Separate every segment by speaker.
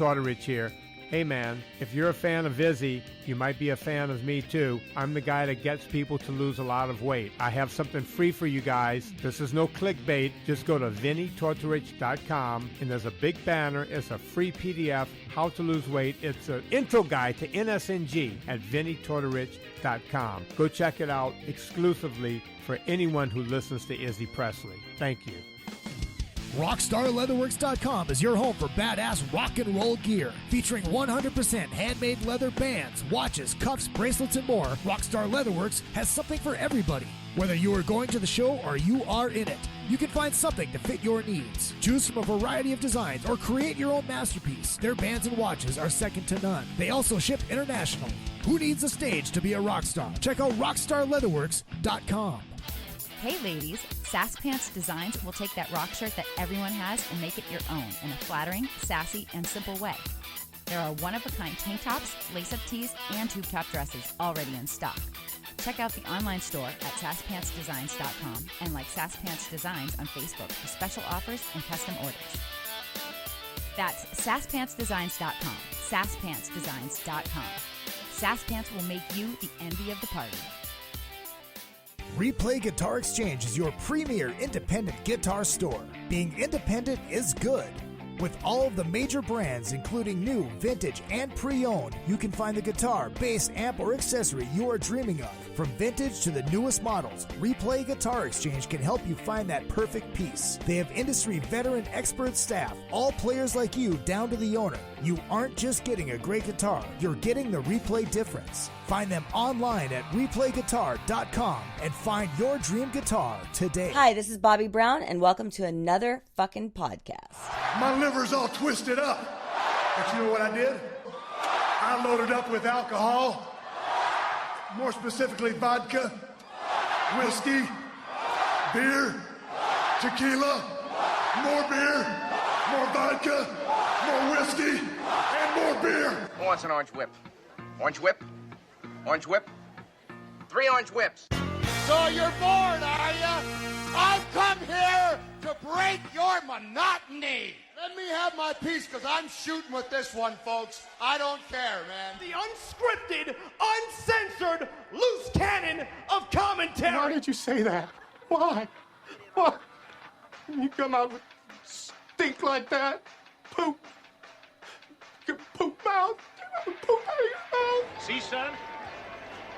Speaker 1: Rich here. Hey man, if you're a fan of Izzy, you might be a fan of me too. I'm the guy that gets people to lose a lot of weight. I have something free for you guys. This is no clickbait. Just go to vinnytortorich.com and there's a big banner. It's a free PDF, how to lose weight. It's an intro guide to NSNG at vinnytortorich.com. Go check it out exclusively for anyone who listens to Izzy Presley. Thank you.
Speaker 2: RockstarLeatherworks.com is your home for badass rock and roll gear. Featuring 100% handmade leather bands, watches, cuffs, bracelets, and more, Rockstar Leatherworks has something for everybody. Whether you are going to the show or you are in it, you can find something to fit your needs. Choose from a variety of designs or create your own masterpiece. Their bands and watches are second to none. They also ship internationally. Who needs a stage to be a rock star? Check out RockstarLeatherworks.com.
Speaker 3: Hey ladies, Sass Pants Designs will take that rock shirt that everyone has and make it your own in a flattering, sassy, and simple way. There are one-of-a-kind tank tops, lace-up tees, and tube top dresses already in stock. Check out the online store at sasspantsdesigns.com and like Sass Pants Designs on Facebook for special offers and custom orders. That's sasspantsdesigns.com, sasspantsdesigns.com. Sass Pants will make you the envy of the party.
Speaker 2: Replay Guitar Exchange is your premier independent guitar store. Being independent is good. With all of the major brands, including new, vintage, and pre-owned, you can find the guitar, bass, amp, or accessory you are dreaming of. From vintage to the newest models, Replay Guitar Exchange can help you find that perfect piece. They have industry veteran expert staff, all players like you down to the owner. You aren't just getting a great guitar, you're getting the Replay difference. Find them online at replayguitar.com and find your dream guitar today.
Speaker 4: Hi, this is Bobby Brown, and welcome to another fucking podcast.
Speaker 5: My liver's all twisted up. But you know what I did? I loaded up with alcohol, more specifically vodka, whiskey, beer, tequila, more beer, more vodka, more whiskey, and more beer.
Speaker 6: Who wants an orange whip? Orange whip? Orange whip? 3 orange whips.
Speaker 7: So you're bored, are ya? I've come here to break your monotony. Let me have my piece, because I'm shooting with this one, folks. I don't care, man.
Speaker 8: The unscripted, uncensored, loose cannon of commentary.
Speaker 5: Why did you say that? Why? Why? You come out with stink like that? Poop. Your poop mouth. Poop out of your mouth.
Speaker 9: See, son?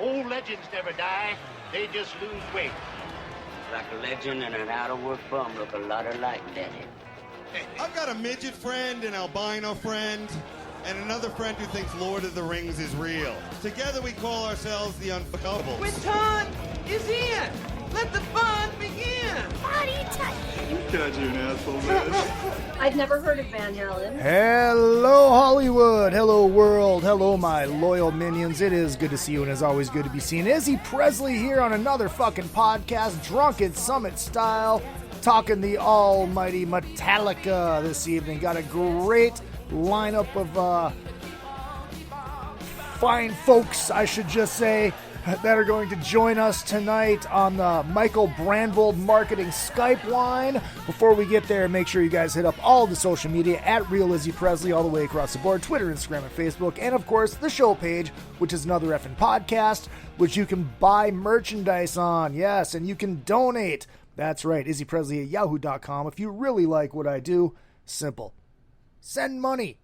Speaker 9: Old legends never die. They just lose weight.
Speaker 10: Like a legend and an out-of-work bum look a lot alike, Daddy.
Speaker 11: I've got a midget friend, an albino friend, and another friend who thinks Lord of the Rings is real. Together we call ourselves the Unfuckables.
Speaker 12: Winton is in. Let the fun begin.
Speaker 13: Body touch.
Speaker 14: God, you're an asshole, man.
Speaker 15: I've never heard of Van Halen.
Speaker 2: Hello, Hollywood. Hello, world. Hello, my loyal minions. It is good to see you, and as always, good to be seen. Izzy Presley here on another fucking podcast, Drunken Summit style, talking the almighty Metallica this evening. Got a great lineup of fine folks, I should just say, that are going to join us tonight on the Michael Brandvold Marketing Skype line. Before we get there, make sure you guys hit up all the social media at Real Izzy Presley all the way across the board, Twitter, Instagram, and Facebook, and of course the show page, which is another effing podcast, which you can buy merchandise on. Yes, and you can donate. That's right, izzypresley at yahoo.com. If you really like what I do, simple. Send money.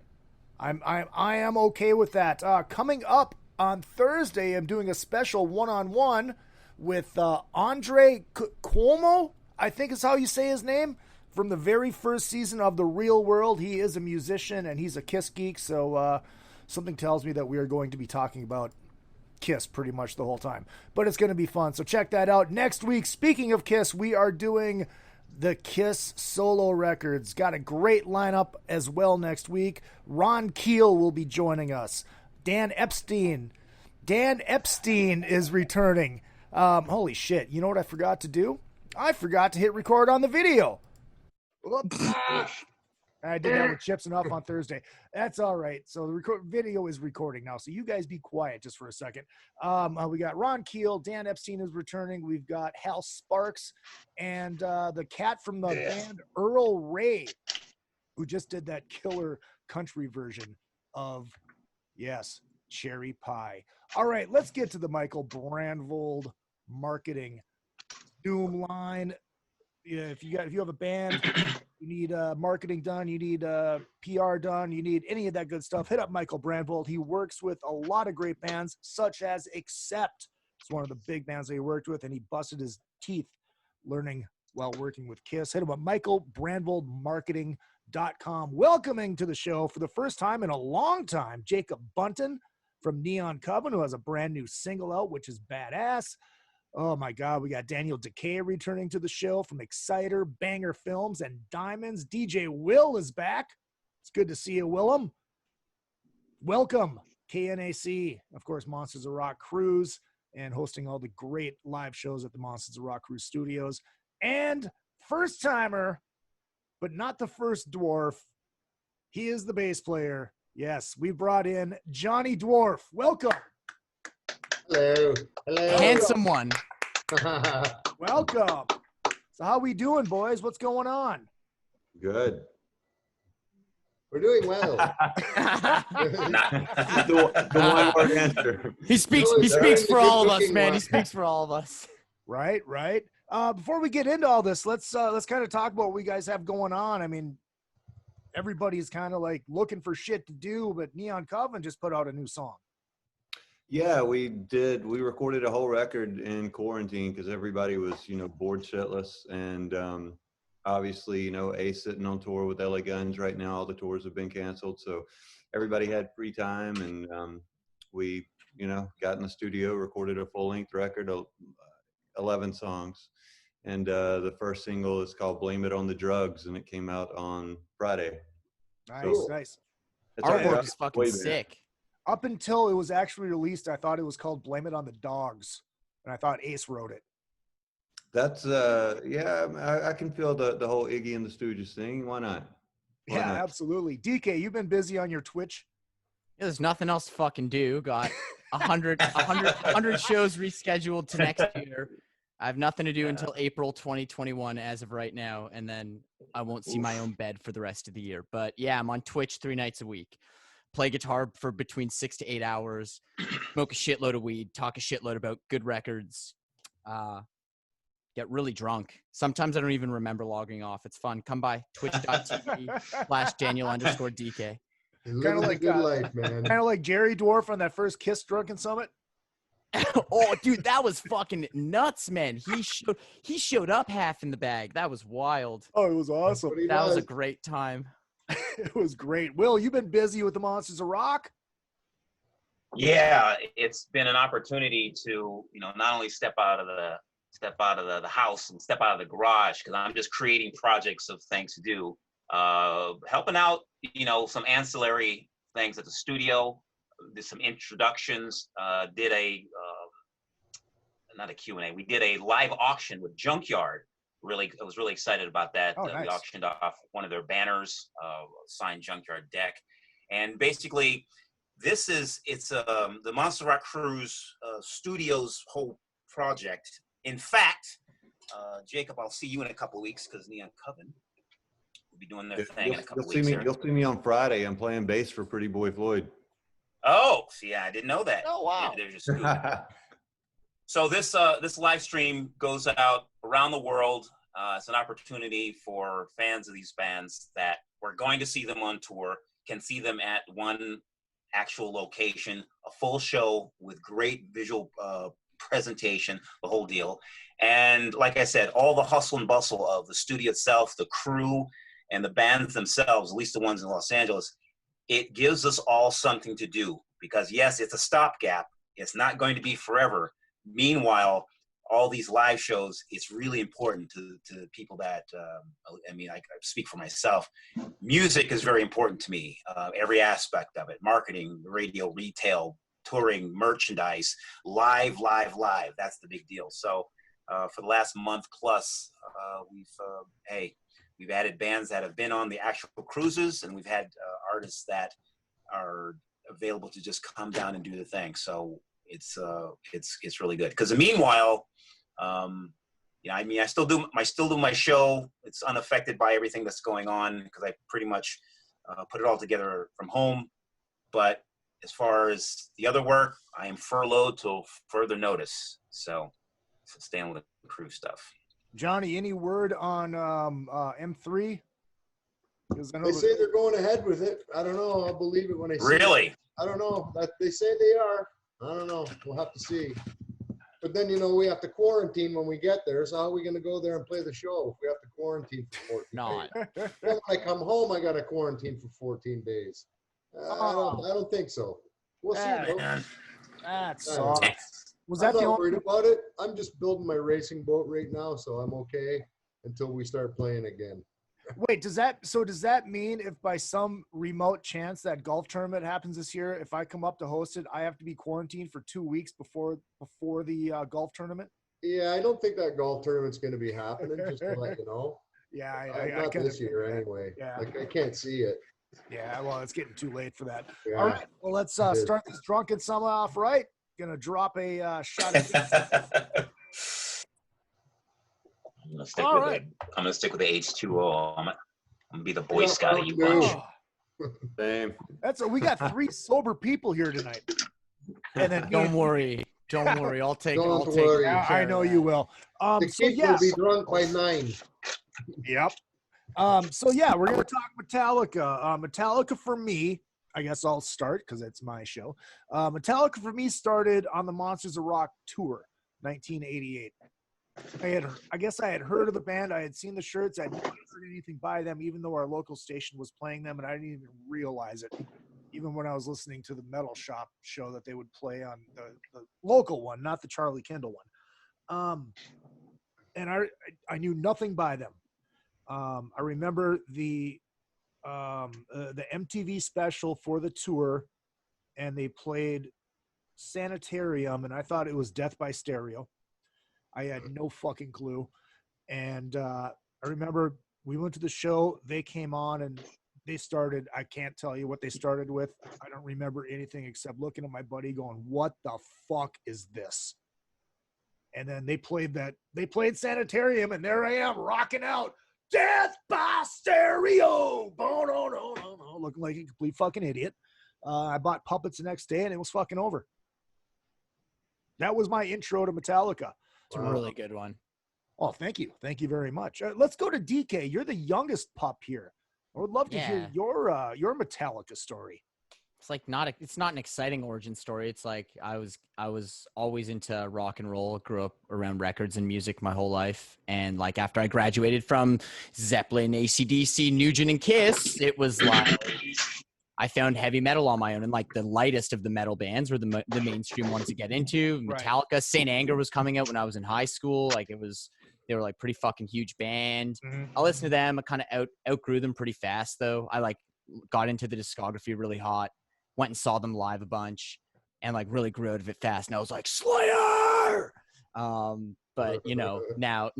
Speaker 2: I am okay with that. Coming up on Thursday, I'm doing a special one-on-one with Andre Cuomo, I think is how you say his name, from the very first season of The Real World. He is a musician, and he's a Kiss geek, so something tells me that we are going to be talking about Kiss pretty much the whole time. But it's going to be fun, so check that out. Next week, speaking of Kiss, we are doing the Kiss solo records. Got a great lineup as well next week. Ron Keel will be joining us. Dan Epstein is returning. Holy shit, you know what I forgot to do? I forgot to hit record on the video. I did that with Chips and Up on Thursday. That's all right. So the video is recording now. So you guys be quiet just for a second. We got Ron Keel. Dan Epstein is returning. We've got Hal Sparks and the cat from the band Earl Ray, who just did that killer country version of, yes, cherry pie. All right, let's get to the Michael Brandvold marketing doom line. Yeah, if you have a band, you need marketing done, you need PR done, you need any of that good stuff, hit up Michael Brandvold. He works with a lot of great bands, such as Accept. It's one of the big bands that he worked with, and he busted his teeth learning while working with Kiss. Hit him up, michaelbrandvoldmarketing.com. Welcoming to the show for the first time in a long time, Jacob Bunton from Neon Coven, who has a brand new single out, which is badass. Oh my God, we got Daniel Dekay returning to the show from Exciter, Banger Films, and Diamonds. DJ Will is back. It's good to see you, Willem. Welcome, KNAC, of course, Monsters of Rock Cruise, and hosting all the great live shows at the Monsters of Rock Cruise studios. And first timer, but not the first dwarf. He is the bass player. Yes, we brought in Johnny Dwarf. Welcome.
Speaker 13: Hello. Hello.
Speaker 16: Handsome one.
Speaker 2: Welcome. So how we doing, boys? What's going on?
Speaker 13: Good. We're doing well.
Speaker 14: the one word answer.
Speaker 16: He speaks for all of us, man. He speaks for all of us.
Speaker 2: Right. Before we get into all this, let's kind of talk about what we guys have going on. I mean, everybody's kind of like looking for shit to do, but Neon Coven just put out a new song.
Speaker 14: Yeah, we did. We recorded a whole record in quarantine because everybody was, bored shitless. And obviously, Ace sitting on tour with LA Guns right now. All the tours have been canceled. So everybody had free time. And we, got in the studio, recorded a full-length record, 11 songs. And the first single is called Blame It on the Drugs. And it came out on Friday.
Speaker 2: Nice.
Speaker 16: Artwork is fucking sick.
Speaker 2: Up until it was actually released, I thought it was called Blame It on the Dogs. And I thought Ace wrote it.
Speaker 14: That's, I can feel the whole Iggy and the Stooges thing. Why not? Why not?
Speaker 2: Absolutely. DK, you've been busy on your Twitch.
Speaker 16: Yeah, there's nothing else to fucking do. Got 100 shows rescheduled to next year. I have nothing to do until April 2021 as of right now. And then I won't see my own bed for the rest of the year. But yeah, I'm on Twitch 3 nights a week. Play guitar for between 6 to 8 hours, smoke a shitload of weed, talk a shitload about good records, get really drunk. Sometimes I don't even remember logging off. It's fun. Come by twitch.tv/Daniel_DK.
Speaker 2: Kind of like
Speaker 13: good life, man.
Speaker 2: Kind of like Jerry Dwarf on that first Kiss Drunken Summit.
Speaker 16: Oh, dude, that was fucking nuts, man. He showed up half in the bag. That was wild.
Speaker 2: Oh, it was awesome.
Speaker 16: That was a great time.
Speaker 2: It was great. Will, you've been busy with the Monsters of Rock?
Speaker 17: Yeah, it's been an opportunity to, not only step out of the house and step out of the garage, because I'm just creating projects of things to do, helping out, some ancillary things at the studio, did some introductions, did not a Q&A, we did a live auction with Junkyard. I was really excited about that.
Speaker 2: Nice.
Speaker 17: We auctioned off one of their banners, signed Junkyard deck. And basically, it's the Monster Rock Cruise Studios whole project. In fact, Jacob, I'll see you in a couple of weeks because Neon Coven will be doing their thing in a couple of weeks.
Speaker 14: You'll see me on Friday. I'm playing bass for Pretty Boy Floyd.
Speaker 17: Oh, see, I didn't know that.
Speaker 2: Oh, wow.
Speaker 17: There's your scoop. So this live stream goes out around the world. It's an opportunity for fans of these bands that we're going to see them on tour, can see them at one actual location, a full show with great visual presentation, the whole deal. And like I said, all the hustle and bustle of the studio itself, the crew, and the bands themselves, at least the ones in Los Angeles, it gives us all something to do. Because yes, it's a stopgap. It's not going to be forever. Meanwhile, all these live shows, it's really important to people that, I speak for myself. Music is very important to me, every aspect of it. Marketing, radio, retail, touring, merchandise, live. That's the big deal. So for the last month plus, we've added bands that have been on the actual cruises, and we've had artists that are available to just come down and do the thing. So it's really good. Because meanwhile, I still do my show. It's unaffected by everything that's going on because I pretty much put it all together from home. But as far as the other work, I am furloughed till further notice. So staying with the crew stuff.
Speaker 2: Johnny, any word on M3?
Speaker 13: They say they're going ahead with it. I don't know. I'll believe it when I see it.
Speaker 17: Really?
Speaker 13: I don't know. They say they are. I don't know. We'll have to see. But then, we have to quarantine when we get there. So how are we going to go there and play the show if we have to quarantine for 14 days? Then when I come home, I got to quarantine for 14 days. I don't think so. We'll see.
Speaker 2: That sucks. Was that
Speaker 13: I'm
Speaker 2: the
Speaker 13: not
Speaker 2: only?
Speaker 13: worried about it. I'm just building my racing boat right now, so I'm okay until we start playing again.
Speaker 2: Wait, does that mean if by some remote chance that golf tournament happens this year, if I come up to host it, I have to be quarantined for 2 weeks before the golf tournament?
Speaker 13: Yeah, I don't think that golf tournament's going to be happening. Just to let you know.
Speaker 2: Yeah,
Speaker 13: not this year anyway.
Speaker 2: Yeah.
Speaker 13: Like I can't see it.
Speaker 2: Yeah, well, it's getting too late for that.
Speaker 13: Yeah,
Speaker 2: all right, well, let's start this Drunken Summit off right. Gonna drop a shot of
Speaker 17: I'm gonna stick with the H2O. I'm gonna be the Boy Scout of you bunch.
Speaker 14: Same.
Speaker 2: We got 3 sober people here tonight. And then
Speaker 16: Don't worry. I'll take
Speaker 13: Don't worry.
Speaker 2: Yeah, I know you will.
Speaker 13: The kids will be drunk by 9.
Speaker 2: Yep. So yeah, we're gonna talk Metallica. Metallica for me, I guess I'll start because it's my show. Metallica for me started on the Monsters of Rock tour, 1988. I guess I had heard of the band. I had seen the shirts. I hadn't heard anything by them, even though our local station was playing them, and I didn't even realize it. Even when I was listening to the Metal Shop show that they would play on the local one, not the Charlie Kendall one. And I knew nothing by them. I remember the MTV special for the tour, and they played Sanitarium, and I thought it was Death by Stereo. I had no fucking clue. And I remember we went to the show, they came on, and they started, I can't tell you what they started with. I don't remember anything except looking at my buddy going, what the fuck is this? And then they played Sanitarium, and there I am rocking out Death by Stereo. No, looking like a complete fucking idiot. I bought Puppets the next day, and it was fucking over. That was my intro to Metallica.
Speaker 16: It's a really good one.
Speaker 2: Oh, thank you. Thank you very much. Let's go to DK. You're the youngest pup here. I would love to hear your Metallica story.
Speaker 16: It's like it's not an exciting origin story. It's like I was always into rock and roll, grew up around records and music my whole life. And like after I graduated from Zeppelin, AC/DC, Nugent, and Kiss, it was like I found heavy metal on my own, and like the lightest of the metal bands were the mainstream ones to get into. Metallica, right. Saint Anger was coming out when I was in high school. Like they were like pretty fucking huge band. Mm-hmm. I listened to them. I kind of outgrew them pretty fast though. I like got into the discography really hot, went and saw them live a bunch, and like really grew out of it fast. And I was like, Slayer! But you know, now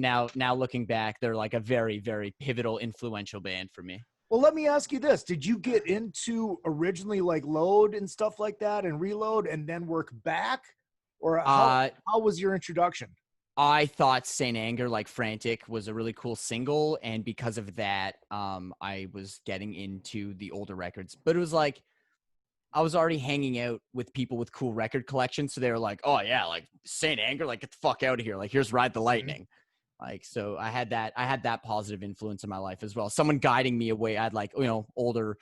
Speaker 16: looking back, they're like a very, very pivotal, influential band for me.
Speaker 2: Well, let me ask you this. Did you get into originally like Load and stuff like that and Reload and then work back? Or how was your introduction?
Speaker 16: I thought Saint Anger, like Frantic, was a really cool single. And because of that, I was getting into the older records. But it was like, I was already hanging out with people with cool record collections. So they were like, oh yeah, like Saint Anger, like get the fuck out of here. Like here's Ride the Lightning. Like, so I had that positive influence in my life as well. Someone guiding me away. I had like, you know, older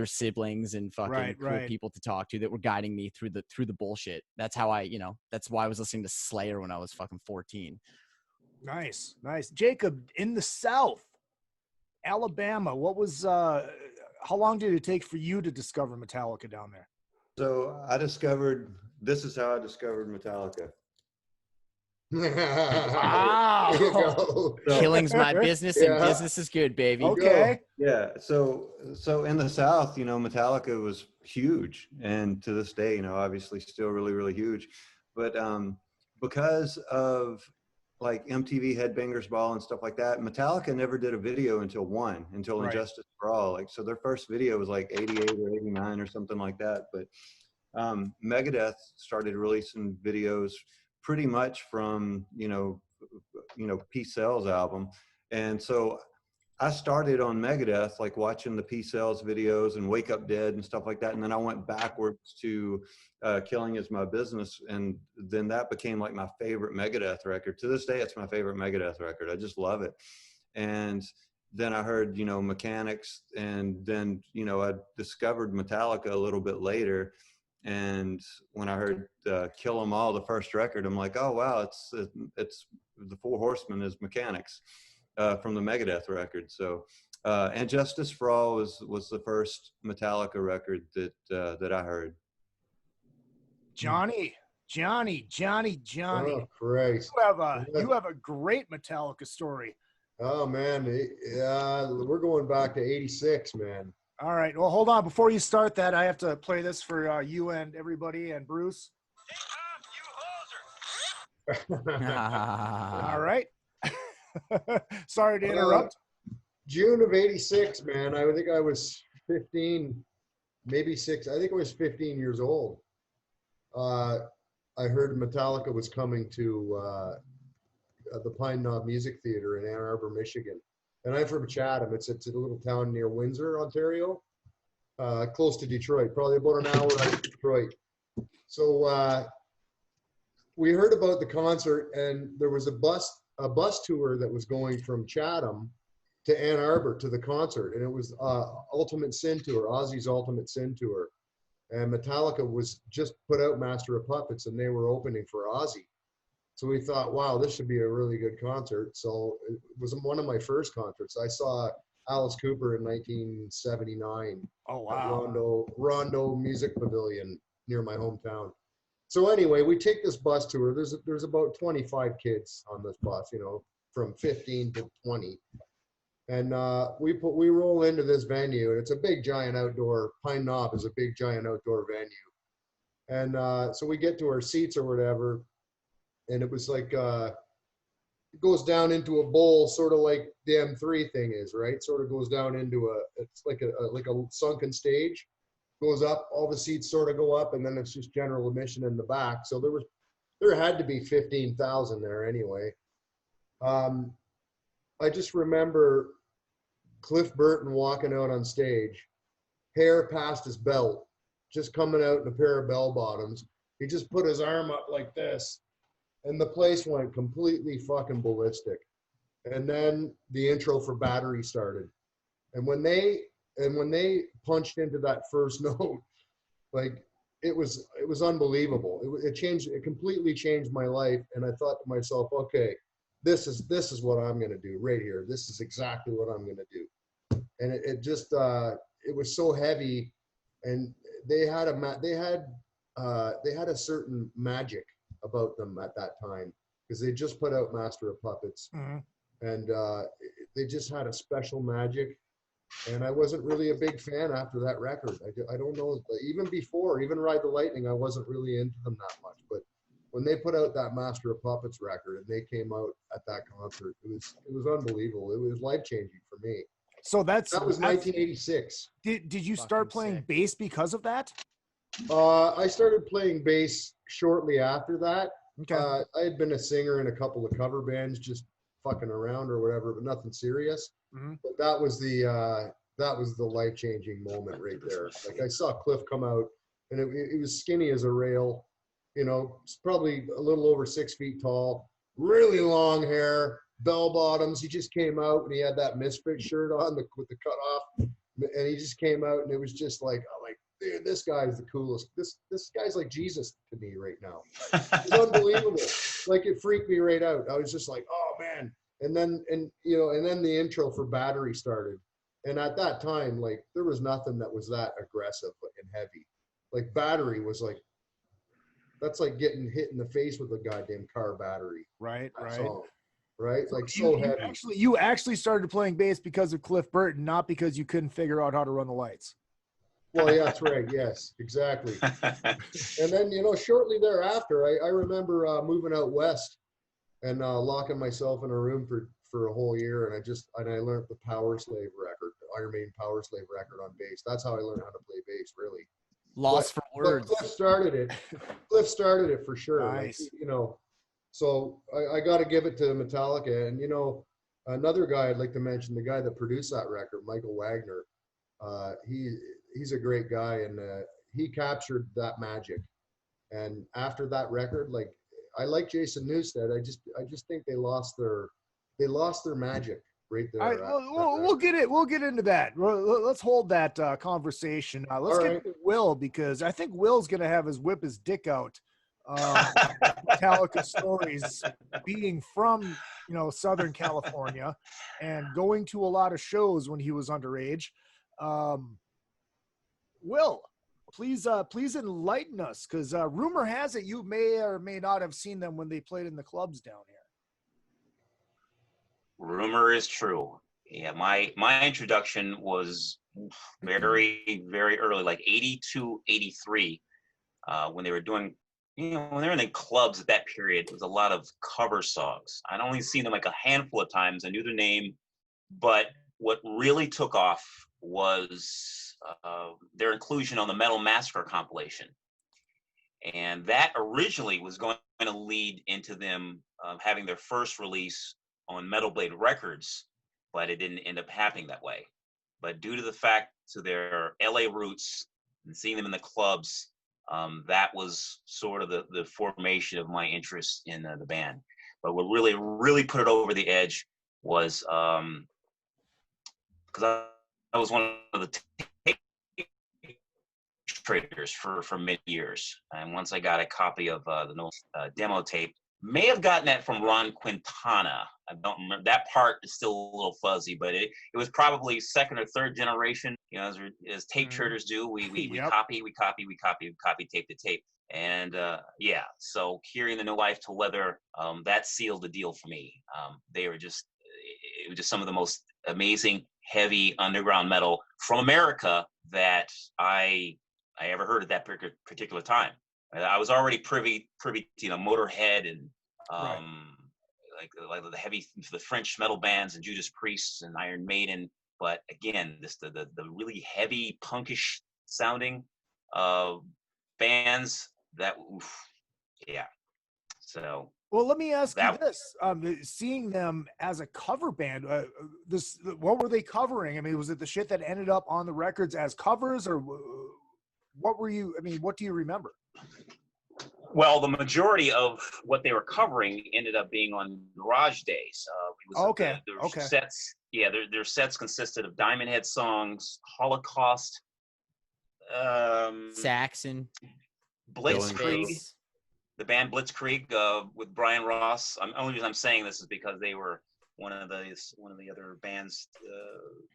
Speaker 16: siblings and fucking cool people to talk to that were guiding me through the bullshit. That's how that's why I was listening to Slayer when I was fucking 14.
Speaker 2: Nice. Jacob, in the South, Alabama, what was, how long did it take for you to discover Metallica down there?
Speaker 14: So this is how I discovered Metallica.
Speaker 2: Wow.
Speaker 16: Killing's my business and business is good, baby.
Speaker 2: Okay.
Speaker 14: Yeah. So in the South, you know, Metallica was huge, and to this day, you know, obviously still really, really huge. But because of like MTV Headbangers Ball and stuff like that, Metallica never did a video until Injustice for All. Like, so their first video was like 88 or 89 or something like that. But Megadeth started releasing videos pretty much from, you know, Peace Sells album. And so I started on Megadeth, like watching the P-Cells videos and Wake Up Dead and stuff like that. And then I went backwards to Killing Is My Business. And then that became like my favorite Megadeth record. To this day, it's my favorite Megadeth record. I just love it. And then I heard, you know, Mechanics. And then, you know, I discovered Metallica a little bit later. And when I heard Kill 'Em All, the first record, I'm like, oh, wow, it's the Four Horsemen is Mechanics. From the Megadeth record. So, and Justice for All was the first Metallica record that I heard.
Speaker 2: Johnny.
Speaker 13: Oh, Christ.
Speaker 2: You have a great Metallica story.
Speaker 13: Oh, man. We're going back to 86, man.
Speaker 2: All right. Well, hold on. Before you start that, I have to play this for you and everybody and Bruce. All right. Sorry to interrupt.
Speaker 13: June of 86, man. I think I was 15, maybe 6. I think I was 15 years old. I heard Metallica was coming to the Pine Knob Music Theater in Ann Arbor, Michigan. And I'm from Chatham. It's a little town near Windsor, Ontario, close to Detroit, probably about an hour out of Detroit. So we heard about the concert, and there was a bus tour that was going from Chatham to Ann Arbor to the concert, and it was Ultimate Sin Tour, Ozzy's Ultimate Sin Tour, and Metallica was just put out Master of Puppets, and they were opening for Ozzy. So we thought, wow, this should be a really good concert. So it was one of my first concerts. I saw Alice Cooper in 1979.
Speaker 2: Oh wow!
Speaker 13: At Rondo Music Pavilion near my hometown. So anyway, we take this bus tour. There's about 25 kids on this bus, you know, from 15 to 20. And we roll into this venue, and it's a big giant outdoor, Pine Knob is a big giant outdoor venue. And so we get to our seats or whatever, and it was like, it goes down into a bowl, sort of like the M3 thing is, right? Sort of goes down into it's like a sunken stage. Goes up, all the seats sort of go up, and then it's just general admission in the back. So there had to be 15,000 there anyway. I just remember Cliff Burton walking out on stage, hair past his belt, just coming out in a pair of bell bottoms. He just put his arm up like this, and the place went completely fucking ballistic. And then the intro for Battery started. And when they punched into that first note, like it was unbelievable. It completely changed my life. And I thought to myself, okay, this is what I'm going to do right here. This is exactly what I'm going to do. And it just, it was so heavy, and they had a certain magic about them at that time, because they just put out Master of Puppets.
Speaker 2: Mm-hmm.
Speaker 13: And they just had a special magic. And I wasn't really a big fan after that record. I don't know, even before, even Ride the Lightning, I wasn't really into them that much. But when they put out that Master of Puppets record and they came out at that concert, it was unbelievable. It was life-changing for me.
Speaker 2: So that
Speaker 13: was 1986.
Speaker 2: Did you start playing bass because of that?
Speaker 13: I started playing bass shortly after that.
Speaker 2: Okay.
Speaker 13: I had been a singer in a couple of cover bands, just fucking around or whatever, but nothing serious.
Speaker 2: Mm-hmm.
Speaker 13: But that was the life-changing moment right there. Like I saw Cliff come out, and it was skinny as a rail, you know, probably a little over 6 feet tall, really long hair, bell bottoms. He just came out, and he had that Misfit shirt on with the cut off, and he just came out, and it was just like, dude, this guy's the coolest. This guy's like Jesus to me right now. It's unbelievable. Like it freaked me right out. I was just like, oh man. And then the intro for Battery started. And at that time, like there was nothing that was that aggressive and heavy. Like Battery was like, that's like getting hit in the face with a goddamn car battery.
Speaker 2: Right.
Speaker 13: Song, right? Like so heavy.
Speaker 2: You actually started playing bass because of Cliff Burton, not because you couldn't figure out how to run the lights.
Speaker 13: Well, yeah, that's right. Yes, exactly. And then, shortly thereafter, I remember moving out west and locking myself in a room for a whole year. And I learned the Power Slave record, the Iron Maiden Power Slave record on bass. That's how I learned how to play bass, really.
Speaker 16: Lost for words.
Speaker 13: Cliff started it. Cliff started it for sure.
Speaker 2: Nice.
Speaker 13: Like, so I got to give it to Metallica. And, Another guy I'd like to mention, the guy that produced that record, Michael Wagner. He's a great guy, and he captured that magic. And after that record, like, I like Jason Newsted. I just think they lost their magic right there.
Speaker 2: All right, we'll get into that. Let's hold that conversation. Let's get to Will, because I think Will's gonna have whip his dick out. Metallica stories, being from Southern California and going to a lot of shows when he was underage. Will, please enlighten us, because rumor has it you may or may not have seen them when they played in the clubs down here.
Speaker 17: Rumor is true. Yeah, my introduction was very, very early, like 82, 83, when they were doing, when they were in the clubs at that period. It was a lot of cover songs. I'd only seen them like a handful of times. I knew their name, but what really took off was their inclusion on the Metal Massacre compilation. And that originally was going to lead into them having their first release on Metal Blade Records, but it didn't end up happening that way. But due to the fact to their LA roots and seeing them in the clubs, that was sort of the formation of my interest in the band. But what really put it over the edge was because I was one of the tape traders for many years. And once I got a copy of the demo tape, may have gotten that from Ron Quintana. I don't remember. That part is still a little fuzzy, but it was probably second or third generation. As tape traders do, we copy tape to tape. And yeah, so Carrying the New Life to Leather, that sealed the deal for me. It was just some of the most amazing, heavy underground metal from America that I ever heard at that particular time. I was already privy to Motorhead and like the heavy, the French metal bands and Judas Priest and Iron Maiden. But again, the really heavy punkish sounding bands that, yeah. So.
Speaker 2: Well, let me ask you this: seeing them as a cover band, what were they covering? I mean, was it the shit that ended up on the records as covers, or what were you? I mean, what do you remember?
Speaker 17: Well, the majority of what they were covering ended up being on Garage Days. Their sets, their sets consisted of Diamond Head songs, Holocaust,
Speaker 16: Saxon,
Speaker 17: Blitzkrieg, the band Blitzkrieg with Brian Ross. Only reason I'm saying this is because they were one of the other bands.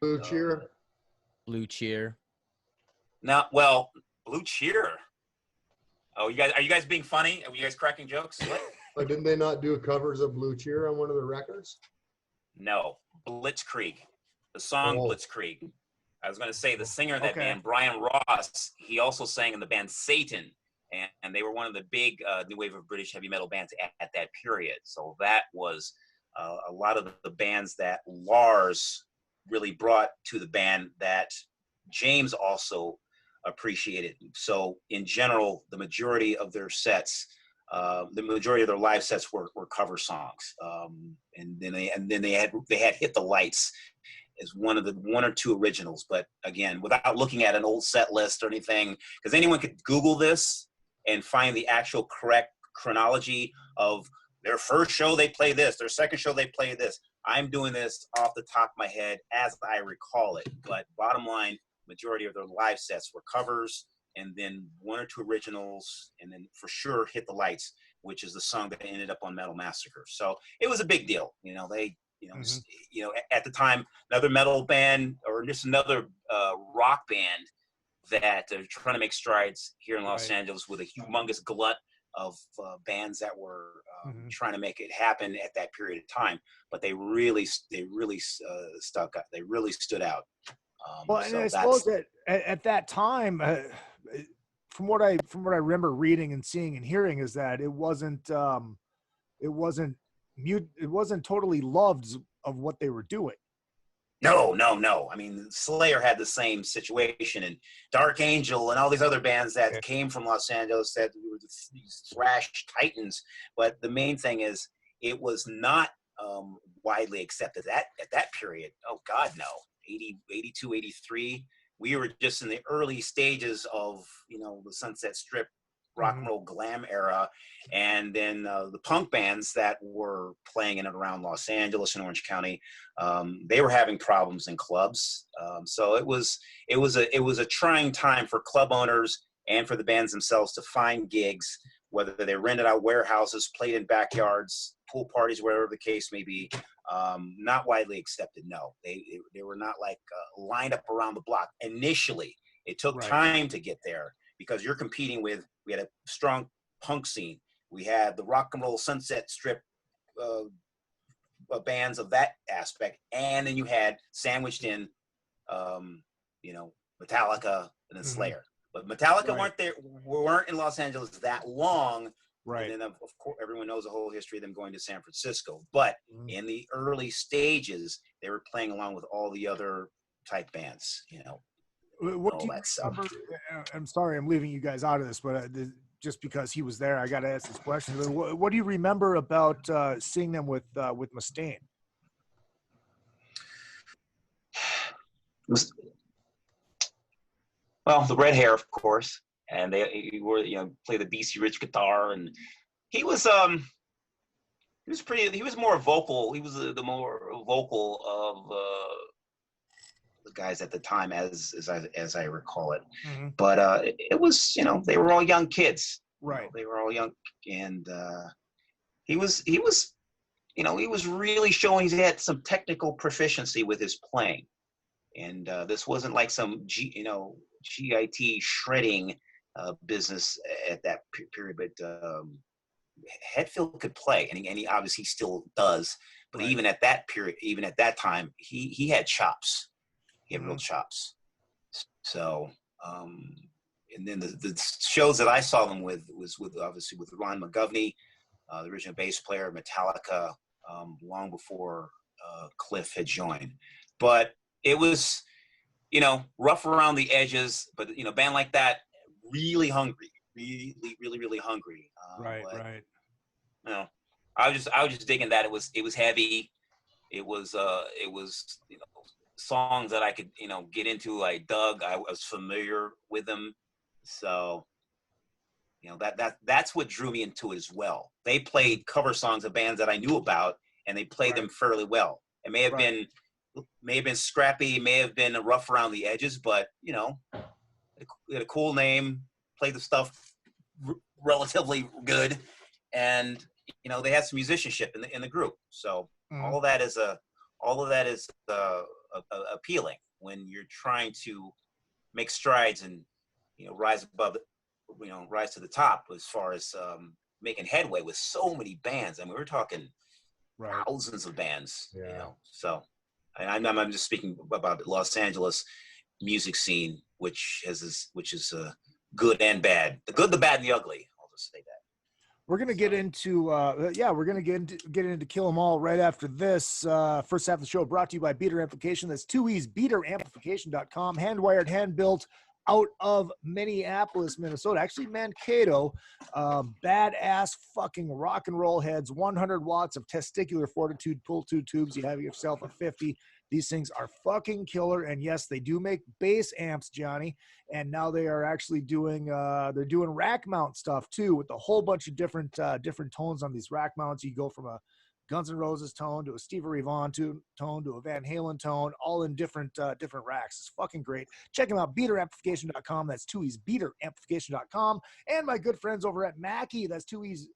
Speaker 13: Blue Cheer.
Speaker 16: Blue Cheer.
Speaker 17: Now, well, Blue Cheer. Oh, are you guys being funny? Are you guys cracking jokes? What?
Speaker 13: Didn't they not do covers of Blue Cheer on one of the records?
Speaker 17: No, Blitzkrieg. The song Blitzkrieg. I was going to say the singer of that band, Brian Ross, he also sang in the band Satan, and they were one of the big new wave of British heavy metal bands at that period. So that was a lot of the bands that Lars really brought to the band that James also appreciated. So in general, the majority of their sets, the majority of their live sets were cover songs. And then they had Hit the Lights as one or two originals. But again, without looking at an old set list or anything, because anyone could Google this and find the actual correct chronology of their first show they play this, their second show they play this. I'm doing this off the top of my head as I recall it. But bottom line, majority of their live sets were covers, and then one or two originals, and then for sure Hit the Lights, which is the song that ended up on Metal Massacre. So it was a big deal. At the time, another metal band or just another rock band that are trying to make strides here in Los Angeles with a humongous glut of bands that were trying to make it happen at that period of time. But they really stuck up. They really stood out.
Speaker 2: And I suppose that at that time, from what I remember reading and seeing and hearing, is that it wasn't totally loved of what they were doing.
Speaker 17: No. I mean, Slayer had the same situation, and Dark Angel and all these other bands that came from Los Angeles that were these thrash titans. But the main thing is, it was not widely accepted at that period. Oh God, no. 80, 82, 83. We were just in the early stages of, the Sunset Strip rock and roll glam era. And then the punk bands that were playing in and around Los Angeles and Orange County, they were having problems in clubs. So it was a trying time for club owners and for the bands themselves to find gigs, whether they rented out warehouses, played in backyards, pool parties, whatever the case may be. Not widely accepted. No, they were not like lined up around the block. Initially, it took time to get there because you're competing with. We had a strong punk scene. We had the rock and roll Sunset Strip bands of that aspect, and then you had sandwiched in, Metallica and then Slayer. But Metallica weren't in Los Angeles that long. Right. And then, of course, everyone knows the whole history of them going to San Francisco. But in the early stages, they were playing along with all the other type bands,
Speaker 2: What do you remember? I'm sorry, I'm leaving you guys out of this, but just because he was there, I got to ask this question. What do you remember about seeing them with Mustaine?
Speaker 17: Well, the red hair, of course, and he wore, play the BC Rich guitar, and he was more vocal. He was the more vocal of the guys at the time, as I recall it. But it was, they were all young kids,
Speaker 2: right?
Speaker 17: They were all young, and he was really showing he had some technical proficiency with his playing, and this wasn't like some GIT shredding business at that period, but Hetfield could play, and he obviously still does. But even at that period, even at that time, he had chops. He had real chops. So, and then the shows that I saw them with was obviously with Ron McGovney, the original bass player, Metallica, long before Cliff had joined. But it was, rough around the edges, but band like that, really hungry, really hungry.
Speaker 2: Right.
Speaker 17: I was just digging that it was heavy. It was songs that I could get into. I dug. I was familiar with them, so that's what drew me into it as well. They played cover songs of bands that I knew about, and they played them fairly well. It may have been scrappy, may have been rough around the edges, but it had a cool name, played the stuff relatively good, and they had some musicianship in the group. So all of that is appealing when you're trying to make strides and rise to the top as far as making headway with so many bands. I mean, we're talking thousands of bands. So I'm just speaking about Los Angeles music scene, which is good and bad, the good, the bad, and the ugly. I'll just say that.
Speaker 2: We're gonna get into get into Kill 'Em All right after this. First half of the show brought to you by Beater Amplification. That's 2E's beateramplification.com, hand wired, hand built out of Minneapolis, Minnesota. Actually, Mankato. Badass fucking rock and roll heads. 100 watts of testicular fortitude pull two tubes. You have yourself a 50. These things are fucking killer. And yes, they do make bass amps, Johnny. And now they are actually doing they're doing rack mount stuff too, with a whole bunch of different tones on these rack mounts. You go from a Guns N' Roses tone to a Stevie Ray Vaughan tone to a Van Halen tone, all in different racks. It's fucking great. Check them out, beateramplification.com. That's 2E's beateramplification.com. And my good friends over at Mackie, that's 2E's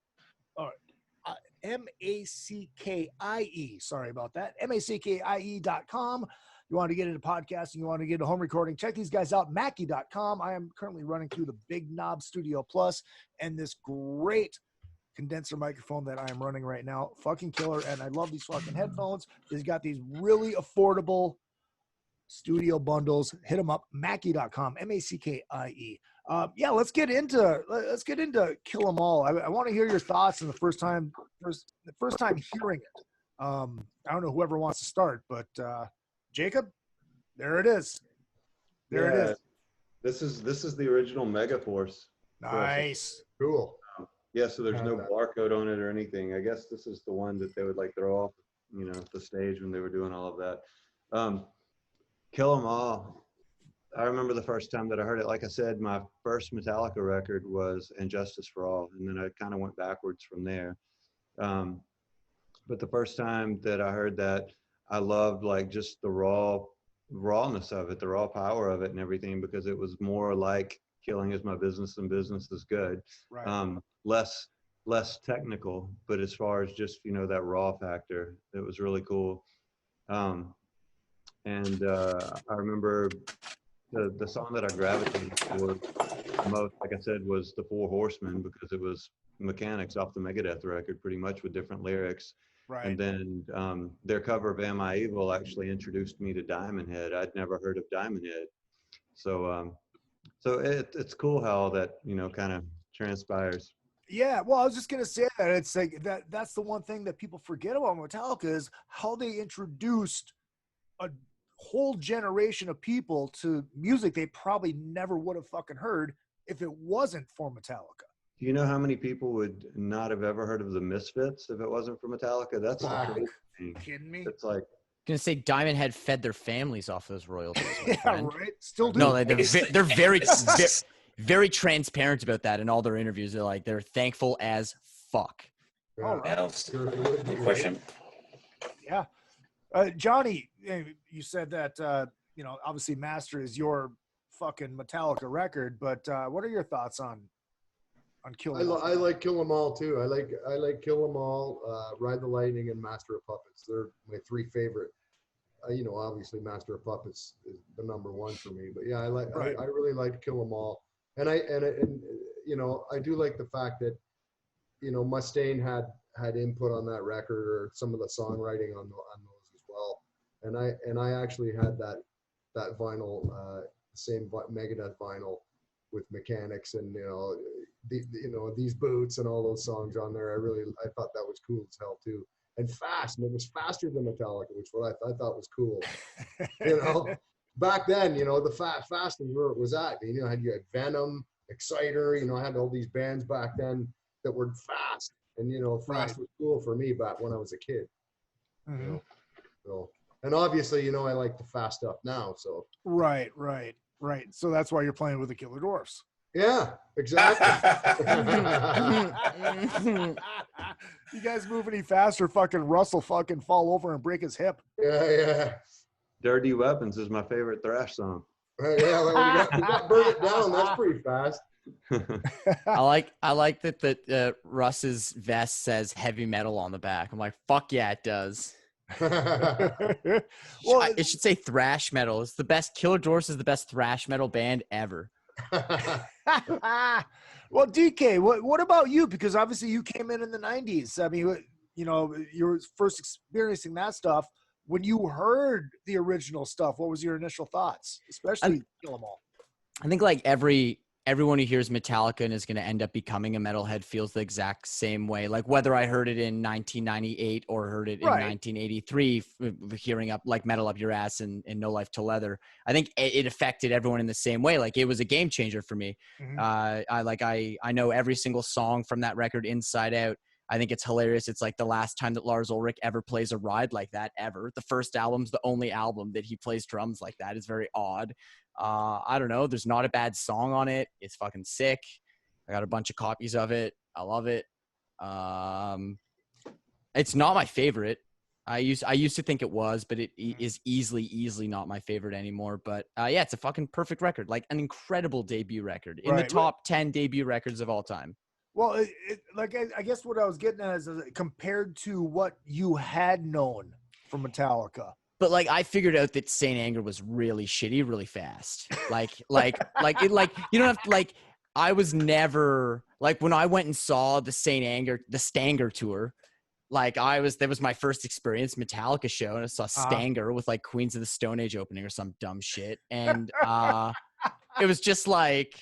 Speaker 2: M-A-C-K-I-E. Sorry about that. MACKIE.com. You want to get into podcasting, you want to get into home recording, check these guys out, Mackie.com. I am currently running through the Big Knob Studio Plus and this great condenser microphone that I am running right now. Fucking killer. And I love these fucking headphones. They've got these really affordable studio bundles. Hit them up, Mackie.com, M-A-C-K-I-E. Let's get into Kill 'Em All. I want to hear your thoughts on the first time hearing it. I don't know whoever wants to start, but Jacob, there it is. There it is.
Speaker 14: This is the original Megaforce.
Speaker 2: Nice.
Speaker 13: Cool.
Speaker 14: Yeah, so there's no barcode on it or anything. I guess this is the one that they would like throw off the stage when they were doing all of that. Kill 'Em All. I remember the first time that I heard it. Like I said, my first Metallica record was And Justice for All, and then I kind of went backwards from there. But the first time that I heard that, I loved like just the rawness of it, the raw power of it and everything, because it was more like killing is my business and business is good.
Speaker 2: Right.
Speaker 14: Less technical, but as far as just, that raw factor, it was really cool. I remember the song that I gravitated toward most, like I said, was The Four Horsemen, because it was mechanics off the Megadeth record, pretty much with different lyrics.
Speaker 2: Right.
Speaker 14: And then their cover of Am I Evil actually introduced me to Diamond Head. I'd never heard of Diamond Head. So it's cool how that, kind of transpires.
Speaker 2: Yeah, well, I was just gonna say that it's like that's the one thing that people forget about Metallica is how they introduced a whole generation of people to music they probably never would have fucking heard if it wasn't for Metallica.
Speaker 14: Do you know how many people would not have ever heard of the Misfits if it wasn't for Metallica? That's crazy.
Speaker 2: Kidding me?
Speaker 14: It's like,
Speaker 16: Gonna say Diamond Head fed their families off those royalties.
Speaker 2: Yeah, right. Still do.
Speaker 16: No, they're very very transparent about that in all their interviews. They're thankful as fuck.
Speaker 2: All right.
Speaker 17: Good question.
Speaker 2: Yeah. Johnny, you said that, obviously Master is your fucking Metallica record, but what are your thoughts on Kill 'Em All?
Speaker 13: I like Kill 'Em All too. I like Kill 'Em All, Ride the Lightning, and Master of Puppets. They're my three favorite. Obviously Master of Puppets is the number one for me, but yeah, I really like Kill 'Em All. And I do like the fact that, Mustaine had input on that record, or some of the songwriting on those as well. And I actually had that vinyl, same Megadeth vinyl with Mechanics and These Boots and all those songs on there. I thought that was cool as hell too. And fast, and it was faster than Metallica, which what I thought was cool. Back then, the fast is where it was at. You had Venom, Exciter. I had all these bands back then that were fast, and fast was cool for me back when I was a kid.
Speaker 2: Mm-hmm.
Speaker 13: And obviously, I like the fast stuff now. So
Speaker 2: right. So that's why you're playing with the Killer Dwarfs.
Speaker 13: Yeah, exactly.
Speaker 2: You guys move any faster, fucking Russell fucking fall over and break his hip.
Speaker 13: Yeah.
Speaker 14: Dirty Weapons is my favorite thrash song.
Speaker 13: Yeah, we got Burn It Down. That's pretty fast.
Speaker 16: I like that Russ's vest says heavy metal on the back. I'm like, fuck yeah, it does. Well, it should say thrash metal. It's the best. Killer Dwarfs is the best thrash metal band ever.
Speaker 2: Well, DK, what about you? Because obviously you came in the 90s. I mean, you were first experiencing that stuff. When you heard the original stuff, what was your initial thoughts, especially Kill 'Em All?
Speaker 16: I think like everyone who hears Metallica and is going to end up becoming a metalhead feels the exact same way. Like whether I heard it in 1998 or heard it in 1983, hearing up like Metal Up Your Ass and No Life Till Leather, I think it affected everyone in the same way. Like it was a game changer for me. Mm-hmm. I know every single song from that record inside out. I think it's hilarious. It's like the last time that Lars Ulrich ever plays a ride like that ever. The first album's the only album that he plays drums like that. It's very odd. I don't know. There's not a bad song on it. It's fucking sick. I got a bunch of copies of it. I love it. It's not my favorite. I used to think it was, but it is easily not my favorite anymore. But yeah, it's a fucking perfect record. Like an incredible debut record in the top 10 debut records of all time.
Speaker 2: Well, I guess what I was getting at is compared to what you had known from Metallica.
Speaker 16: But like I figured out that Saint Anger was really shitty, really fast. You don't have to like. I was never like when I went and saw the Stanger tour. Like that was my first experience Metallica show, and I saw Stanger with like Queens of the Stone Age opening or some dumb shit, and it was just like,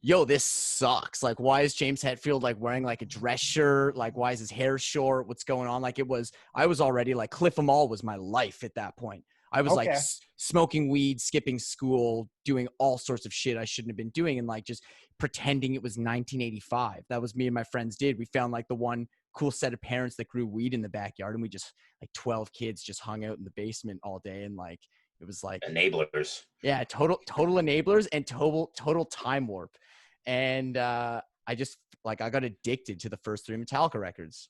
Speaker 16: yo, this sucks. Like, why is James Hetfield like wearing like a dress shirt? Like, why is his hair short? What's going on? Like I was already like Cliff 'Em All was my life at that point. I was like smoking weed, skipping school, doing all sorts of shit I shouldn't have been doing. And like just pretending it was 1985. That was me and my friends did. We found like the one cool set of parents that grew weed in the backyard, and we just like 12 kids just hung out in the basement all day, and like it was like
Speaker 17: enablers.
Speaker 16: Yeah, total enablers and total time warp. And I got addicted to the first 3 Metallica records.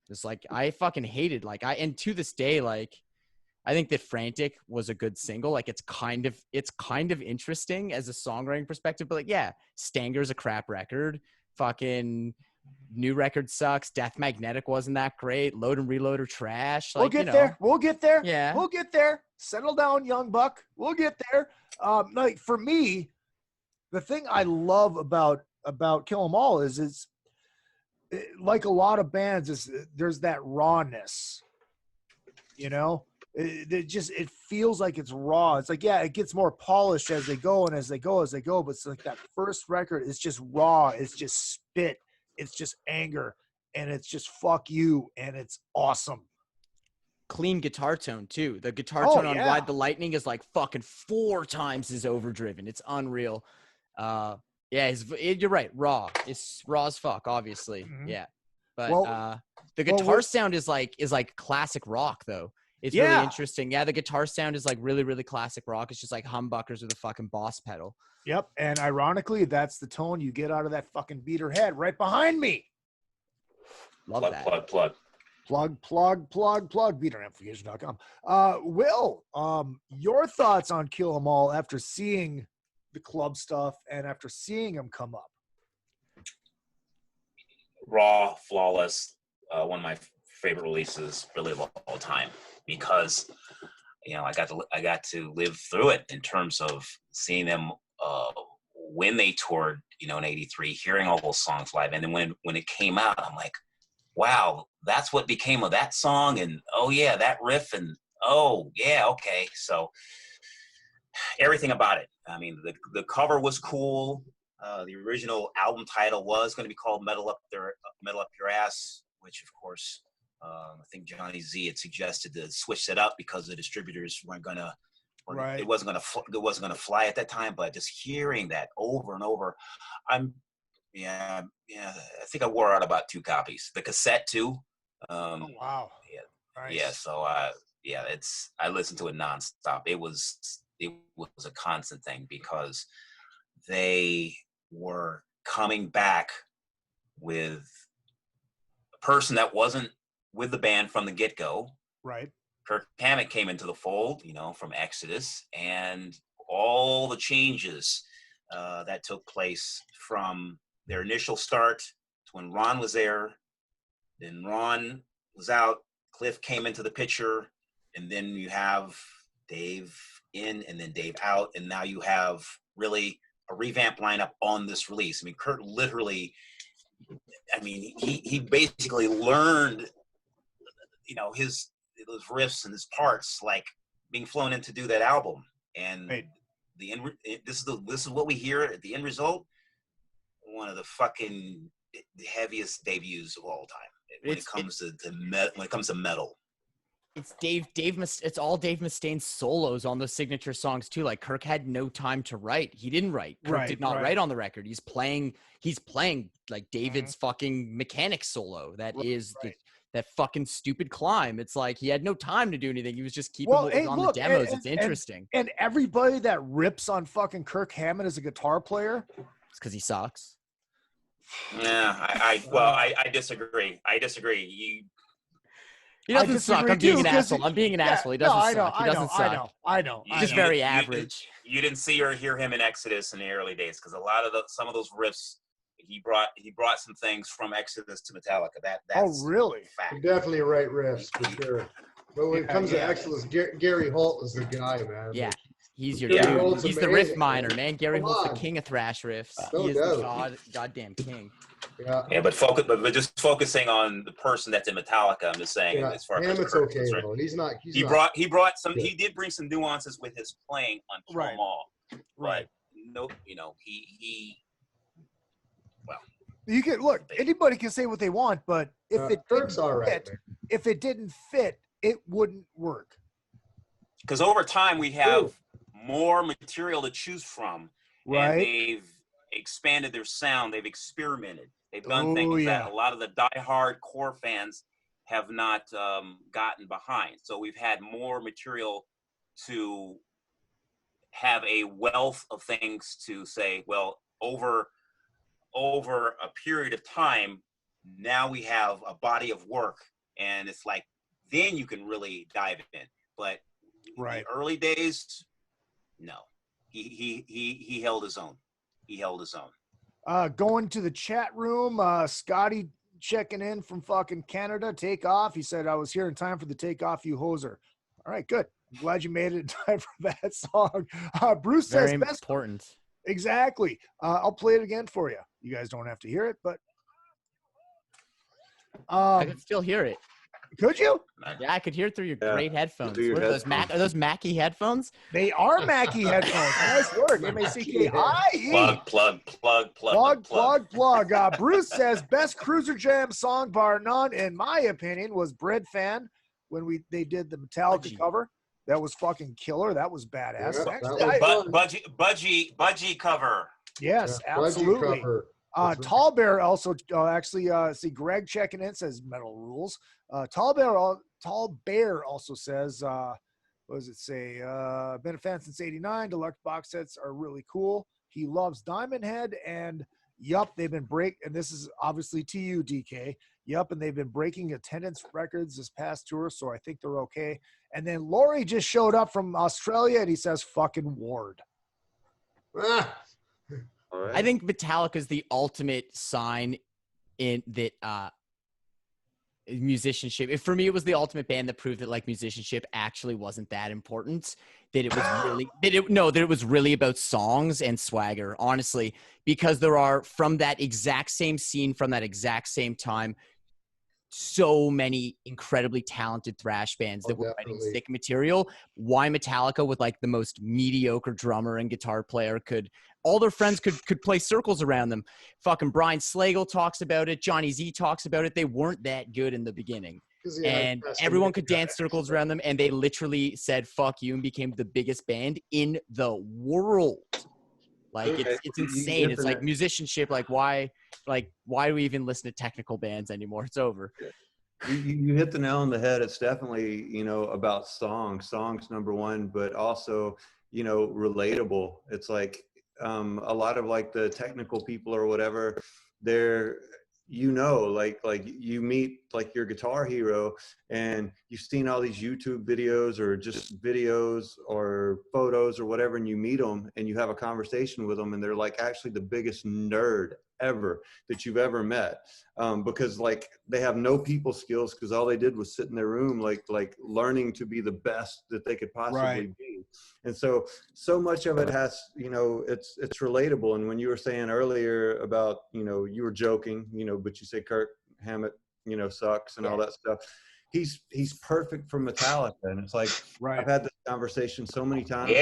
Speaker 16: Just like I fucking hated and to this day, like I think that Frantic was a good single. Like it's kind of interesting as a songwriting perspective, but like, yeah, Stanger's a crap record. Fucking new record sucks. Death Magnetic wasn't that great. Load and Reload are trash.
Speaker 2: We'll get there. We'll get there.
Speaker 16: Yeah.
Speaker 2: We'll get there. Settle down, young buck. We'll get there. Like for me, the thing I love about Kill 'Em All is like a lot of bands, there's that rawness, you know. It feels like it's raw. It's like, yeah, it gets more polished as they go, but it's like that first record is just raw. It's just spit. It's just anger, and it's just fuck you, and it's awesome.
Speaker 16: Clean guitar tone too. The guitar tone on Ride the Lightning is like fucking 4 times as overdriven. It's unreal. You're right. Raw. It's raw as fuck, obviously. Mm-hmm. Yeah. But the guitar sound is like classic rock though. It's really interesting. Yeah, the guitar sound is like really, really classic rock. It's just like humbuckers with a fucking Boss pedal.
Speaker 2: Yep. And ironically, that's the tone you get out of that fucking beater head right behind me.
Speaker 16: Love that.
Speaker 2: Plug. Beateramplification.com. Will, your thoughts on Kill 'Em All after seeing the club stuff and after seeing them come up?
Speaker 17: Raw, flawless, one of my favorite releases really of all time, because I got to live through it in terms of seeing them when they toured, in '83, hearing all those songs live, and then when it came out, I'm like, wow, that's what became of that song, and oh yeah, that riff, and oh yeah, okay, so everything about it. I mean, the cover was cool. The original album title was going to be called Metal Up Your Ass, which of course I think Johnny Z had suggested to switch that up because the distributors weren't going to. Right. It wasn't going to fly at that time. But just hearing that over and over, I think I wore out about 2 copies. The cassette too.
Speaker 2: Oh wow.
Speaker 17: Yeah. Nice. Yeah. So I listened to it nonstop. It was a constant thing because they were coming back with a person that wasn't with the band from the get-go.
Speaker 2: Right.
Speaker 17: Kirk Hammett came into the fold, from Exodus, and all the changes that took place from their initial start to when Ron was there. Then Ron was out, Cliff came into the picture, and then you have Dave in and then Dave out, and now you have really a revamped lineup on this release. I mean, Kurt literally, he basically learned, those riffs and his parts, like being flown in to do that album. And this is what we hear at the end result. One of the fucking heaviest debuts of all time when it comes to metal.
Speaker 16: It's it's all Dave Mustaine's solos on those signature songs too. Like Kirk had no time to write. He didn't write. Kirk did not write on the record. He's playing like David's fucking mechanic solo. That fucking stupid climb. It's like he had no time to do anything. He was just keeping the demos. It's interesting.
Speaker 2: And everybody that rips on fucking Kirk Hammett as a guitar player,
Speaker 16: it's because he sucks.
Speaker 17: Yeah, I disagree.
Speaker 16: He doesn't suck. I'm being an asshole. I'm being an asshole. He doesn't suck. He doesn't suck.
Speaker 2: I know.
Speaker 16: He's just very average.
Speaker 17: You didn't see or hear him in Exodus in the early days because a lot of some of those riffs he brought some things from Exodus to Metallica. That's
Speaker 2: really?
Speaker 17: Fact.
Speaker 13: You're definitely right riffs for sure. But when it comes to Exodus, Gary Holt is the guy, man.
Speaker 16: Yeah. He's your dude. He's the riff miner, man. Gary Holt's the king of thrash riffs. He is the goddamn king.
Speaker 17: Yeah, but just focusing on the person that's in Metallica, I'm just saying as far as
Speaker 13: it's okay, though.
Speaker 17: He brought some. He did bring some nuances with his playing on Kill 'Em All. Right. No, he. Well,
Speaker 2: you can look. Anybody can say what they want, but if if it didn't fit, it wouldn't work.
Speaker 17: Because over time we have more material to choose from, and they've expanded their sound. They've experimented. They've done things that a lot of the diehard core fans have not gotten behind. So we've had more material to have a wealth of things to say, well, over a period of time, now we have a body of work, and it's like, then you can really dive in. But the early days, no. He held his own. He held his own.
Speaker 2: Going to the chat room, Scotty checking in from fucking Canada. Take off. He said, I was here in time for the take off, you hoser. All right, good. I'm glad you made it in time for that song. Bruce says,
Speaker 16: very important.
Speaker 2: Exactly. I'll play it again for you. You guys don't have to hear it, but
Speaker 16: I can still hear it.
Speaker 2: Could you?
Speaker 16: Yeah, I could hear it through your great headphones. What are those are those Mackie headphones?
Speaker 2: They are Mackie headphones. Nice work. M-A-C-K-I-E. Plug. Bruce says, best Cruiser Jam song bar none, in my opinion, was Bread Fan when they did the Metallica cover. That was fucking killer. That was badass.
Speaker 17: Budgie cover.
Speaker 2: Yes, absolutely.
Speaker 13: Cover.
Speaker 2: Tall Bear also see Greg checking in, says Metal Rules. Tall Bear also says, what does it say? Been a fan since '89. Deluxe box sets are really cool. He loves Diamond Head, and yup, they've been and this is obviously to you, DK. Yup, and they've been breaking attendance records this past tour, so I think they're okay. And then Laurie just showed up from Australia, and he says, fucking Ward.
Speaker 16: I think Metallica is the ultimate sign in that musicianship. For me, it was the ultimate band that proved that like musicianship actually wasn't that important. That it was really that it was really about songs and swagger. Honestly, because there are from that exact same scene, from that exact same time, so many incredibly talented thrash bands that were writing sick material. Why Metallica with like the most mediocre drummer and guitar player all their friends could play circles around them. Fucking Brian Slagle talks about it. Johnny Z talks about it. They weren't that good in the beginning. And everyone could dance circles around them. And they literally said, fuck you, and became the biggest band in the world. Like it's insane. It's like musicianship. Like why do we even listen to technical bands anymore? It's over.
Speaker 14: You hit the nail on the head. It's definitely, about songs number one, but also, relatable. It's like, a lot of like the technical people or whatever, they're, like you meet like your guitar hero and you've seen all these YouTube videos or just videos or photos or whatever, and you meet them and you have a conversation with them and they're like actually the biggest nerd ever that you've ever met, because like they have no people skills because all they did was sit in their room like learning to be the best that they could possibly be. And so much of it has, it's relatable. And when you were saying earlier about, you were joking, but you say Kirk Hammett, sucks and all that stuff. He's perfect for Metallica. And it's like, I've had this conversation so many times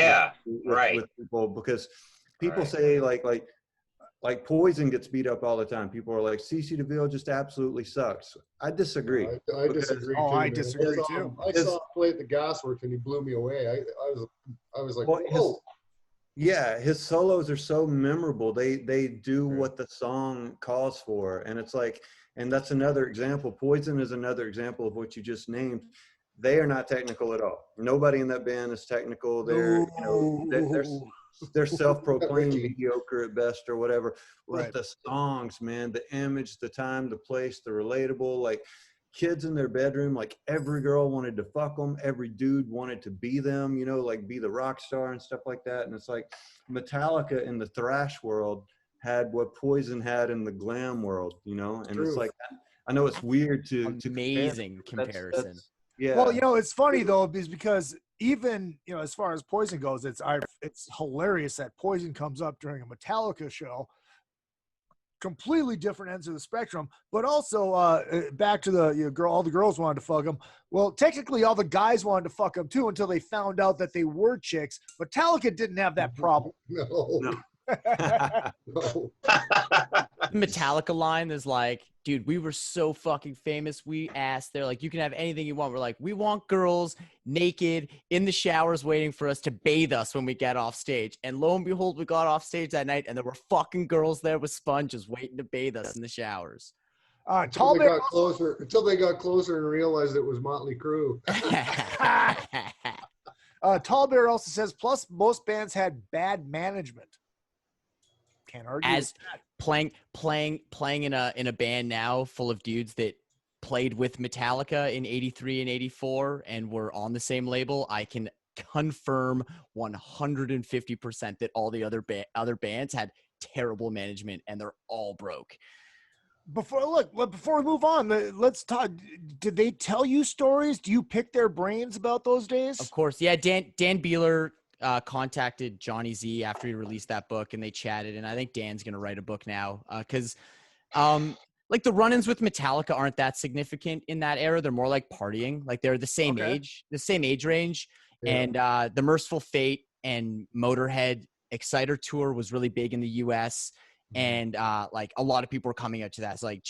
Speaker 14: with people, because people say like Poison gets beat up all the time. People are like, CeCe DeVille just absolutely sucks. I disagree.
Speaker 13: I disagree too.
Speaker 2: I disagree too.
Speaker 13: I saw him play at the Gasworks and he blew me away. I was like, whoa.
Speaker 14: His solos are so memorable. They do what the song calls for. And it's like, and that's another example. Poison is another example of what you just named. They are not technical at all. Nobody in that band is technical. They're self-proclaimed mediocre at best or whatever. But the songs, man, the image, the time, the place, the relatable, like kids in their bedroom, like every girl wanted to fuck them. Every dude wanted to be them, like be the rock star and stuff like that. And it's like Metallica in the thrash world had what Poison had in the glam world, and it's like, I know it's weird to
Speaker 16: amazing comparison.
Speaker 2: Well, it's funny though, because even, as far as Poison goes, it's hilarious that Poison comes up during a Metallica show, completely different ends of the spectrum, but also back to the all the girls wanted to fuck him. Well, technically all the guys wanted to fuck him too until they found out that they were chicks. Metallica didn't have that problem.
Speaker 13: No.
Speaker 16: Metallica line is like, dude, we were so fucking famous. We asked, they're like, you can have anything you want. We're like, we want girls naked in the showers waiting for us to bathe us when we get off stage. And lo and behold, we got off stage that night and there were fucking girls there with sponges waiting to bathe us in the showers.
Speaker 13: Until they got closer and realized it was Motley Crue.
Speaker 2: Tall Bear also says, plus most bands had bad management. Can't argue.
Speaker 16: As playing in a band now full of dudes that played with Metallica in 83 and 84 and were on the same label, I can confirm 150% that all the other bands had terrible management and they're all broke.
Speaker 2: Before we move on, let's talk. Did they tell you stories? Do you pick their brains about those days?
Speaker 16: Of course. Yeah. Dan Beeler contacted Johnny Z after he released that book and they chatted. And I think Dan's going to write a book now because like the run-ins with Metallica aren't that significant in that era. They're more like partying. Like they're the same age range. Yeah. And the Merciful Fate and Motorhead Exciter tour was really big in the US. And like a lot of people were coming out to that. It's like,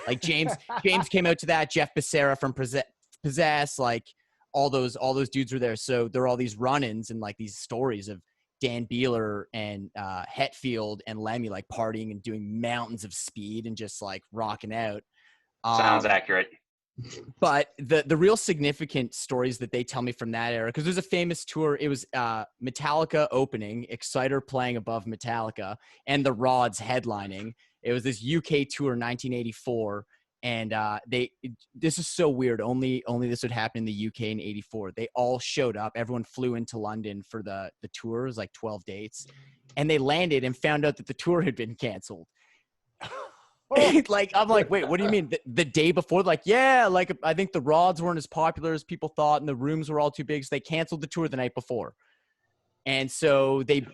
Speaker 16: like James came out to that. Jeff Becerra from Possess, like all those dudes were there. So there are all these run-ins and like these stories of Dan Beeler and Hetfield and Lemmy like partying and doing mountains of speed and just like rocking out.
Speaker 17: Sounds accurate.
Speaker 16: But the real significant stories that they tell me from that era, because there's a famous tour. It was Metallica opening, Exciter playing above Metallica, and the Rods headlining. It was this UK tour, 1984, and this is so weird. Only this would happen in the UK in '84. They all showed up. Everyone flew into London for the tour. It was like 12 dates, and they landed and found out that the tour had been canceled. Like I'm like, wait, what do you mean? The day before, like, yeah, like I think the Rods weren't as popular as people thought, and the rooms were all too big, so they canceled the tour the night before. And so they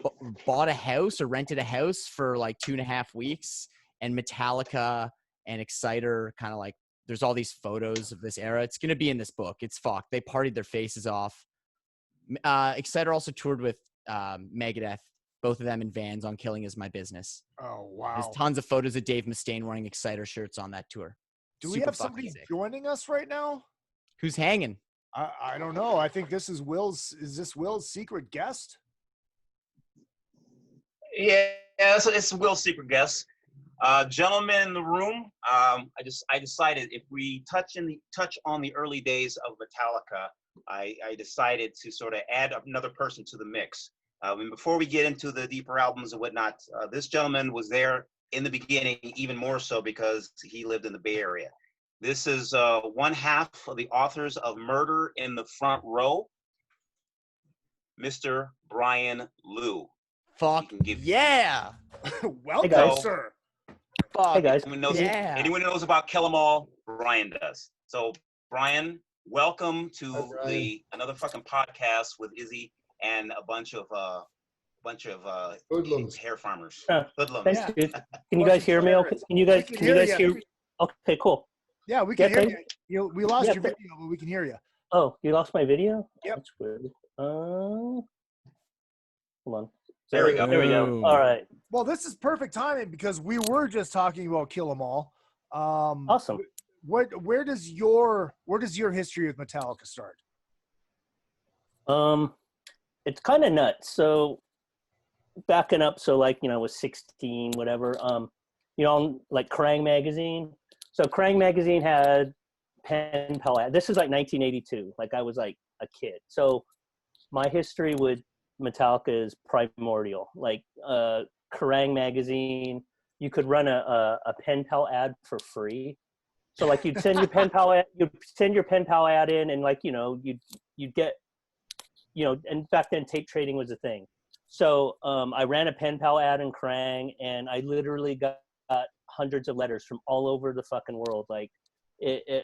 Speaker 16: bought a house or rented a house for like 2.5 weeks, and Metallica and Exciter kind of like, there's all these photos of this era. It's gonna be in this book. It's fucked. They partied their faces off. Exciter also toured with Megadeth. Both of them in vans on Killing Is My Business.
Speaker 2: Oh, wow.
Speaker 16: There's tons of photos of Dave Mustaine wearing Exciter shirts on that tour.
Speaker 2: Do we have somebody joining us right now?
Speaker 16: Who's hanging?
Speaker 2: I don't know. I think this is Will's. Is this Will's secret guest?
Speaker 17: Yeah, it's Will's secret guest. Gentlemen in the room, I decided if we touch on the early days of Metallica, I decided to sort of add another person to the mix. And before we get into the deeper albums and whatnot, this gentleman was there in the beginning, even more so because he lived in the Bay Area. This is one half of the authors of Murder in the Front Row, Mr. Brian Lew.
Speaker 16: Fuck yeah!
Speaker 2: Welcome,
Speaker 17: hey
Speaker 2: sir.
Speaker 16: Fuck.
Speaker 18: Hey guys.
Speaker 17: Anyone knows about Kill 'Em All? Brian does. So Brian, welcome to another fucking podcast with Izzy and a bunch of
Speaker 13: hoodlums,
Speaker 17: hair farmers.
Speaker 18: Hoodlums. Thanks, dude. Can you guys hear me? Okay. Can you guys hear? Okay, cool.
Speaker 2: Yeah, we can hear you. We lost your video, but we can hear you.
Speaker 18: Oh, you lost my video?
Speaker 2: Yep.
Speaker 18: That's weird. Hold on.
Speaker 17: There we go.
Speaker 18: There we go. All right.
Speaker 2: Well, this is perfect timing because we were just talking about Kill 'Em All.
Speaker 18: Awesome.
Speaker 2: Where does your history with Metallica start?
Speaker 18: It's kind of nuts. So backing up, so like, I was 16, whatever. Like Kerrang magazine. So Kerrang magazine had pen pal ad. This is like 1982. Like I was like a kid. So my history with Metallica is primordial. Like Kerrang magazine, you could run a pen pal ad for free. So like you'd send your pen pal ad, in, and like you'd get, and back then tape trading was a thing. So I ran a pen pal ad in Kerrang, and I literally got hundreds of letters from all over the fucking world. Like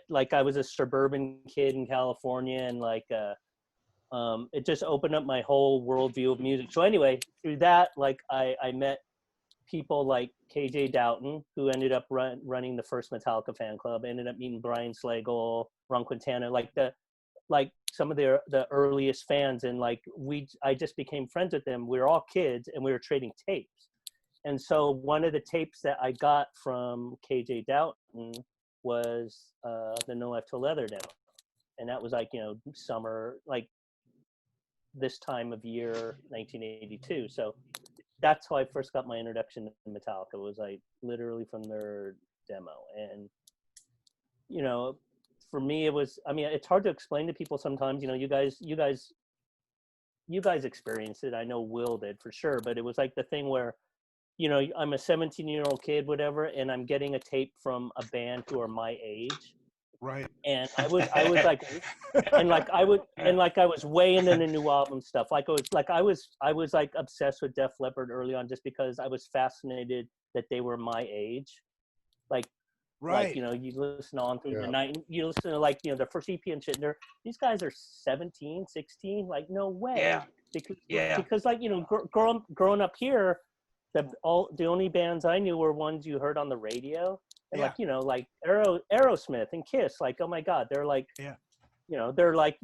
Speaker 18: like I was a suburban kid in California, and like it just opened up my whole worldview of music. So anyway, through that, like I met people like KJ Doughton, who ended up running the first Metallica fan club. I ended up meeting Brian Slagle, Ron Quintana, like some of the earliest fans, and like I just became friends with them. We were all kids, and we were trading tapes. And so one of the tapes that I got from KJ Doughton was the No Life Till Leather demo. And that was like, summer, like this time of year, 1982. So that's how I first got my introduction to Metallica, was like literally from their demo. And, for me, it was, it's hard to explain to people sometimes, you guys experienced it. I know Will did for sure, but it was like the thing where, I'm a 17-year-old kid, whatever, and I'm getting a tape from a band who are my age.
Speaker 2: Right.
Speaker 18: And I was like, I was way into the new album stuff. I was obsessed with Def Leppard early on, just because I was fascinated that they were my age. Like,
Speaker 2: right.
Speaker 18: You listen on through the night, you listen to their first EP and shit. And these guys are 17, 16. Like, no way.
Speaker 17: Yeah.
Speaker 18: Because growing up here, the only bands I knew were ones you heard on the radio. And like Aerosmith and Kiss, like, oh my God, they're like, they're like,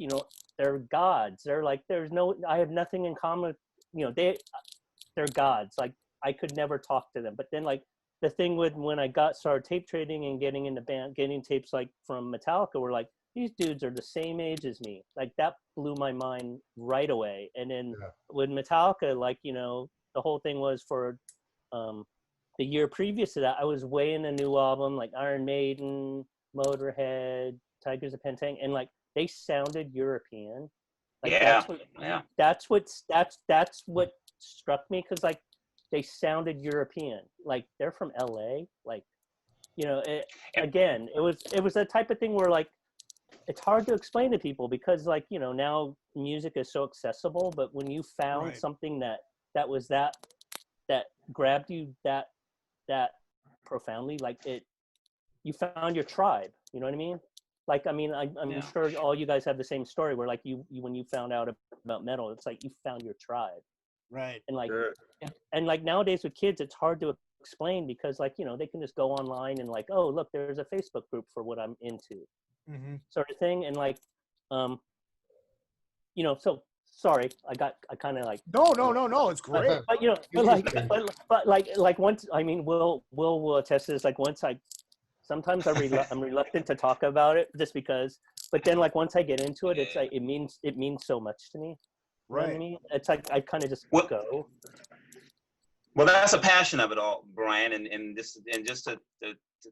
Speaker 18: they're gods. They're like, I have nothing in common with, they're gods. Like, I could never talk to them. But then, like, the thing with when I started tape trading and getting into getting tapes like from Metallica, were like, these dudes are the same age as me. Like, that blew my mind right away. And then with Metallica, like, the whole thing was for, the year previous to that, I was way in a new album like Iron Maiden, Motorhead, Tigers of Pantang, and like they sounded European. Like, that's what struck me, because like they sounded European. Like, they're from LA. Like, again, it was that type of thing where like it's hard to explain to people, because like now music is so accessible, but when you found something that was that grabbed you that profoundly, like you found your tribe, you know what I mean? Like, I'm sure all you guys have the same story where like you when you found out about metal, it's like you found your tribe.
Speaker 2: Right.
Speaker 18: And like, and like nowadays with kids, it's hard to explain, because like, they can just go online and like, oh, look, there's a Facebook group for what I'm into, sort of thing. And like, so sorry, I kind of like.
Speaker 2: No, it's great.
Speaker 18: But like once, Will will attest to this. Like, once sometimes I'm reluctant to talk about it, just because. But then like once I get into it, it's like it means so much to me. You know what I mean? It's like I kind of just go.
Speaker 17: Well, that's a passion of it all, Brian, and just to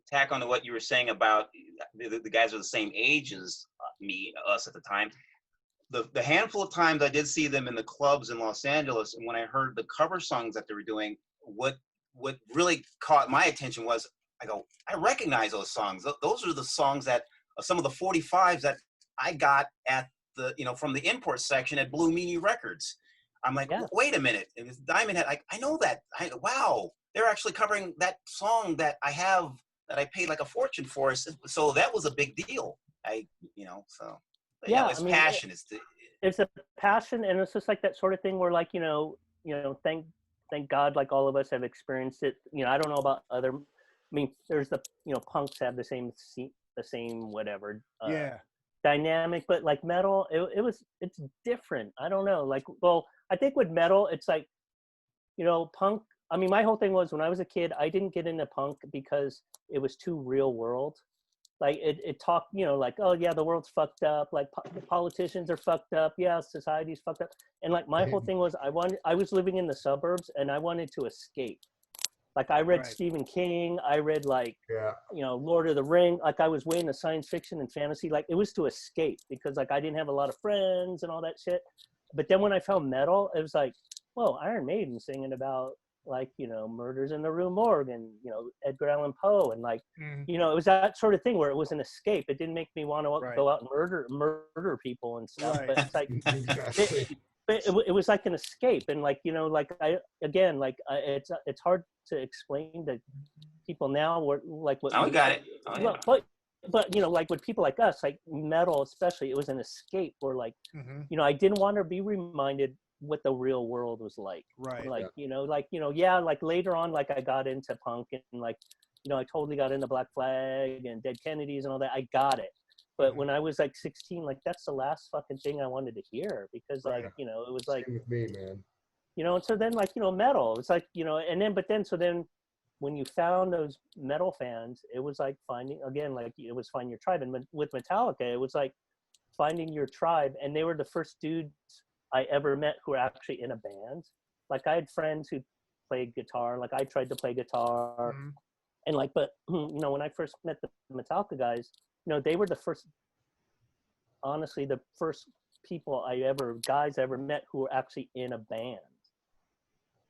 Speaker 17: tack on to what you were saying about the guys are the same age as us at the time. The handful of times I did see them in the clubs in Los Angeles, and when I heard the cover songs that they were doing, what really caught my attention was, I recognize those songs. Those are the songs that some of the 45s that I got at the from the import section at Blue Meanie Records. I'm like, wait a minute, it was Diamond Head. I know that. Wow, they're actually covering that song that I have that I paid like a fortune for. So that was a big deal. It's passion.
Speaker 18: It's a passion, and it's just like that sort of thing where like thank God, like all of us have experienced it. I don't know about other. There's the punks have the same whatever dynamic, but like metal, it's different. I don't know. Like, well, I think with metal, it's like punk. My whole thing was when I was a kid, I didn't get into punk because it was too real world. Like it talked, like, oh yeah, the world's fucked up. Like the politicians are fucked up. Yeah, society's fucked up. And like my whole thing was, I was living in the suburbs and I wanted to escape. Like I read Stephen King. I read like, Lord of the Ring. Like I was way into science fiction and fantasy. Like it was to escape because like I didn't have a lot of friends and all that shit. But then when I found metal, it was like, whoa, Iron Maiden singing about like, murders in the Rue Morgue and, Edgar Allan Poe. And like, it was that sort of thing where it was an escape. It didn't make me want to go out and murder people and stuff. But it's like, it was like an escape. And like, it's hard to explain to people now what, like what.
Speaker 17: I got it.
Speaker 18: But like with people like us, like metal especially, it was an escape where like, I didn't want to be reminded what the real world was like. Right. Like, like later on, like I got into punk and like, I totally got into Black Flag and Dead Kennedys and all that. I got it. But when I was like 16, like that's the last fucking thing I wanted to hear because like, it was like.
Speaker 13: Same with me, man.
Speaker 18: you know, and so then like, you know, metal, it's like, you know, and then, but then, so then when you found those metal fans, it was like finding, again, like it was finding your tribe. And with Metallica, it was like finding your tribe. And they were the first dudes I ever met who were actually in a band. Like I had friends who played guitar, like I tried to play guitar. And like, but you know, when I first met the Metallica guys, you know, they were the first, honestly, the first guys I ever met who were actually in a band.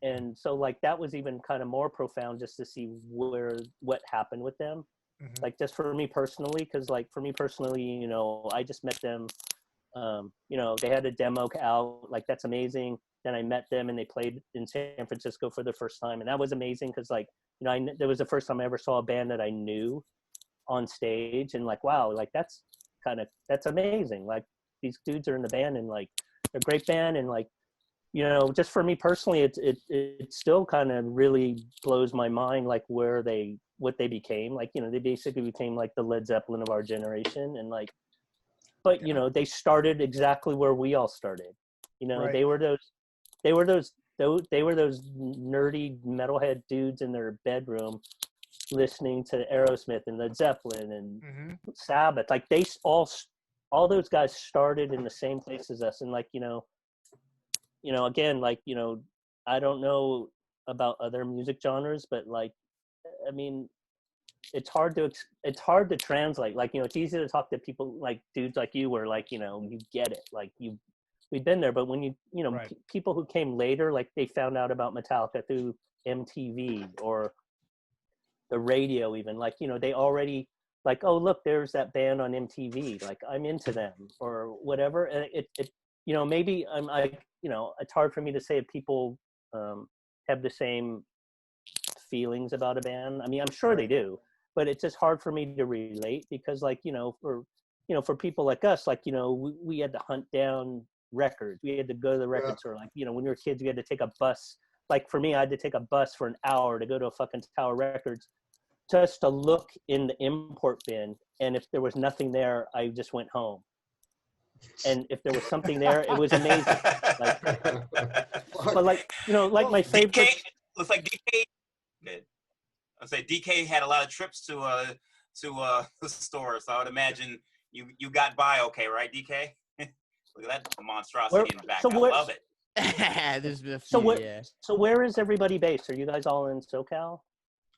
Speaker 18: And so like, that was even kind of more profound just to see what happened with them. Like just for me personally, cause like for me personally, you know, I just met them, you know, they had a demo out, like that's amazing. Then I met them and they played in San Francisco for the first time. And that was amazing. Cause like, you know, that was the first time I ever saw a band that I knew on stage, and like, wow, like that's amazing. Like these dudes are in the band and like they're a great band. And like, you know, just for me personally, it still kind of really blows my mind, like what they became. Like, you know, they basically became like the Led Zeppelin of our generation. And like, but you know, they started exactly where we all started. You know, they were those nerdy metalhead dudes in their bedroom listening to Aerosmith and Led Zeppelin and Sabbath. Like they all those guys started in the same place as us. And like, you know, again, like, you know, I don't know about other music genres, but like, I mean, it's hard to translate. Like, you know, it's easy to talk to people like dudes like you where like, you know, you get it. Like we've been there, but when you know, people who came later, like they found out about Metallica through MTV or the radio even, like, you know, they already like, oh, look, there's that band on MTV. Like I'm into them or whatever. And it you know, maybe you know, it's hard for me to say if people have the same feelings about a band. I mean, I'm sure they do, but it's just hard for me to relate because like, you know, for people like us, like, you know, we had to hunt down records. We had to go to the record store. Like, you know, when we were kids, we had to take a bus. Like for me, I had to take a bus for an hour to go to a fucking Tower Records just to look in the import bin. And if there was nothing there, I just went home. And if there was something there, it was amazing. Like, but like, you know, like my favorite.
Speaker 17: DK, looks like DK. Good. I'd say DK had a lot of trips to the store, so I would imagine you got by okay, right, DK? Look at that monstrosity in the back. I love it.
Speaker 16: There's been a few,
Speaker 18: So where is everybody based? Are you guys all in SoCal?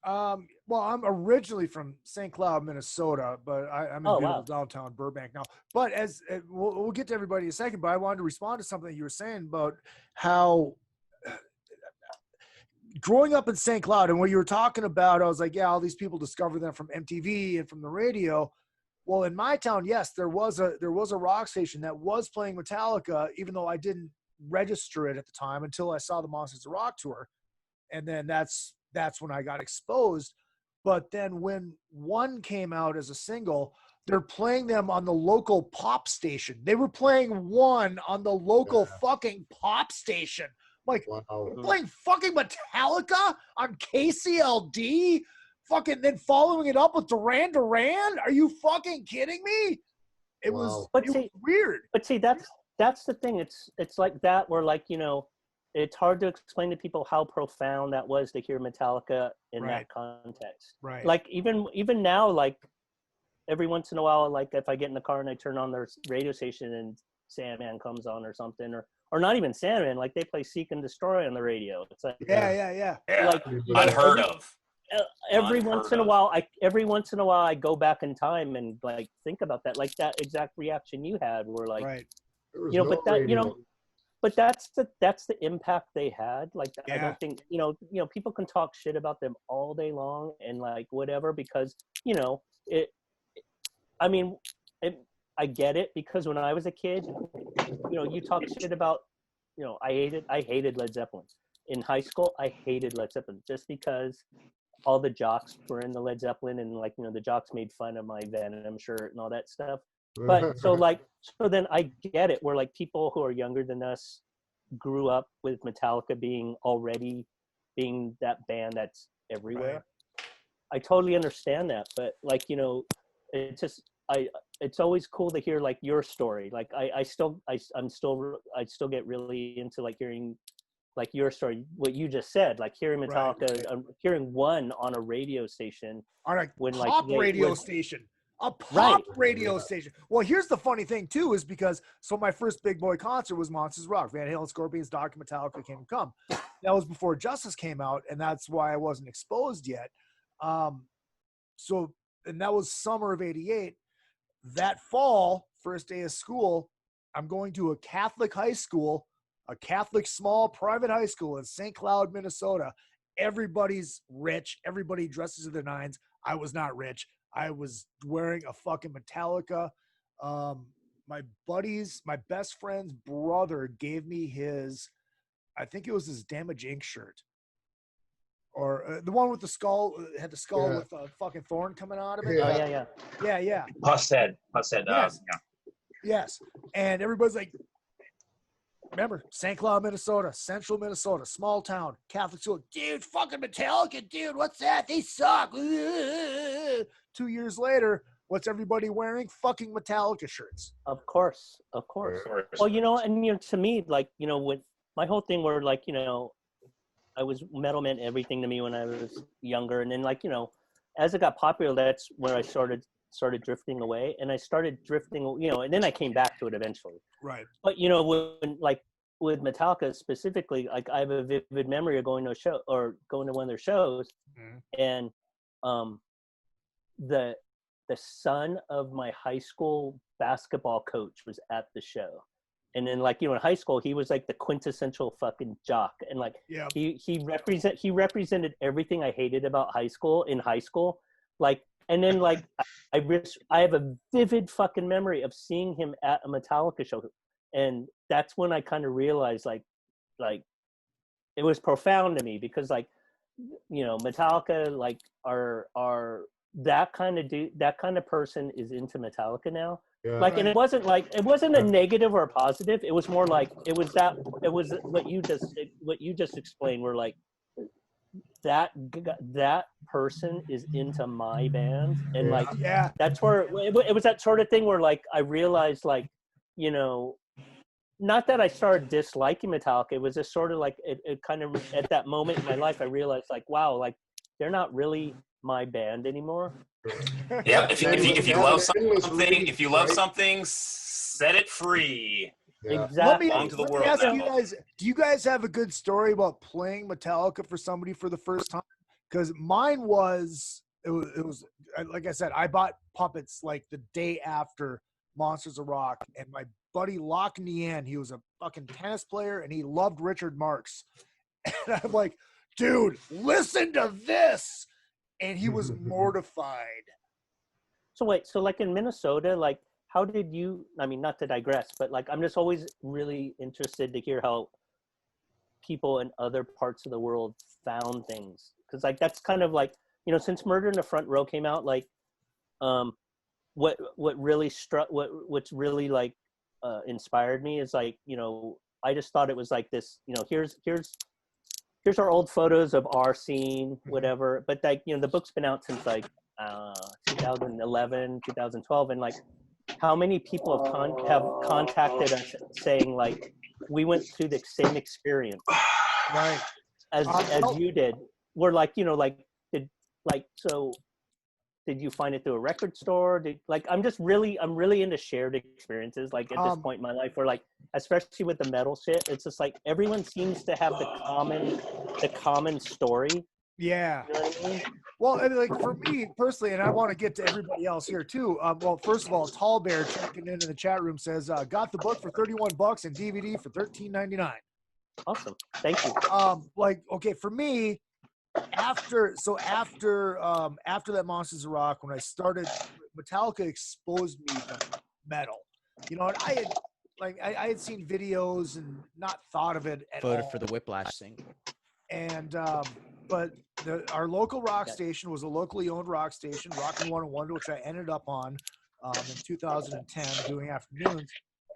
Speaker 2: Well, I'm originally from St. Cloud, Minnesota, but I'm in beautiful downtown Burbank now. But as we'll get to everybody in a second, but I wanted to respond to something you were saying about how growing up in St. Cloud and what you were talking about, I was like, yeah, all these people discover them from MTV and from the radio. Well, in my town, yes, there was a rock station that was playing Metallica, even though I didn't register it at the time until I saw the Monsters of Rock tour. And then that's when I got exposed. But then when One came out as a single, they're playing them on the local pop station. They were playing One on the local fucking pop station. Like, you're playing fucking Metallica on KCLD? Fucking then following it up with Duran Duran? Are you fucking kidding me? It was weird.
Speaker 18: But see, that's the thing. It's like that where like, you know, it's hard to explain to people how profound that was to hear Metallica in that context.
Speaker 2: Right.
Speaker 18: Like even now, like every once in a while, like if I get in the car and I turn on their radio station and Sandman comes on or something, or not even Sandman, like they play Seek and Destroy on the radio. It's like
Speaker 2: yeah.
Speaker 18: Like
Speaker 17: unheard of.
Speaker 18: Every once in a while, I go back in time and like think about that, like that exact reaction you had, where like, you know, but that radio. You know. But that's the impact they had. Like, I don't think, you know, people can talk shit about them all day long and like whatever, because, you know, I get it, because when I was a kid, you know, you talk shit about, you know, I hated Led Zeppelin. In high school, I hated Led Zeppelin just because all the jocks were in the Led Zeppelin, and like, you know, the jocks made fun of my Venom shirt and all that stuff. But so then I get it, where like people who are younger than us grew up with Metallica being that band that's everywhere. Right. I totally understand that, but like, you know, it's always cool to hear like your story. Like I still get really into like hearing like your story, what you just said, like hearing Metallica, hearing one on a radio station,
Speaker 2: on a
Speaker 18: when
Speaker 2: pop radio station. A pop radio station. Well, here's the funny thing too, is because my first big boy concert was Monsters Rock. Van Halen, Scorpions, Dr. Metallica, Kingdom Come. That was before Justice came out, and that's why I wasn't exposed yet. And that was summer of '88. That fall, first day of school, I'm going to a Catholic high school, a Catholic small private high school in St. Cloud, Minnesota. Everybody's rich. Everybody dresses to the nines. I was not rich. I was wearing a fucking Metallica. My best friend's brother gave me I think it was his Damage Inc. shirt. Or the one with the skull, had the skull with a fucking thorn coming out of it. Yeah.
Speaker 17: Puss head.
Speaker 2: Yes. Yes. And everybody's like, remember, St. Cloud, Minnesota, central Minnesota, small town, Catholic school. Dude, fucking Metallica, dude, what's that? They suck. 2 years later, what's everybody wearing? Fucking Metallica shirts.
Speaker 18: Of course. Well, and to me, like, with my whole thing where, like, I was metal meant everything to me when I was younger, and then, like, as it got popular, that's where I started drifting away, and I started drifting, and then I came back to it eventually.
Speaker 2: Right.
Speaker 18: But when, like, with Metallica specifically, like, I have a vivid memory of going to a show or going to one of their shows, and the son of my high school basketball coach was at the show. And then, like, in high school, he was like the quintessential fucking jock. And, like, he represented everything I hated about high school in high school. Like, and then, like, I have a vivid fucking memory of seeing him at a Metallica show. And that's when I kind of realized, like it was profound to me, because, like, Metallica, like, are that kind of person is into Metallica now.
Speaker 13: Yeah.
Speaker 18: Like, and it wasn't a negative or a positive. It was more like, it was what you just explained, where, like, that person is into my band, and like, that's where it was that sort of thing where, like, I realized, like, not that I started disliking Metallica. It was just sort of like, it kind of, at that moment in my life, I realized, like, wow, like, they're not really my band anymore.
Speaker 17: Yeah, if you love something, set it free.
Speaker 18: Exactly.
Speaker 2: Let me ask you guys, do you guys have a good story about playing Metallica for somebody for the first time? Because mine was, it was like I said, I bought Puppets like the day after Monsters of Rock, and my buddy Locke Nian, he was a fucking tennis player, and he loved Richard Marx. And I'm like, dude, listen to this. And he was mortified.
Speaker 18: So wait, so, like, in Minnesota, like, how did you, I mean, not to digress, but, like, I'm just always really interested to hear how people in other parts of the world found things. Because, like, that's kind of like, since Murder in the Front Row came out, like, what's really, like, inspired me is, like, I just thought it was like this, here's our old photos of our scene, whatever. But, like, the book's been out since, like, 2011, 2012. And, like, how many people have contacted us saying, like, we went through the same experience,
Speaker 2: right,
Speaker 18: as you did. We're like, did you find it through a record store? I'm really into shared experiences, like, at this point in my life, where, like, especially with the metal shit, it's just like everyone seems to have the common story.
Speaker 2: Yeah.
Speaker 18: You know what I mean?
Speaker 2: Well, I mean, like, for me personally, and I want to get to everybody else here too. Well, first of all, Tall Bear checking in the chat room says, got the book for $31 and DVD for $13.99.
Speaker 18: Awesome. Thank you.
Speaker 2: Like, okay, for me, after that Monsters of Rock, when I started, Metallica exposed me to metal. And I had seen videos and not thought of it at
Speaker 16: Voted
Speaker 2: all.
Speaker 16: for the Whiplash thing.
Speaker 2: And but our local rock station was a locally owned rock station, Rockin' 101, which I ended up on in 2010 doing afternoons.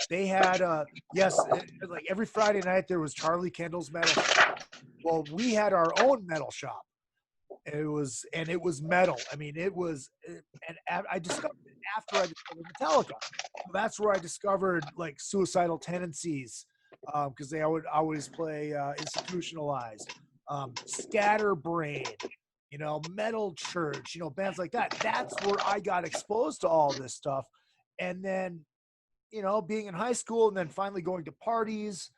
Speaker 2: They had like every Friday night there was Charlie Kendall's metal shop. Well, we had our own metal shop. It was metal. I mean, it was, and I discovered it after I discovered Metallica. That's where I discovered, like, Suicidal Tendencies, because they would always play Institutionalized, Scatterbrain, Metal Church, bands like that. That's where I got exposed to all this stuff. And then, being in high school and then finally going to parties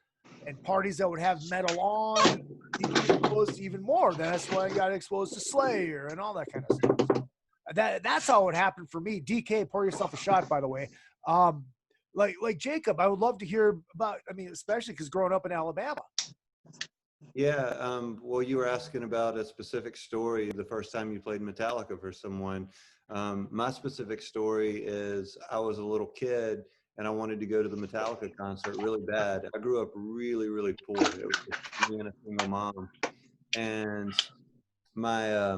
Speaker 2: that would have metal on, you get exposed to even more. That's when I got exposed to Slayer and all that kind of stuff. That's how it happened for me. DK, pour yourself a shot, by the way. Like Jacob, I would love to hear about, especially because growing up in Alabama.
Speaker 14: Yeah, well, you were asking about a specific story the first time you played Metallica for someone. My specific story is I was a little kid and I wanted to go to the Metallica concert really bad. I grew up really, really poor. It was just me and a single mom. And my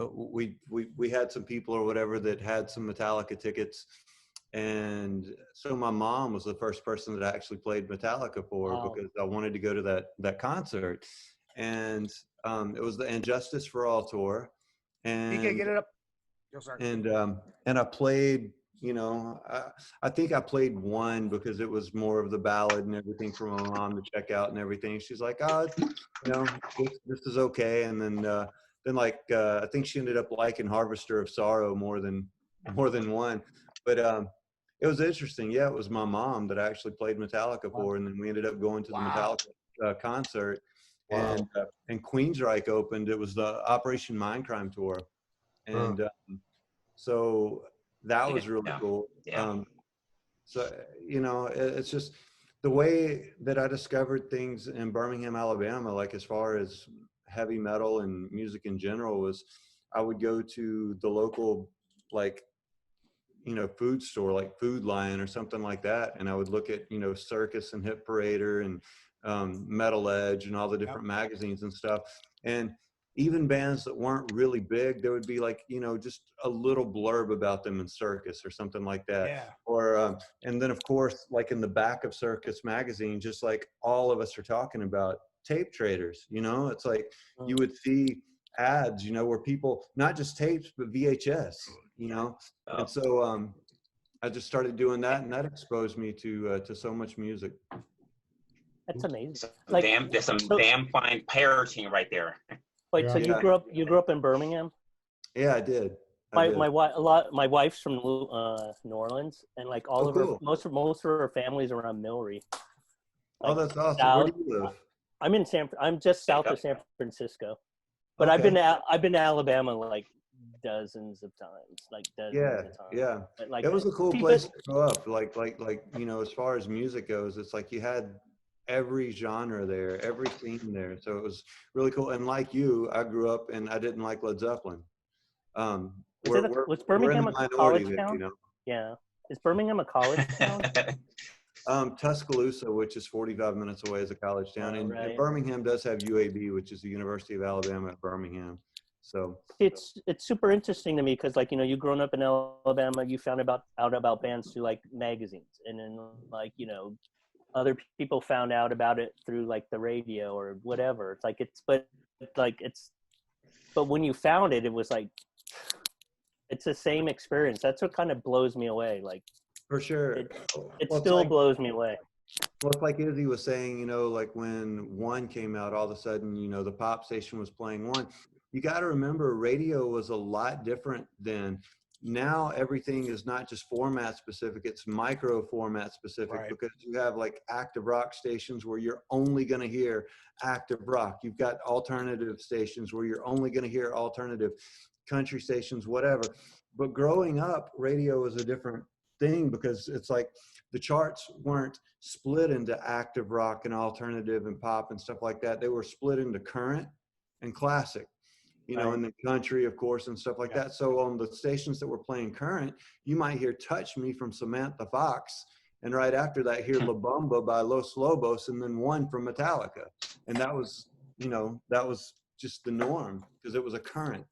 Speaker 14: we had some people or whatever that had some Metallica tickets. And so my mom was the first person that I actually played Metallica for because I wanted to go to that concert. And it was the Injustice for All tour. And
Speaker 2: DK, get it up. Oh, sorry.
Speaker 14: And I played, I think I played one because it was more of the ballad and everything for my mom to check out and everything. She's like, this is okay. And then I think she ended up liking Harvester of Sorrow more than one. But it was interesting. Yeah, it was my mom that I actually played Metallica for, and then we ended up going to the Metallica concert. Wow. And Queensryche opened. It was the Operation Mindcrime tour, and so that was really cool.
Speaker 17: Yeah.
Speaker 14: So it's just the way that I discovered things in Birmingham, Alabama. Like as far as heavy metal and music in general, was I would go to the local food store like Food Lion or something like that, and I would look at Circus and Hit Parader and Metal Edge and all the different magazines and stuff. And even bands that weren't really big, there would be just a little blurb about them in Circus or something like that.
Speaker 2: Yeah.
Speaker 14: Or and then of course, like in the back of Circus magazine, just like all of us are talking about, tape traders. It's like you would see ads, where people, not just tapes but VHS, and so I just started doing that, and that exposed me to so much music.
Speaker 18: That's amazing.
Speaker 17: There's some damn fine parroting right there.
Speaker 18: Wait, so you grew up in Birmingham?
Speaker 14: Yeah, I did.
Speaker 18: My wife's from New Orleans, and all of her most of her family's around Millry.
Speaker 14: Oh, that's awesome. Where do you live?
Speaker 18: I'm just south of San Francisco, but I've been to Alabama dozens of times,
Speaker 14: Yeah. But, it was a cool place to grow up. As far as music goes, it's like you had every genre there, every scene there. So it was really cool. And like you, I grew up and I didn't like Led Zeppelin.
Speaker 18: Was Birmingham a college town? Yeah. Is Birmingham a college town?
Speaker 14: Tuscaloosa, which is 45 minutes away, is a college town. And Birmingham does have UAB, which is the University of Alabama at Birmingham. So
Speaker 18: it's super interesting to me because you growing up in Alabama, you found out about bands through magazines, and then other people found out about it through the radio or whatever. But when you found it, it was it's the same experience. That's what kind of blows me away.
Speaker 14: For sure,
Speaker 18: it still blows me away.
Speaker 14: Well, it's like Izzy was saying, when One came out, all of a sudden, the pop station was playing One. You got to remember, radio was a lot different then. Now everything is not just format specific, it's micro format specific, because you have active rock stations where you're only going to hear active rock. You've got alternative stations where you're only going to hear alternative, country stations, whatever. But growing up, radio was a different thing because it's the charts weren't split into active rock and alternative and pop and stuff like that. They were split into current and classic. And the country, of course, and stuff like that. So on the stations that were playing current, you might hear Touch Me from Samantha Fox. And right after that, hear La Bamba by Los Lobos, and then One from Metallica. And that was, that was just the norm because it was a current.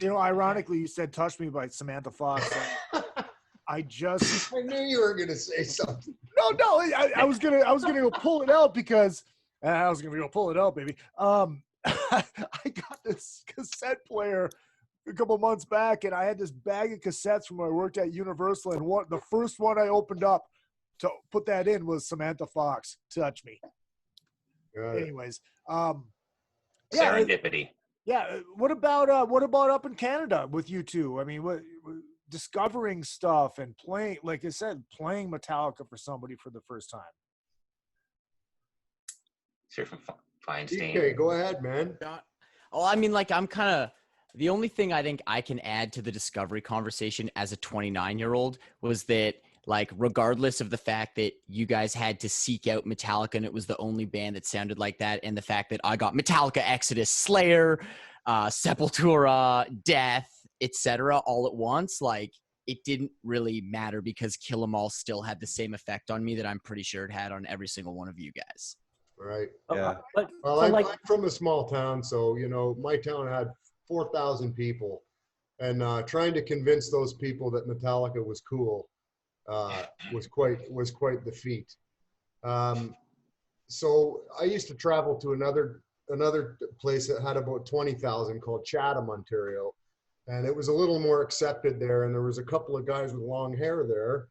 Speaker 2: Ironically, you said Touch Me by Samantha Fox. I
Speaker 13: knew you were going to say something.
Speaker 2: No, I was going to go pull it out because I was going to go pull it out, baby. I got this cassette player a couple months back, and I had this bag of cassettes from when I worked at Universal, and the first one I opened up to put that in was Samantha Fox, Touch Me.
Speaker 13: Got it.
Speaker 2: Anyways,
Speaker 17: Serendipity.
Speaker 2: yeah. What about up in Canada with you two? I mean, what discovering stuff and playing, like I said, playing Metallica for somebody for the first time.
Speaker 17: Let's hear from Feinstein.
Speaker 13: Okay, go ahead, man.
Speaker 16: Oh, I mean, like, I'm kind of the only thing I think I can add to the discovery conversation as a 29-year-old was that, like, regardless of the fact that you guys had to seek out Metallica and it was the only band that sounded like that, and the fact that I got Metallica, Exodus, Slayer, Sepultura, Death, etc. all at once, like, it didn't really matter because Kill 'Em All still had the same effect on me that I'm pretty sure it had on every single one of you guys.
Speaker 13: Right.
Speaker 14: Yeah.
Speaker 13: Well, I'm from a small town, so my town had 4,000 people, and trying to convince those people that Metallica was cool was quite the feat. So I used to travel to another place that had about 20,000 called Chatham, Ontario, and it was a little more accepted there, and there was a couple of guys with long hair there.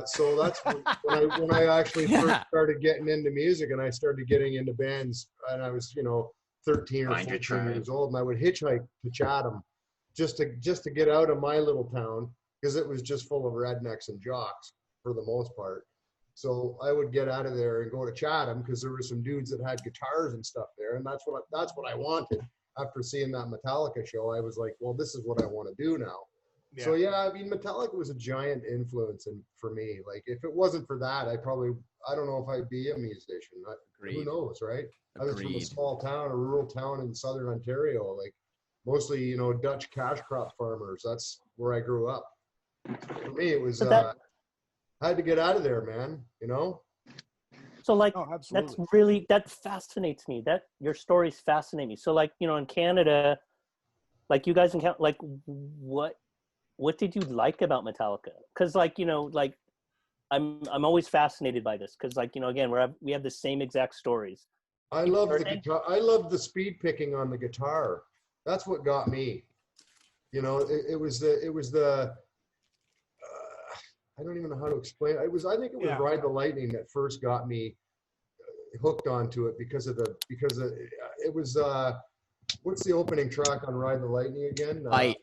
Speaker 13: So that's when I actually first started getting into music, and I started getting into bands, and I was 13 or 14 years old, and I would hitchhike to Chatham just to get out of my little town, because it was just full of rednecks and jocks for the most part. So I would get out of there and go to Chatham because there were some dudes that had guitars and stuff there, and that's what I wanted. After seeing that Metallica show, I was like, well, this is what I want to do now. Yeah. So yeah, I mean, Metallica was a giant influence for me. Like, if it wasn't for that, I don't know if I'd be a musician. Who knows, right? I was from a small town, a rural town in southern Ontario, like mostly, Dutch cash crop farmers. That's where I grew up. For me, it was, I had to get out of there, man,
Speaker 18: So, like, that fascinates me. That your stories fascinate me. So, like, in Canada, like, you guys in Canada, like, what did you like about Metallica? Because, like, like, I'm always fascinated by this because, like, again, we have the same exact stories.
Speaker 13: I love the guitar. I love the speed picking on the guitar. That's what got me. It was the. I don't even know how to explain it. I think it was Ride the Lightning that first got me hooked onto it because it was what's the opening track on Ride the Lightning again?
Speaker 16: Fight.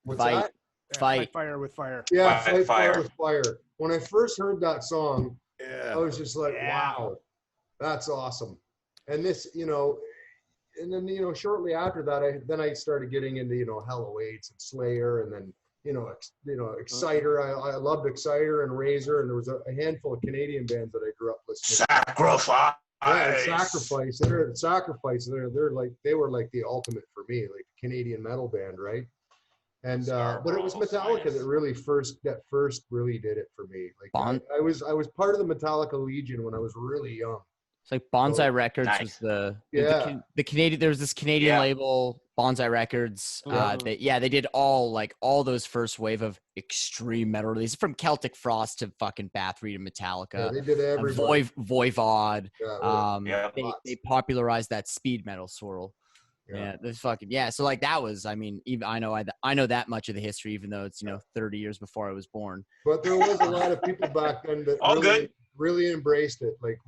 Speaker 13: What's
Speaker 16: Fight.
Speaker 13: that?
Speaker 2: Fight Fire with Fire.
Speaker 13: Yeah, Fight Fire with Fire. When I first heard that song, I was just like, wow, that's awesome. And this, and then, shortly after that, I started getting into, Hello Aids and Slayer, and then, Exciter. I loved Exciter and Razor, and there was a handful of Canadian bands that I grew up listening to.
Speaker 17: Sacrifice.
Speaker 13: Yeah, Sacrifice. They're like, they were like the ultimate for me, like Canadian metal band, right? And but it was Metallica that really first really did it for me. Like I was part of the Metallica Legion when I was really young.
Speaker 16: It's like Bonsai Records was the Canadian. There was this Canadian label, Bonsai Records. They did all those first wave of extreme metal releases, from Celtic Frost to fucking Bathory to Metallica.
Speaker 13: Yeah, they did everything.
Speaker 16: Voivod. They popularized that speed metal swirl. So like that was, I mean, even I know that much of the history, even though it's 30 years before I was born.
Speaker 13: But there was a lot of people back then that really embraced it. Like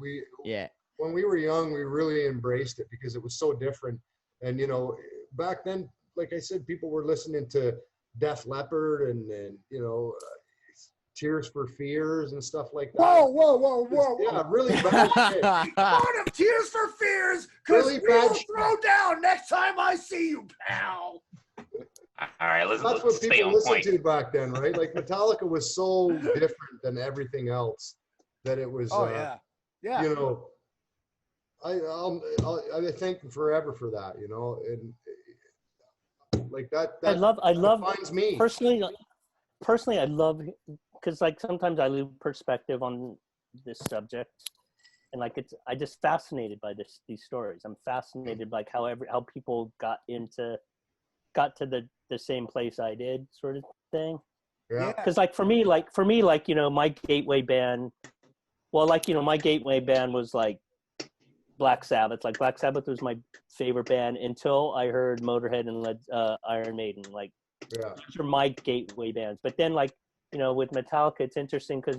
Speaker 13: when we were young, we really embraced it because it was so different. And back then, like I said, people were listening to Def Leppard and Tears for Fears and stuff like that.
Speaker 2: Whoa.
Speaker 13: Yeah, really bad shit.
Speaker 2: Part of Tears for Fears, because
Speaker 13: Really
Speaker 2: we'll
Speaker 13: bad
Speaker 2: throw down next time I see you, pal.
Speaker 17: All right, let's
Speaker 13: That's what
Speaker 17: stay
Speaker 13: people
Speaker 17: on
Speaker 13: listened
Speaker 17: point.
Speaker 13: to back then, right? Like Metallica was so different than everything else that it was. I thank them forever for that, and like that.
Speaker 18: I love
Speaker 13: defines me
Speaker 18: personally. I love, because like sometimes I lose perspective on this subject, and like I just fascinated by these stories. I'm fascinated like how people got to the same place I did, sort of thing.
Speaker 13: Yeah.
Speaker 18: Because like for me, my gateway band. Well, like my gateway band was like Black Sabbath. Like Black Sabbath was my favorite band until I heard Motorhead and Iron Maiden. Like those are my gateway bands. But then like with Metallica, it's interesting because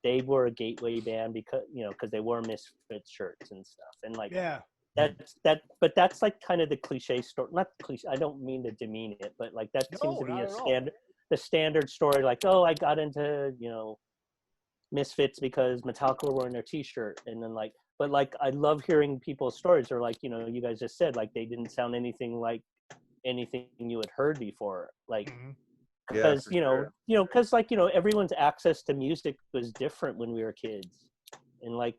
Speaker 18: they were a gateway band because they wore Misfits shirts and stuff, and like but that's like kind of the cliche story. Not cliche. I don't mean to demean it, but like that seems to be the standard story. Like, oh, I got into Misfits because Metallica were wearing their T-shirt, and then like, but like I love hearing people's stories. Or like you guys just said, like they didn't sound anything like anything you had heard before, like. Because because like everyone's access to music was different when we were kids, and like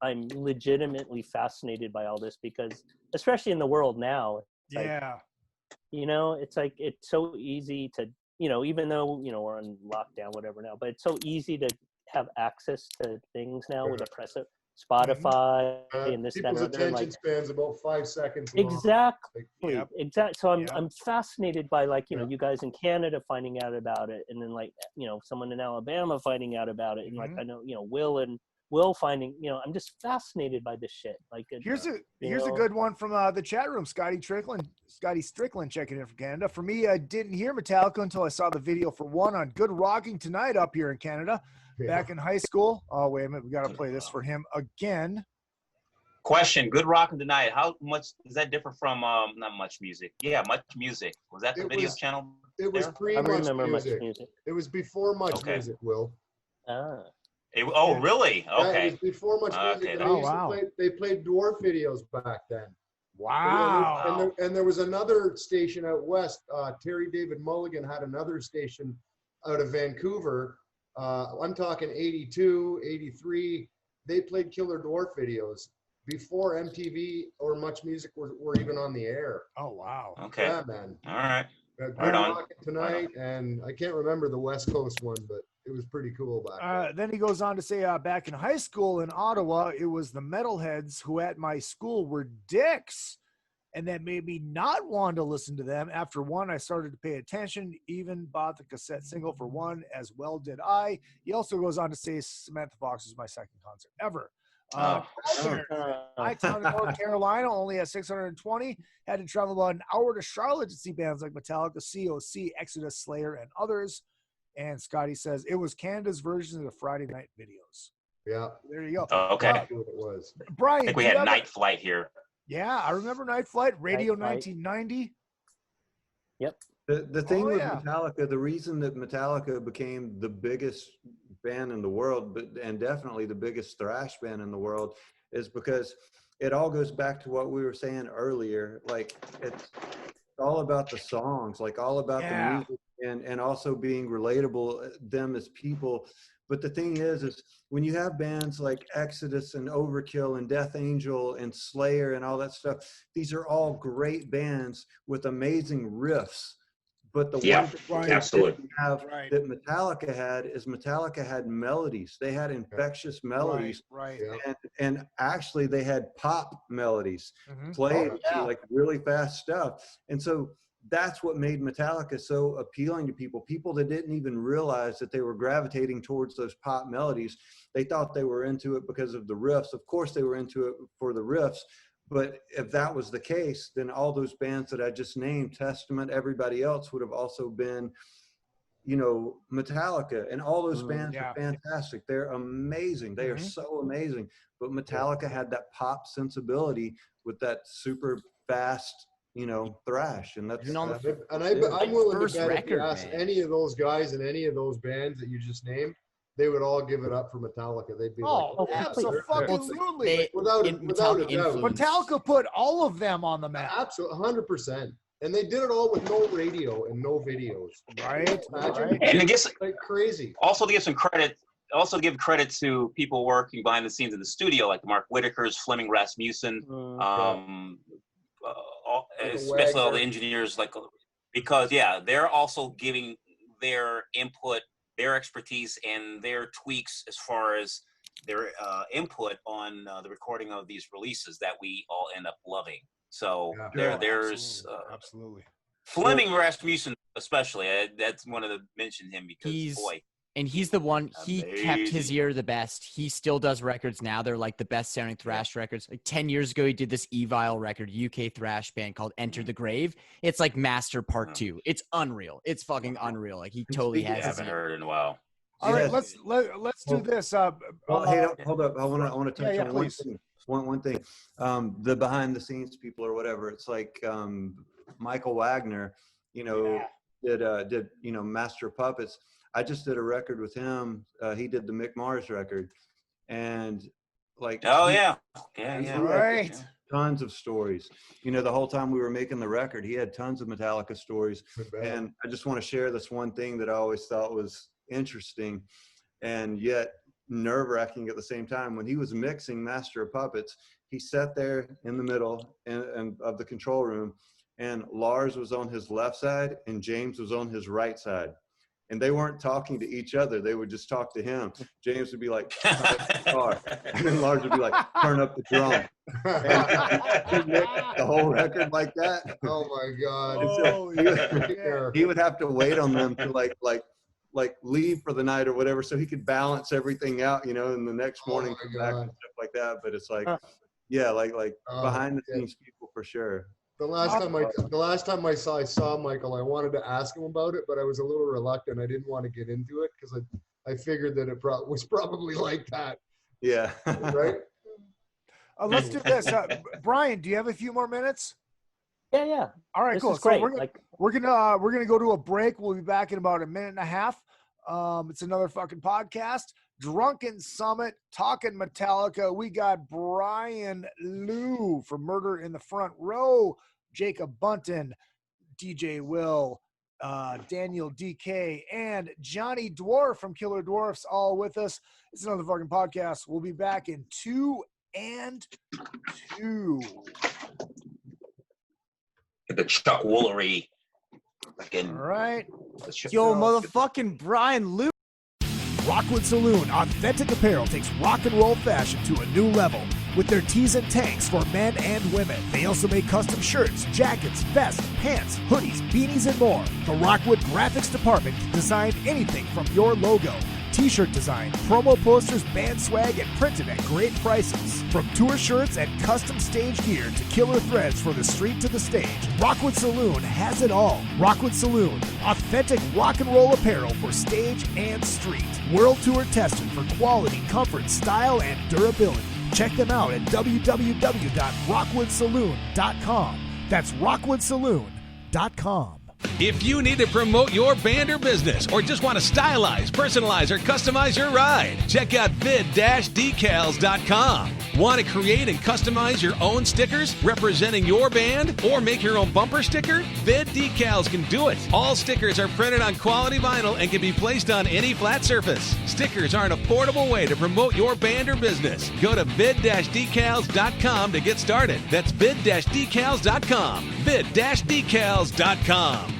Speaker 18: I'm legitimately fascinated by all this because especially in the world now, it's like it's so easy to even though we're on lockdown whatever now, but it's so easy to have access to things now with a press of Spotify and this
Speaker 13: people's
Speaker 18: that, and
Speaker 13: attention spans about 5 seconds long.
Speaker 18: Exactly. So I'm fascinated by like you guys in Canada finding out about it, and then like someone in Alabama finding out about it, and like I know Will finding I'm just fascinated by this shit. Like
Speaker 2: here's a good one from the chat room. Scotty Strickland checking in from Canada. For me, I didn't hear Metallica until I saw the video for one on Good Rocking Tonight up here in Canada. Back in high school. Oh, wait a minute. We got to play this for him again.
Speaker 17: Question. Good Rockin' Tonight. How much does that differ from not much music? Yeah, Much Music. Was that the video channel?
Speaker 13: It was pre-Much Music. It was before Much Music, Will.
Speaker 17: Really? Okay.
Speaker 13: Yeah, it was before Much Music. And they played Dwarf videos back then.
Speaker 2: Wow.
Speaker 13: And there was another station out west. Terry David Mulligan had another station out of Vancouver. I'm talking 82, 83. They played Killer Dwarf videos before MTV or Much Music were even on the air.
Speaker 2: Oh, wow.
Speaker 17: Okay.
Speaker 13: Yeah, man.
Speaker 17: All right.
Speaker 13: Good Rockin' Tonight, and I can't remember the West Coast one, but it was pretty cool back then.
Speaker 2: Then he goes on to say, back in high school in Ottawa, it was the metalheads who at my school were dicks. And that made me not want to listen to them. After one, I started to pay attention, even bought the cassette single for one, as well did I. He also goes on to say Samantha Fox was my second concert ever. My town in North Carolina only has 620. Had to travel about an hour to Charlotte to see bands like Metallica, COC, Exodus, Slayer, and others. And Scotty says it was Canada's version of the Friday night videos.
Speaker 13: Yeah.
Speaker 2: There you go.
Speaker 17: Okay.
Speaker 13: It was.
Speaker 2: Brian,
Speaker 17: I think we had Night Flight here.
Speaker 2: Yeah, I remember Night Flight, Radio 1990.
Speaker 18: Yep.
Speaker 14: The thing with Metallica, the reason that Metallica became the biggest band in the world, and definitely the biggest thrash band in the world, is because it all goes back to what we were saying earlier. Like it's all about the songs, like all about the music, and also being relatable, them as people. But the thing is when you have bands like Exodus and Overkill and Death Angel and Slayer and all that stuff, these are all great bands with amazing riffs. But the one that Metallica had is Metallica had melodies. They had infectious melodies.
Speaker 2: Right.
Speaker 14: And actually they had pop melodies played like really fast stuff. And so that's what made Metallica so appealing to people that didn't even realize that they were gravitating towards those pop melodies. They thought they were into it because of the riffs. Of course they were into it for the riffs, but if that was the case, then all those bands that I just named, Testament, everybody else would have also been, Metallica, and all those bands are fantastic. They're amazing. They are so amazing. But Metallica had that pop sensibility with that super fast, thrash, and that's
Speaker 13: I'm willing to bet if you ask any of those guys in any of those bands that you just named, they would all give it up for Metallica. They'd be
Speaker 2: absolutely,
Speaker 13: without a doubt.
Speaker 2: Metallica put all of them on the map.
Speaker 13: Absolutely, 100%. And they did it all with no radio and no videos.
Speaker 2: Right.
Speaker 17: And I guess
Speaker 13: like crazy.
Speaker 17: Also to give some credit. Also give credit to people working behind the scenes in the studio, like Mark Whitakers, Fleming Rasmussen, especially all the engineers, because they're also giving their input, their expertise, and their tweaks as far as their input on the recording of these releases that we all end up loving. So there's
Speaker 2: absolutely
Speaker 17: Fleming Rasmussen, especially. That's one of the mention him because
Speaker 16: he's the one, he kept his ear the best. He still does records now. They're like the best sounding thrash records. Like 10 years ago, he did this Evil record, UK thrash band called Enter the Grave. It's like Master Part 2. It's unreal. It's fucking unreal. Like he totally has.
Speaker 17: I haven't heard in a while.
Speaker 2: All right,
Speaker 14: Yes.
Speaker 2: let's do this.
Speaker 14: Well, hey, hold up. I want to touch
Speaker 2: yeah,
Speaker 14: on
Speaker 2: please.
Speaker 14: one thing. The behind the scenes people or whatever. It's like Michael Wagner, did Master of Puppets. I just did a record with him. He did the Mick Mars record, and like
Speaker 2: Right.
Speaker 14: Tons of stories. The whole time we were making the record, he had tons of Metallica stories. And I just want to share this one thing that I always thought was interesting and yet nerve-wracking at the same time. When he was mixing Master of Puppets, he sat there in the middle and of the control room, and Lars was on his left side and James was on his right side. And they weren't talking to each other. They would just talk to him. James would be like, turn up the guitar. And then Lars would be like, turn up the drum. And he mixed the whole record like that.
Speaker 13: Oh my God.
Speaker 14: So he would have to wait on them to like leave for the night or whatever, so he could balance everything out, and the next morning come back and stuff like that. But it's like, behind the scenes people for sure.
Speaker 13: The last time I saw Michael, I wanted to ask him about it, but I was a little reluctant. I didn't want to get into it because I figured that it was probably like that.
Speaker 14: Yeah.
Speaker 13: Right.
Speaker 2: Let's do this. Brian, do you have a few more minutes?
Speaker 18: Yeah.
Speaker 2: All right,
Speaker 18: this
Speaker 2: cool.
Speaker 18: Is great.
Speaker 2: So we're gonna go to a break. We'll be back in about a minute and a half. It's another fucking podcast. Drunken Summit, talking Metallica. We got Brian Lew from Murder in the Front Row, Jacob Bunton, DJ Will, Daniel Dekay, and Johnny Dwarf from Killer Dwarfs all with us. It's another fucking podcast. We'll be back in 2 and 2.
Speaker 17: The Chuck Woolery.
Speaker 2: All right.
Speaker 16: Yo, motherfucking Brian Lew.
Speaker 2: Rockwood Saloon Authentic Apparel takes rock and roll fashion to a new level with their tees and tanks for men and women. They also make custom shirts, jackets, vests, pants, hoodies, beanies, and more. The Rockwood Graphics Department can design anything from your logo, t-shirt design, promo posters, band swag, and printed at great prices. From tour shirts and custom stage gear to killer threads for the street to the stage, Rockwood Saloon has it all. Rockwood Saloon, authentic rock and roll apparel for stage and street. World Tour tested for quality, comfort, style, and durability. Check them out at www.rockwoodsaloon.com. That's rockwoodsaloon.com.
Speaker 19: If you need to promote your band or business, or just want to stylize, personalize, or customize your ride, check out vid-decals.com. Want to create and customize your own stickers representing your band, or make your own bumper sticker? Vid Decals can do it. All stickers are printed on quality vinyl and can be placed on any flat surface. Stickers are an affordable way to promote your band or business. Go to vid-decals.com to get started. That's vid-decals.com. vid-decals.com.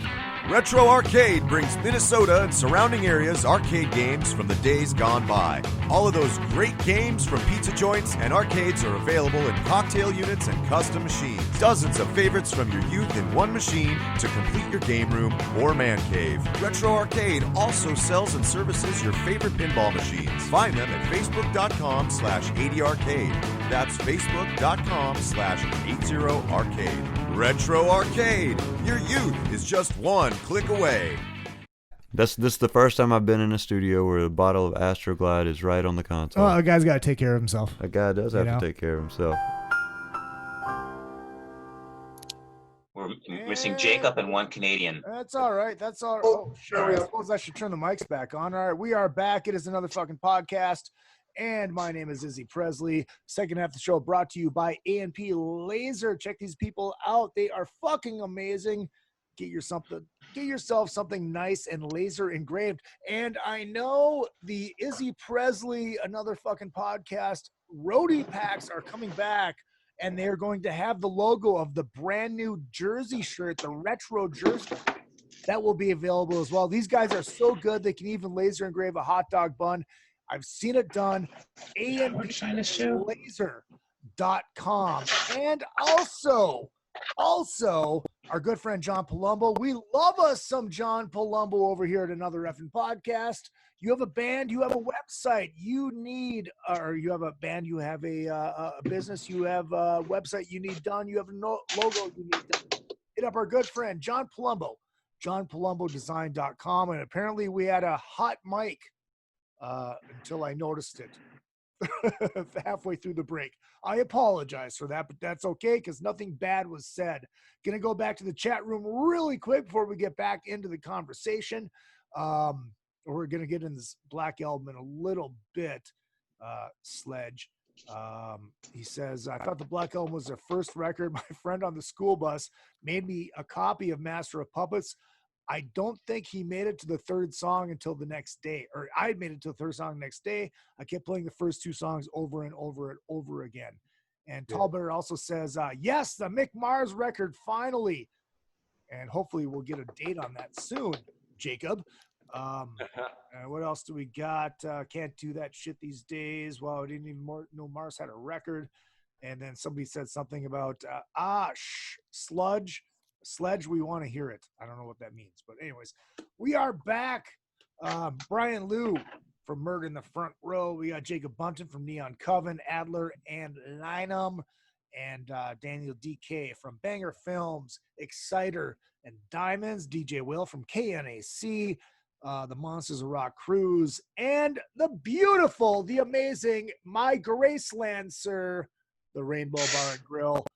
Speaker 20: Retro Arcade brings Minnesota and surrounding areas arcade games from the days gone by. All of those great games from pizza joints and arcades are available in cocktail units and custom machines. Dozens of favorites from your youth in one machine to complete your game room or man cave. Retro Arcade also sells and services your favorite pinball machines. Find them at facebook.com/80arcade. That's facebook.com/80arcade. Retro Arcade. Your youth is just one click away.
Speaker 14: This is the first time I've been in a studio where a bottle of Astroglide is right on the console.
Speaker 2: Oh, a guy's got to take care of himself.
Speaker 14: A guy does have to take care of himself.
Speaker 17: We're missing Jacob and one Canadian.
Speaker 2: That's all right. That's all right. Oh, sure. I suppose I should turn the mics back on. All right. We are back. It is another fucking podcast. And my name is Izzy Presley. Second half of the show brought to you by A&P Laser. Check these people out. They are fucking amazing. Get yourself something nice and laser engraved. And I know the Izzy Presley, another fucking podcast, roadie packs are coming back. And they're going to have the logo of the brand new jersey shirt, the retro jersey. That will be available as well. These guys are so good. They can even laser engrave a hot dog bun. I've seen it done. ANPlaser.com. And also, our good friend John Palumbo. We love us some John Palumbo over here at Another Effing Podcast. You have a band, you have a website, you need, or you have a band, you have a business, you have a website you need done, you have a logo you need done. Hit up our good friend John Palumbo, johnpalumbodesign.com. And apparently we had a hot mic until I noticed it halfway through the break. I apologize for that, but that's okay because nothing bad was said. Gonna go back to the chat room really quick before we get back into the conversation. We're gonna get in this Black Album in a little bit. Sledge. He says, I thought the Black Album was their first record. My friend on the school bus made me a copy of Master of Puppets. I don't think he made it to the third song until the next day, or I made it to the third song the next day. I kept playing the first two songs over and over and over again. And Tallbear also says, yes, the Mick Mars record finally. And hopefully we'll get a date on that soon, Jacob. What else do we got? Can't do that shit these days. Well, I didn't even know Mars had a record. And then somebody said something about Sledge, we want to hear it. I don't know what that means. But anyways, we are back. Brian Lew from Murder in the Front Row. We got Jacob Bunton from Neon Coven, Adler, and Lynam. And Daniel Dekay from Banger Films, Exciter, and Diamonds. DJ Will from KNAC. The Monsters of Rock Cruise. And the beautiful, the amazing My Graceland, sir. The Rainbow Bar and Grill.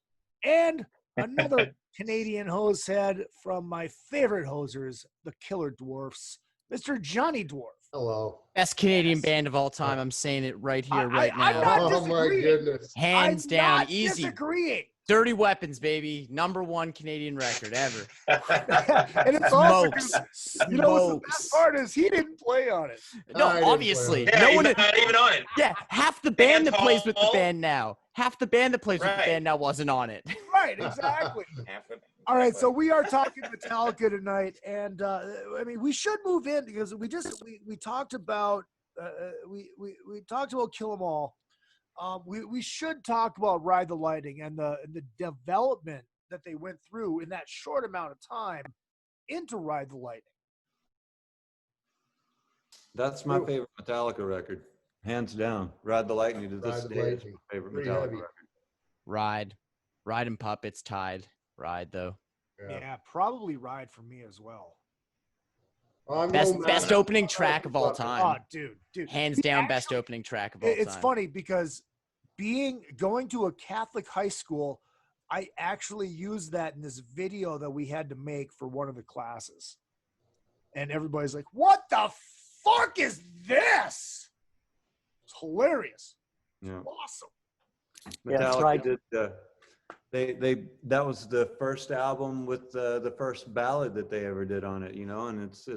Speaker 2: And another Canadian hose head from my favorite hosers, the Killer Dwarfs, Mr. Johnny Dwarf.
Speaker 13: Hello.
Speaker 16: Best Canadian band of all time. I'm saying it right here, right now.
Speaker 13: Oh my goodness.
Speaker 16: Hands down, easy.
Speaker 2: Disagreeing.
Speaker 16: Dirty Weapons, baby. #1 Canadian record ever.
Speaker 2: And it's also, you know, the best part is he didn't play on it.
Speaker 16: No, obviously.
Speaker 17: Yeah,
Speaker 16: no
Speaker 17: he's
Speaker 16: one
Speaker 17: not even on it.
Speaker 16: Yeah, half the band that plays with the band now. Half the band that plays with the band now wasn't on it.
Speaker 2: Right, exactly. All right, so we are talking Metallica tonight, and I mean, we should move in because we talked about we talked about Kill 'Em All. We should talk about Ride the Lightning and the development that they went through in that short amount of time into Ride the Lightning.
Speaker 14: That's my favorite Metallica record, hands down. Ride the Lightning to this day is my favorite Metallica record.
Speaker 16: Ride and Puppets tied. Ride though.
Speaker 2: Yeah, probably Ride for me as well.
Speaker 16: Best opening track of all time.
Speaker 2: Oh, dude.
Speaker 16: Hands down, best opening track of all time.
Speaker 2: It's funny because going to a Catholic high school, I actually used that in this video that we had to make for one of the classes. And everybody's like, what the fuck is this? It's hilarious. It's awesome.
Speaker 14: Metallica did that was the first album with the first ballad that they ever did on it, you know, and it's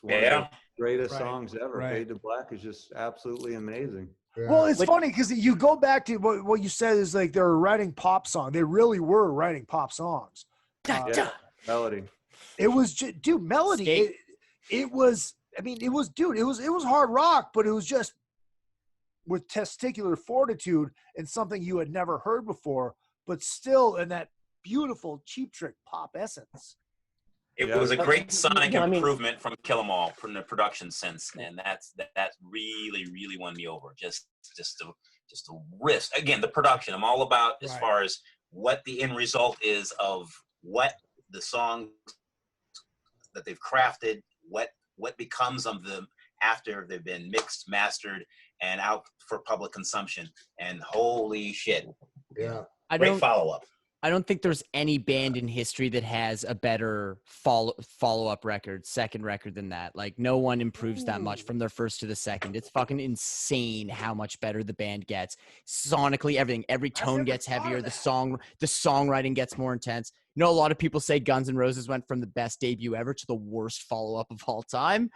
Speaker 14: one of the greatest songs ever. Fade to Black is just absolutely amazing.
Speaker 2: Well, it's funny because you go back to what you said is like they were writing pop songs. They really were writing pop songs.
Speaker 14: Melody.
Speaker 2: It was just, dude, melody. It was hard rock, but it was just with testicular fortitude and something you had never heard before, but still in that beautiful Cheap Trick pop essence.
Speaker 17: It was a great sonic improvement from Kill 'Em All from the production sense, and that really won me over. Just the risk. Again, the production. I'm all about as far as what the end result is of what the songs that they've crafted, what becomes of them after they've been mixed, mastered, and out for public consumption. And holy shit.
Speaker 13: Yeah.
Speaker 17: Great follow-up.
Speaker 16: I don't think there's any band in history that has a better follow-up record, second record than that. Like, no one improves that much from their first to the second. It's fucking insane how much better the band gets. Sonically, everything. Every tone gets heavier. The songwriting gets more intense. You know, a lot of people say Guns N' Roses went from the best debut ever to the worst follow-up of all time.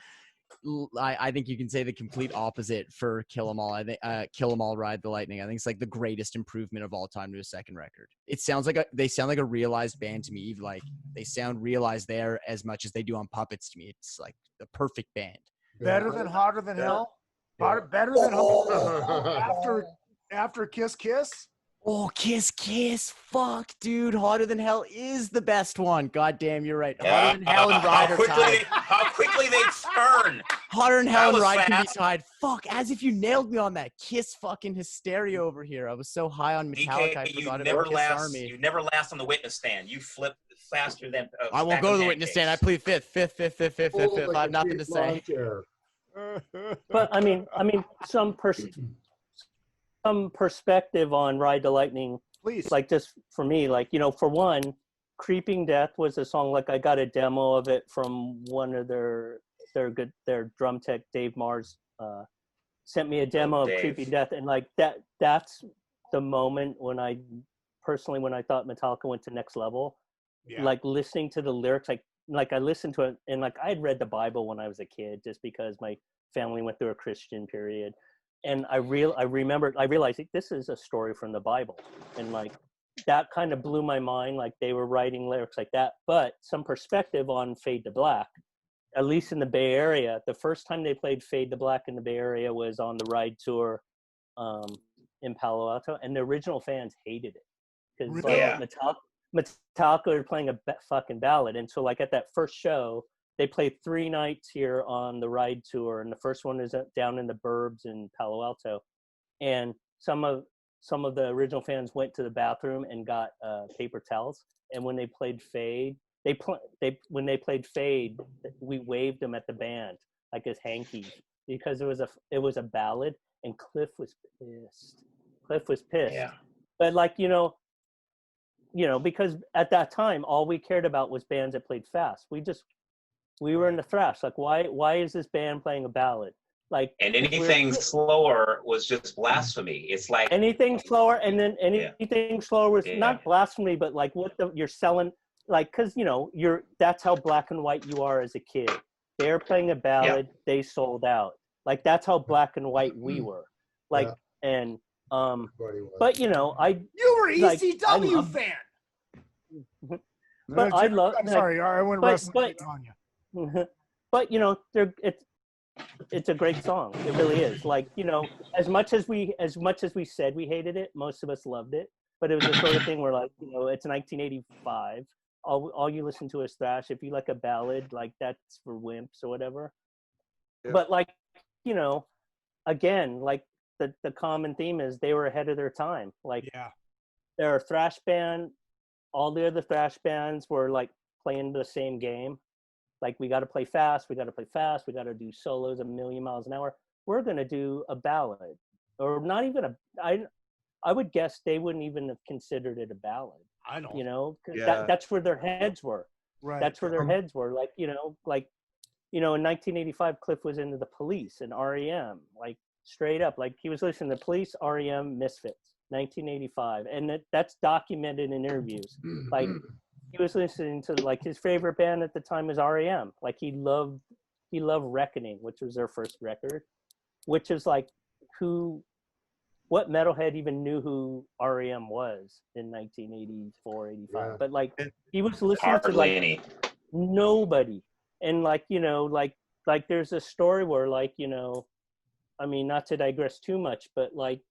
Speaker 16: I think you can say the complete opposite for Kill 'Em All. I think Kill 'Em All, Ride the Lightning. I think it's like the greatest improvement of all time to a second record. It sounds like they sound like a realized band to me. Like they sound realized there as much as they do on Puppets to me. It's like the perfect band.
Speaker 2: Better than Hotter Than Hell. Better than after Kiss Kiss.
Speaker 16: Oh, Kiss Kiss. Fuck, dude. Hotter Than Hell is the best one. God damn, you're right. Hotter Than Hell and Ride are tied.
Speaker 17: How quickly they turn.
Speaker 16: Hotter Than Hell and Ride can be tied. Fuck, as if you nailed me on that. Kiss fucking hysteria over here. I was so high on Metallica, I forgot about Kiss Army.
Speaker 17: You never last on the witness stand. You flip faster than...
Speaker 16: I won't go to the witness stand. I plead fifth. Fifth. I have nothing to say.
Speaker 18: But I mean, some perspective on Ride the Lightning.
Speaker 2: Please.
Speaker 18: Like just for me, like, you know, for one, Creeping Death was a song, like I got a demo of it from one of their drum tech, Dave Mars, sent me a demo of Creeping Death, and like that's the moment when I thought Metallica went to next level.
Speaker 2: Yeah.
Speaker 18: Like listening to the lyrics, like I listened to it, and like I had read the Bible when I was a kid, just because my family went through a Christian period, and I realized like, this is a story from the Bible, and like that kind of blew my mind. Like they were writing lyrics like that. But some perspective on Fade to Black, at least in the Bay Area, the first time they played Fade to Black in the Bay Area was on the Ride tour in Palo Alto, and the original fans hated it because Metallica were playing a fucking ballad. And so like at that first show, they played 3 nights here on the Ride tour, and the first one is down in the burbs in Palo Alto, and some of the original fans went to the bathroom and got paper towels, and when they played Fade, when they played Fade, we waved them at the band like as hankies, because it was a ballad, and Cliff was pissed.
Speaker 17: Yeah.
Speaker 18: But like, you know, because at that time all we cared about was bands that played fast. We were in the thrash. Like, why is this band playing a ballad? Like,
Speaker 17: and anything slower was just blasphemy. It's like
Speaker 18: anything slower, and then anything slower was not blasphemy, but like you're selling, like, because you know that's how black and white you are as a kid. They're playing a ballad, they sold out. Like that's how black and white we were. Like and but you know
Speaker 2: you were ECW
Speaker 18: like,
Speaker 2: fan.
Speaker 18: But I love.
Speaker 2: I'm sorry, I went wrestling on you.
Speaker 18: But you know, it's a great song. It really is. Like, you know, as much as we said we hated it, most of us loved it. But it was the sort of thing where, like, you know, it's 1985. All you listen to is thrash. If you like a ballad, like that's for wimps or whatever. Yeah. But like, you know, again, like the common theme is they were ahead of their time. Like, they're a thrash band. All the other thrash bands were like playing the same game. Like, we got to play fast. We got to do solos a million miles an hour. We're going to do a ballad, or not even I would guess they wouldn't even have considered it a ballad.
Speaker 2: I don't.
Speaker 18: You know, that's where their heads were.
Speaker 2: Right.
Speaker 18: That's where their heads were. Like, in 1985, Cliff was into the Police and REM, like straight up. Like, he was listening to Police, REM, Misfits, 1985. And that's documented in interviews. Like, he was listening to, like, his favorite band at the time was REM. Like, he loved Reckoning, which was their first record, which is like, what metalhead even knew who REM was in 1984, 85? Yeah. But like, he was listening to like nobody. And like, like there's a story where, like, I mean, not to digress too much, but like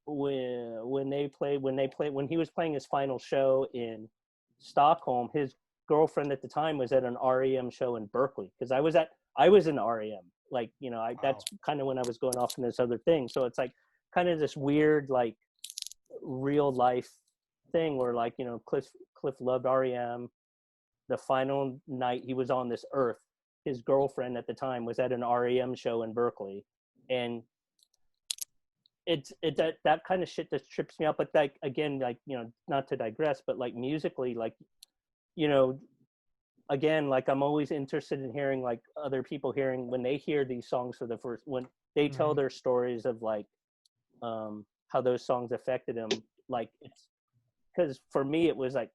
Speaker 18: when he was playing his final show in Stockholm, his girlfriend at the time was at an REM show in Berkeley, because I was in REM, like, that's kind of when I was going off in this other thing. So it's like kind of this weird, like, real life thing where, like, Cliff loved REM. The final night he was on this earth, his girlfriend at the time was at an REM show in Berkeley, and it's that kind of shit that trips me up. But like, again, like, not to digress, but like musically, like, again, like, I'm always interested in hearing, like, other people hearing when they hear these songs for the first, when they tell their stories of, like, how those songs affected them. Like, it's because for me it was like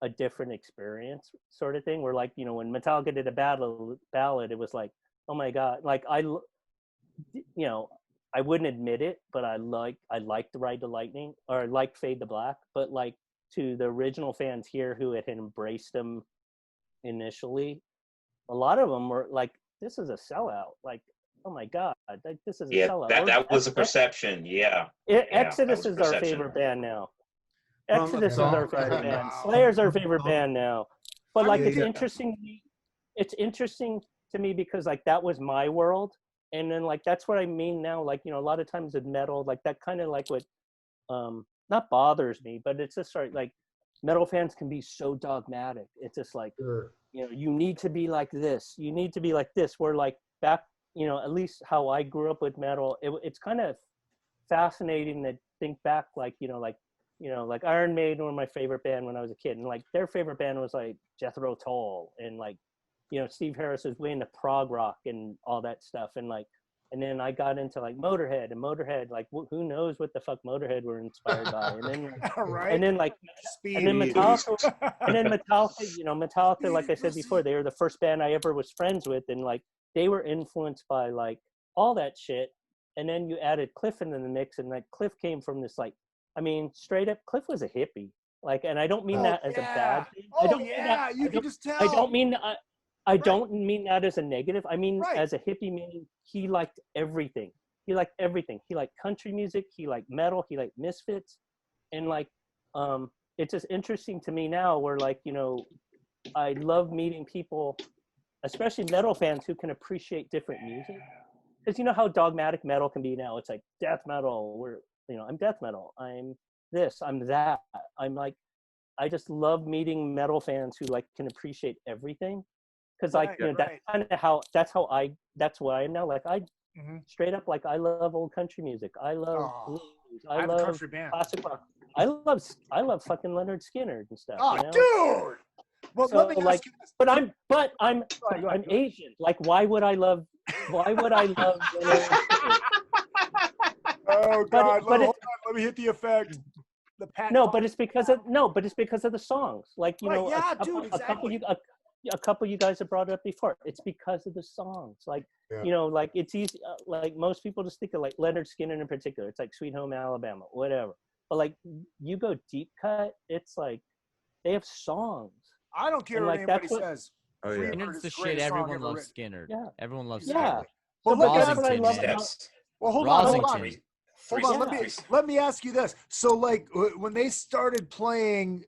Speaker 18: a different experience sort of thing, where, like, when Metallica did a ballad, it was like, oh my god, like, I wouldn't admit it, but I liked Ride the Lightning, or I liked Fade to Black, but like, to the original fans here who had embraced them initially, a lot of them were like, this is a sellout, like, oh my god, like, this is a sellout.
Speaker 17: That was a perception.
Speaker 18: Exodus is our favorite band now. Exodus is our favorite band. Slayer's our favorite band now. But like, it's interesting to me because, like, that was my world. And then, like, that's what I mean now. Like, a lot of times with metal, like, that kind of, like, what not bothers me, but it's just sort of like, metal fans can be so dogmatic. It's just like, you need to be like this. You need to be like this. Where, like, back you know, at least how I grew up with metal, it's kind of fascinating to think back, like, you know, like Iron Maiden were my favorite band when I was a kid, and like their favorite band was like Jethro Tull, and like, you know, Steve Harris was way into prog rock and all that stuff, and like, and then I got into like Motorhead, like who knows what the fuck Motorhead were inspired by, and then like,
Speaker 2: Right.
Speaker 18: and then like, and then Metallica, you know, Metallica, like I said before, they were the first band I ever was friends with, and like they were influenced by like all that shit, and then you added Cliff into the mix, and like Cliff came from this like, I mean, straight up, Cliff was a hippie, like, and I don't mean that as a bad thing. I don't mean that,
Speaker 2: you can just tell.
Speaker 18: I don't mean that as a negative. I mean, as a hippie, meaning he liked everything. He liked everything. He liked country music. He liked metal. He liked Misfits. And like, it's just interesting to me now where like, you know, I love meeting people, especially metal fans who can appreciate different music. Because you know how dogmatic metal can be now. It's like death metal. You know, I'm death metal. I'm this, I'm that. I'm like, I just love meeting metal fans who like can appreciate everything. Because like, you know, that's kind of that's what I am now. Like I straight up, like I love old country music. I love blues. I love
Speaker 2: country band.
Speaker 18: Classic rock. I love fucking Leonard Skinner and stuff.
Speaker 2: Oh,
Speaker 18: you know?
Speaker 2: dude! Well,
Speaker 18: So,
Speaker 2: let me
Speaker 18: like,
Speaker 2: ask you this.
Speaker 18: but I'm Asian. Like, why would I love Leonard Skinner?
Speaker 2: Oh God! Hold on, let me hit the effect.
Speaker 18: But it's because of the songs. Like, you know, a couple you guys have brought it up before. It's because of the songs. Like, you know, like it's easy. Like most people just think of like Leonard Skinner in particular. It's like Sweet Home Alabama, whatever. But like you go deep cut, it's like they have songs.
Speaker 2: I don't care what anybody says.
Speaker 14: Oh yeah,
Speaker 16: Skinner's the shit. Everyone loves Skinner.
Speaker 18: Yeah,
Speaker 16: everyone loves
Speaker 18: yeah.
Speaker 16: Skinner.
Speaker 2: Well,
Speaker 18: look, that's what I love about.
Speaker 2: Well, hold on. Let me ask you this. So, like, when they started playing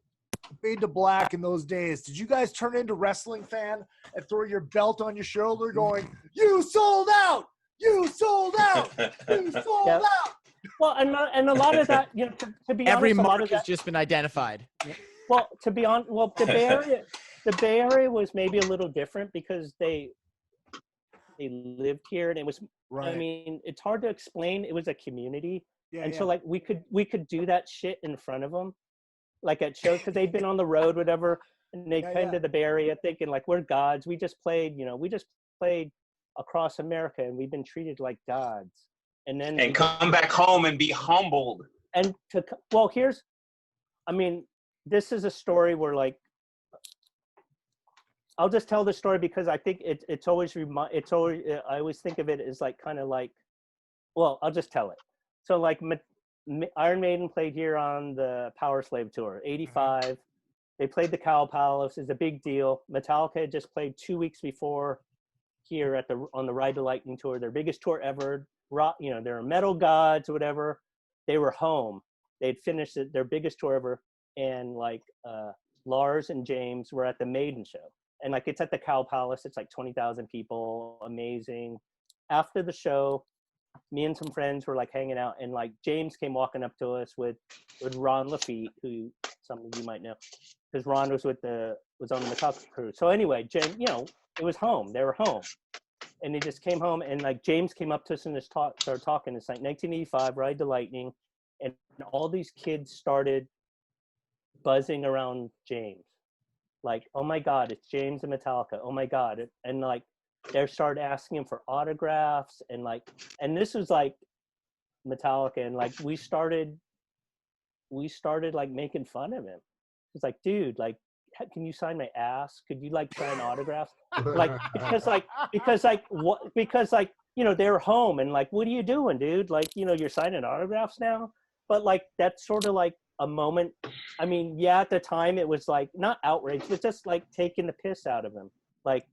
Speaker 2: Fade to Black in those days, did you guys turn into wrestling fan and throw your belt on your shoulder, going, "You sold out! You sold out! You sold out!"
Speaker 18: Well, and a lot of that, you know, to be
Speaker 16: Every
Speaker 18: honest, a lot
Speaker 16: mark
Speaker 18: of that
Speaker 16: has just been identified.
Speaker 18: Well, to be honest, the Bay Area was maybe a little different because they lived here, and it was.
Speaker 2: Right.
Speaker 18: I mean, it's hard to explain. It was a community,
Speaker 2: Yeah,
Speaker 18: so like we could do that shit in front of them, like at shows, because they'd been on the road, whatever, and they came to the Bay Area thinking like we're gods. We just played across America, and we've been treated like gods. And
Speaker 17: come back home and be humbled.
Speaker 18: And this is a story where like, I'll just tell the story because I think I always think of it as like kind of like, well, I'll just tell it. So like Iron Maiden played here on the Power Slave tour, 85. They played the Cow Palace. It's a big deal. Metallica had just played 2 weeks before here on the Ride the Lightning tour, their biggest tour ever. Rock, you know, they're metal gods or whatever. They were home. They'd finished their biggest tour ever, and like Lars and James were at the Maiden show, and like it's at the Cow Palace. It's like 20,000 people, amazing. After the show, me and some friends were like hanging out, and like James came walking up to us with Ron Lafitte, who some of you might know, because Ron was on the Metallica crew. So anyway, James, you know, it was home. They were home. And he just came home, and like James came up to us and just started talking. It's like 1985, Ride the Lightning, and all these kids started buzzing around James, like, "Oh my God, it's James and Metallica! Oh my God!" And like they started asking him for autographs, and this was like Metallica, and like we started like making fun of him. It's like, dude, like, can you sign my ass? Could you like sign autographs? Like, because you know, they're home, and like, what are you doing, dude? Like, you know, you're signing autographs now. But like, that's sort of like a moment. I mean, yeah, at the time it was like not outrage, but just like taking the piss out of him. Like,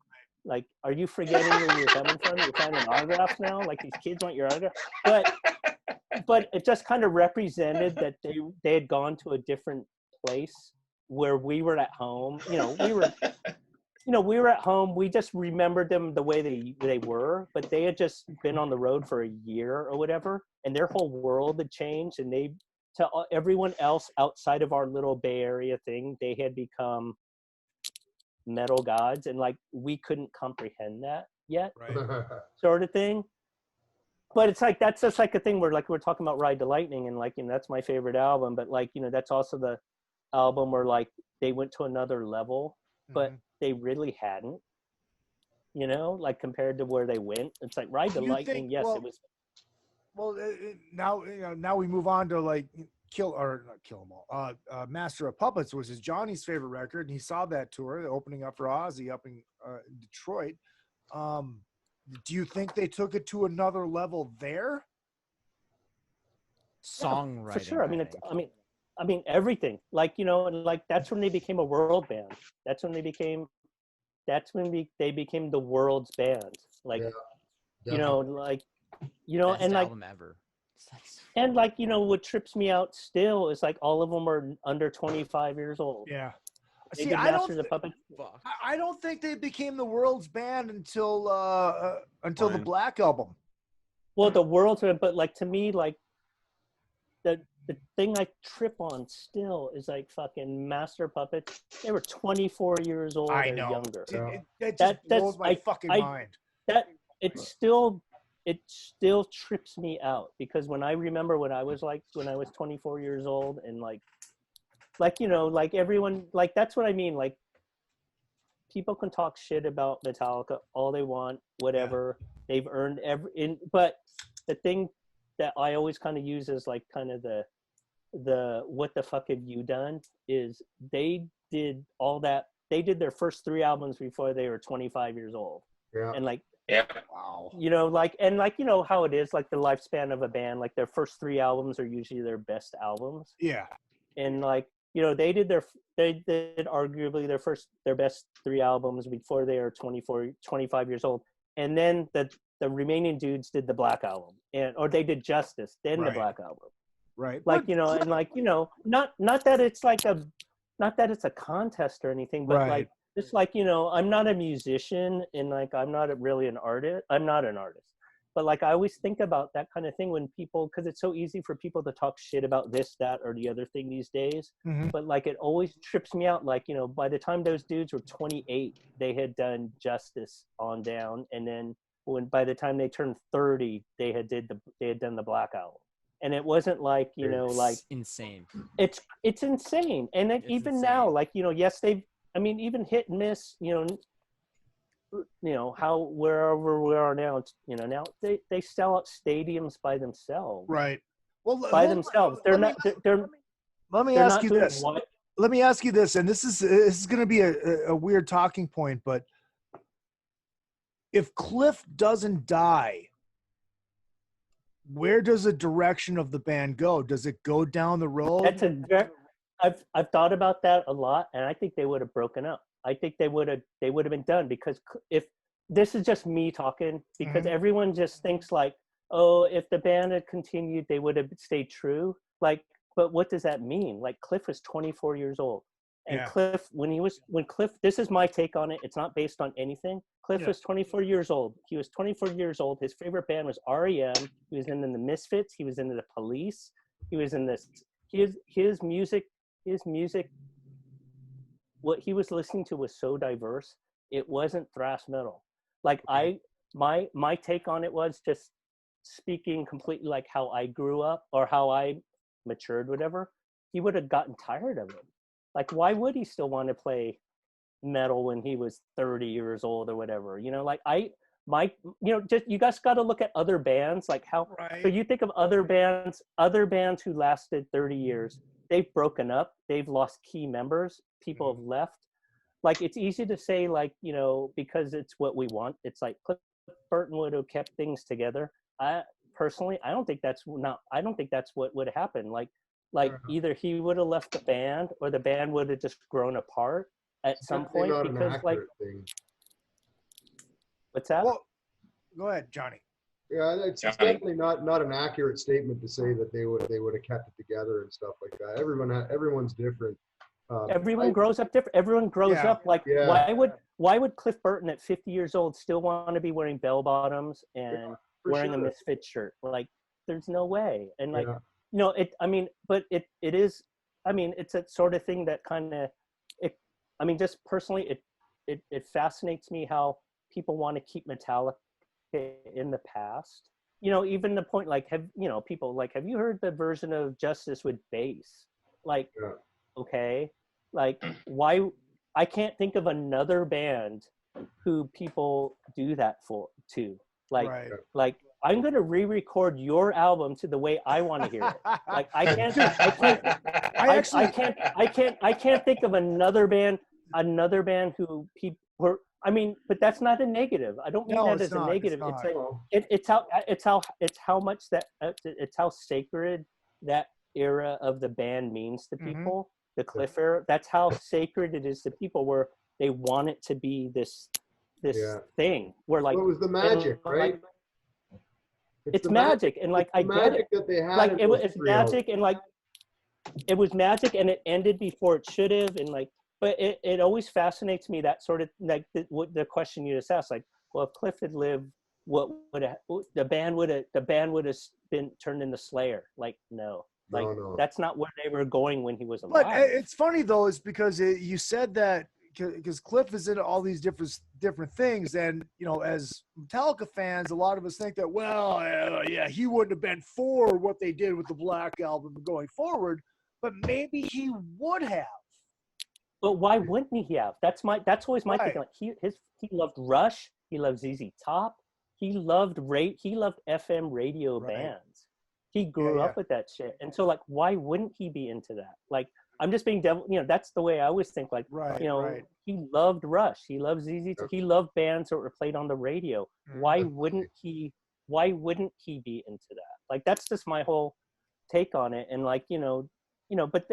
Speaker 18: are you forgetting where you're coming from? You're signing autographs now? Like, these kids want your autograph? But it just kind of represented that they had gone to a different place where we were at home. We were at home. We just remembered them the way they were, but they had just been on the road for a year or whatever, and their whole world had changed, and to everyone else outside of our little Bay Area thing, they had become metal gods, and like we couldn't comprehend that. yet,
Speaker 1: Right.
Speaker 18: sort of thing. But it's like, that's just like a thing where like we're talking about Ride the Lightning, and like, you know, that's my favorite album, but like, you know, that's also the album where like they went to another level, but they really hadn't, you know, like compared to where they went. It's like Ride the Lightning, yes, it was.
Speaker 2: Well, now, you know, now we move on to like Master of Puppets, which is Johnny's favorite record, and he saw that tour opening up for Ozzy up in Detroit. Do you think they took it to another level there?
Speaker 16: Songwriting,
Speaker 18: for sure. I mean everything. Like, you know, and like that's when they became a world band. That's when they became the world's band. Like, you know, like, you know,
Speaker 16: Best
Speaker 18: and like
Speaker 16: album ever.
Speaker 18: and like, you know, what trips me out still is like all of them are under 25 years old.
Speaker 2: Yeah.
Speaker 18: They
Speaker 2: See,
Speaker 18: did
Speaker 2: I
Speaker 18: Masters of Puppets.
Speaker 2: don't think they became the world's band until the Black Album.
Speaker 18: Well, the world's band, but like to me, like the thing I trip on still is like fucking Master Puppets. They were 24 years old or younger.
Speaker 2: That just blows my fucking mind.
Speaker 18: That it still trips me out, because when I remember when I was 24 years old, and like you know, like everyone, like that's what I mean. Like people can talk shit about Metallica all they want, whatever. They've earned but the thing that I always kind of use as like kind of the what the fuck have you done is they did all that. They did their first 3 albums before they were 25 years old.
Speaker 13: Yeah.
Speaker 18: And like,
Speaker 2: wow.
Speaker 18: You know, like, and like, you know how it is, like the lifespan of a band, like their first 3 albums are usually their best albums.
Speaker 2: Yeah.
Speaker 18: And like, you know, they did arguably their best 3 albums before they were 25 years old. And then the remaining dudes did the Black Album, or they did Justice, then the Black Album.
Speaker 2: Right.
Speaker 18: Like, you know, and like, you know, not that it's like not that it's a contest or anything, but like, it's like, you know, I'm not a musician, and like, I'm not really an artist. I'm not an artist. But like, I always think about that kind of thing when people, because it's so easy for people to talk shit about this, that, or the other thing these days. But like, it always trips me out. Like, you know, by the time those dudes were 28, they had done Justice on down. And then by the time they turned 30, they had done the Black Album. And it wasn't like, you know, like
Speaker 16: insane.
Speaker 18: It's insane. And then even insane. Now, like, you know, yes, even Hit and Miss, you know how wherever we are now, you know, now they sell out stadiums by themselves.
Speaker 2: Right. Well,
Speaker 18: by themselves. They're not.
Speaker 2: Let me ask you this. Let me ask you this, and this is going to be a weird talking point, but if Cliff doesn't die, where does the direction of the band go? Does it go down the road?
Speaker 18: I've thought about that a lot, and I think they would have broken up. I think they would have been done, because if this is just me talking, because everyone just thinks like, oh, if the band had continued, they would have stayed true. Like, but what does that mean? Like, Cliff was 24 years old, and Cliff, when Cliff, this is my take on it. It's not based on anything. Cliff was 24 years old. He was 24 years old. His favorite band was REM. He was into the Misfits. He was into the Police. He was in this. His music. What he was listening to was so diverse. It wasn't thrash metal. Like my take on it was, just speaking completely like how I grew up or how I matured, whatever, he would have gotten tired of it. Like, why would he still want to play metal when he was 30 years old or whatever? You know, like just, you guys got to look at other bands, like how, so you think of other bands who lasted 30 years. They've broken up. They've lost key members. People have left. Like, it's easy to say, like, you know, because it's what we want. It's like Cliff Burton would have kept things together. I don't think that's what would happen. Like either he would have left the band, or the band would have just grown apart at some point. Because like, what's that?
Speaker 2: Well, go ahead, Johnny.
Speaker 13: Yeah, it's definitely not an accurate statement to say that they would have kept it together and stuff like that. Everyone's different.
Speaker 18: Everyone grows up different. Everyone grows up. Like, why would Cliff Burton at 50 years old still want to be wearing bell bottoms and wearing a Misfits shirt? Like, there's no way. And like, you know, it is. I mean, it's a sort of thing that kind of, just personally, it fascinates me how people want to keep Metallica in the past. You know, even the point, like, people like, have you heard the version of Justice with bass? Like, okay, like, why? I can't think of another band who people do that to. Like, like, I'm gonna re-record your album to the way I want to hear it. Like, I can't think of another band who people were. I mean, but that's not a negative. I don't mean that as a negative. It's how sacred that era of the band means to people. The Cliff era. That's how sacred it is to people, where they want it to be this thing. Where like,
Speaker 13: it was the magic, right?
Speaker 18: It's magic, and like, I get it.
Speaker 13: That they had
Speaker 18: like, it was magic, and like, it was magic, and it ended before it should have, and like. But it always fascinates me, that sort of, like, the question you just asked, like, well, if Cliff had lived, what would the band would have been turned into Slayer? Like, no, like, that's not where they were going when he was alive.
Speaker 2: But it's funny though, is because you said that because Cliff is into all these different things, and you know, as Metallica fans, a lot of us think that, well, yeah, he wouldn't have been for what they did with the Black Album going forward, but maybe he would have.
Speaker 18: But why wouldn't he have? That's always my thinking. Like, he loved Rush. He loved ZZ Top. He loved FM radio bands. He grew up with that shit. And so, like, why wouldn't he be into that? Like, I'm just being devil. You know, that's the way I always think. Like, he loved Rush. He loved ZZ Top. He loved bands that were played on the radio. Why wouldn't he be into that? Like, that's just my whole take on it. And like, but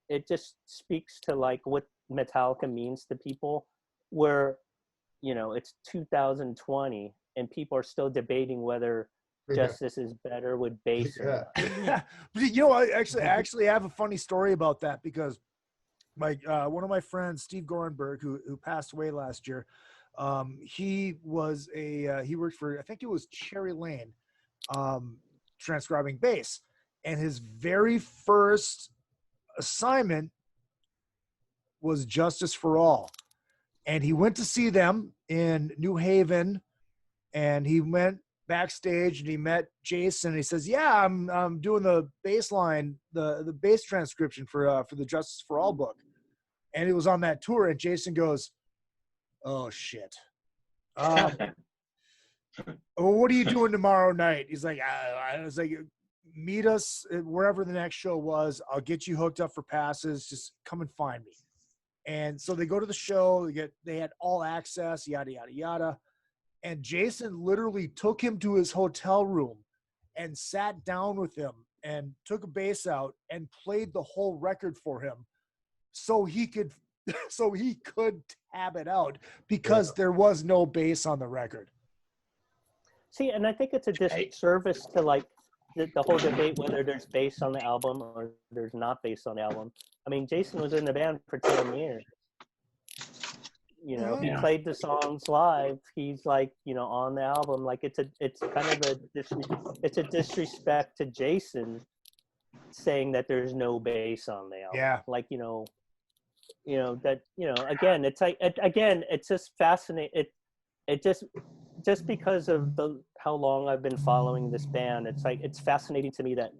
Speaker 18: it just speaks to like what Metallica means to people, where, it's 2020 and people are still debating whether Justice is better with bass.
Speaker 2: Yeah. I actually have a funny story about that, because one of my friends, Steve Gorenberg, who passed away last year, he worked for, I think it was Cherry Lane, transcribing bass, and his very first assignment was Justice for All, and he went to see them in New Haven, and he went backstage and he met Jason. He says, yeah, I'm doing the bass line, the bass transcription for the Justice for All book, and it was on that tour. And Jason goes, oh shit, well, what are you doing tomorrow night? He's like, I was like, meet us wherever the next show was. I'll get you hooked up for passes. Just come and find me. And so they go to the show. They had all access, yada, yada, yada. And Jason literally took him to his hotel room and sat down with him and took a bass out and played the whole record for him so he could tab it out, because there was no bass on the record.
Speaker 18: See, and I think it's a disservice to like the whole debate whether there's bass on the album or there's not bass on the album. I mean, Jason was in the band for 10 years. He played the songs live. He's like, on the album. Like, it's kind of a disrespect to Jason saying that there's no bass on the album.
Speaker 2: Yeah.
Speaker 18: Like, again, it's like, it's just fascinating. It just because of how long I've been following this band, it's fascinating to me that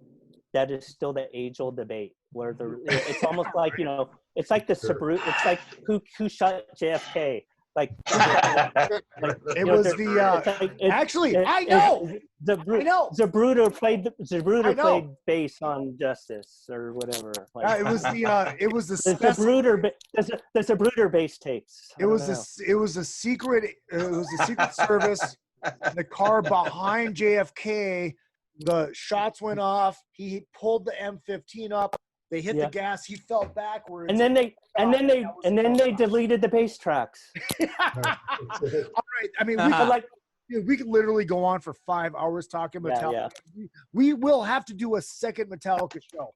Speaker 18: is still the age-old debate, where it's almost like, it's like the it's like who shot JFK. Like,
Speaker 2: it was actually, I know
Speaker 18: Zapruder played bass on Justice or whatever. Like,
Speaker 2: it was the
Speaker 18: Zapruder bass tapes.
Speaker 2: It was a secret service. The car behind JFK, the shots went off. He pulled the M15 up. They hit the gas. He fell backwards.
Speaker 18: And then they deleted the bass tracks.
Speaker 2: All right. I mean, we could literally go on for 5 hours talking Metallica. Yeah. We will have to do a second Metallica show.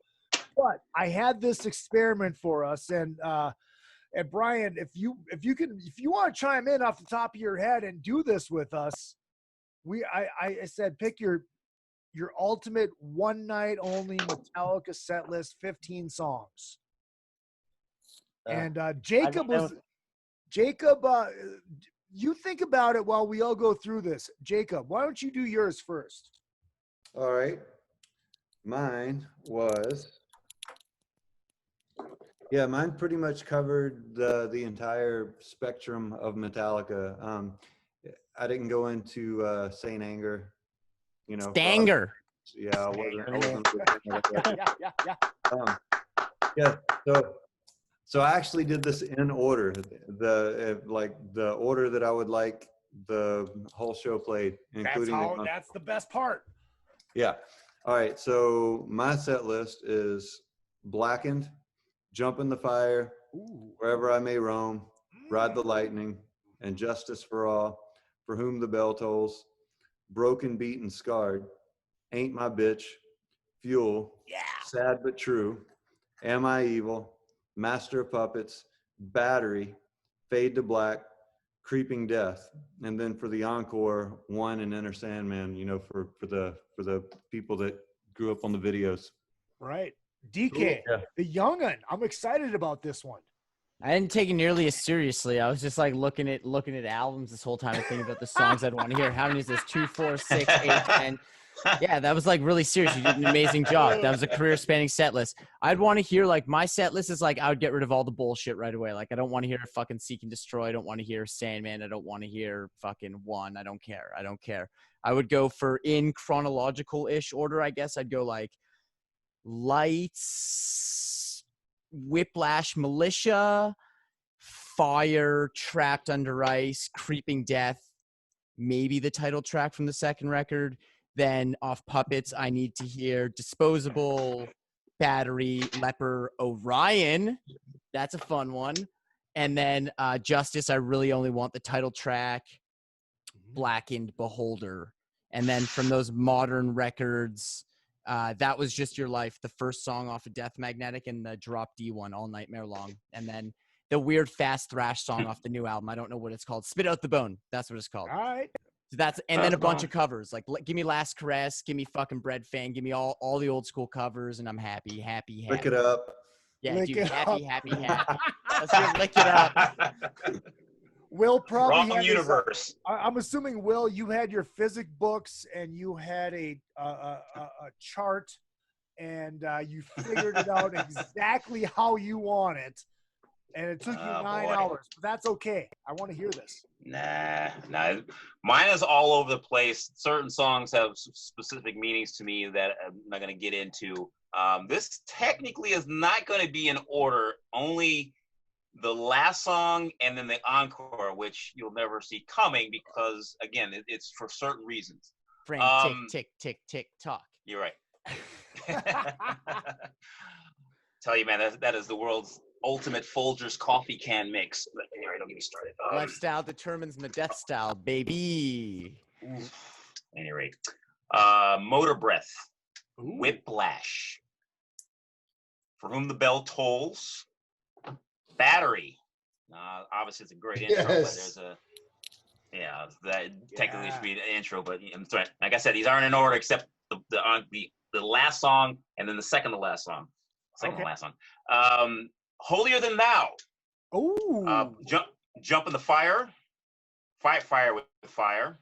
Speaker 2: But I had this experiment for us, and Brian, if you want to chime in off the top of your head and do this with us, I said pick your ultimate one night only Metallica set list, 15 songs. And Jacob, You think about it while we all go through this. Jacob, why don't you do yours first?
Speaker 14: All right. Mine was, mine pretty much covered the entire spectrum of Metallica. I didn't go into Saint Anger,
Speaker 16: Stanger.
Speaker 14: I wasn't So I actually did this in order, the order that I would like the whole show played, including
Speaker 2: That's the best part.
Speaker 14: Yeah. All right. So my set list is Blackened, Jump in the Fire, Wherever I May Roam, Ride the Lightning, and Justice for All, For Whom the Bell Tolls, Broken, Beaten, Scarred, Ain't My Bitch, Fuel, Sad But True, Am I Evil, Master of Puppets, Battery, Fade to Black, Creeping Death, and then for the encore, One and Enter Sandman. For the people that grew up on the videos.
Speaker 2: Right, DK, the young'un. I'm excited about this one.
Speaker 16: I didn't take it nearly as seriously. I was just like looking at albums this whole time and thinking about the songs I'd want to hear. How many is this? 2, 4, 6, 8, 10. Yeah, that was like really serious. You did an amazing job. That was a career spanning set list. I'd want to hear my set list is I would get rid of all the bullshit right away. I don't want to hear fucking Seek and Destroy. I don't want to hear Sandman. I don't want to hear fucking One. I don't care. I would go for in chronological-ish order, I guess. I'd go Lights, Whiplash, Militia, Fire, Trapped Under Ice, Creeping Death, maybe the title track from the second record. Then off Puppets, I need to hear Disposable, Battery, Leper, Orion. That's a fun one. And then Justice, I really only want the title track, Blackened, Beholder. And then from those modern records, That Was Just Your Life, the first song off of Death Magnetic, and the Drop D one, All Nightmare Long. And then the weird fast thrash song off the new album. I don't know what it's called. Spit Out the Bone. That's what it's called.
Speaker 2: All right.
Speaker 16: So then a bunch of covers. Give me Last Caress, give me fucking Bread Fan, give me all the old school covers, and I'm happy.
Speaker 14: Lick It Up.
Speaker 16: Yeah,
Speaker 2: Lick
Speaker 16: dude,
Speaker 2: it
Speaker 16: happy. Let's hear Lick It Up.
Speaker 2: Will probably
Speaker 17: Wrong universe.
Speaker 2: I'm assuming, Will, you had your physics books and you had a chart, and you figured it out exactly how you want it. And it took you 9 hours, but that's okay. I want to hear this.
Speaker 17: Nah. Mine is all over the place. Certain songs have specific meanings to me that I'm not going to get into. This technically is not going to be in order. Only the last song and then the encore, which you'll never see coming because, again, it's for certain reasons.
Speaker 16: Frank, tick, tick, tick, tick, talk.
Speaker 17: You're right. Tell you, man, that is the world's ultimate Folgers coffee can mix. Anyway, don't get me started.
Speaker 16: Lifestyle determines the death style, baby.
Speaker 17: Anyway, Motor Breath, Whiplash, For Whom the Bell Tolls, Battery. Obviously, it's a great intro, but there's that technically should be the intro. But I'm sorry. Like I said, these aren't in order except the last song and then the second to last song. Second to last song. Holier Than Thou.
Speaker 2: Oh.
Speaker 17: Jump in the Fire. Fight Fire with Fire.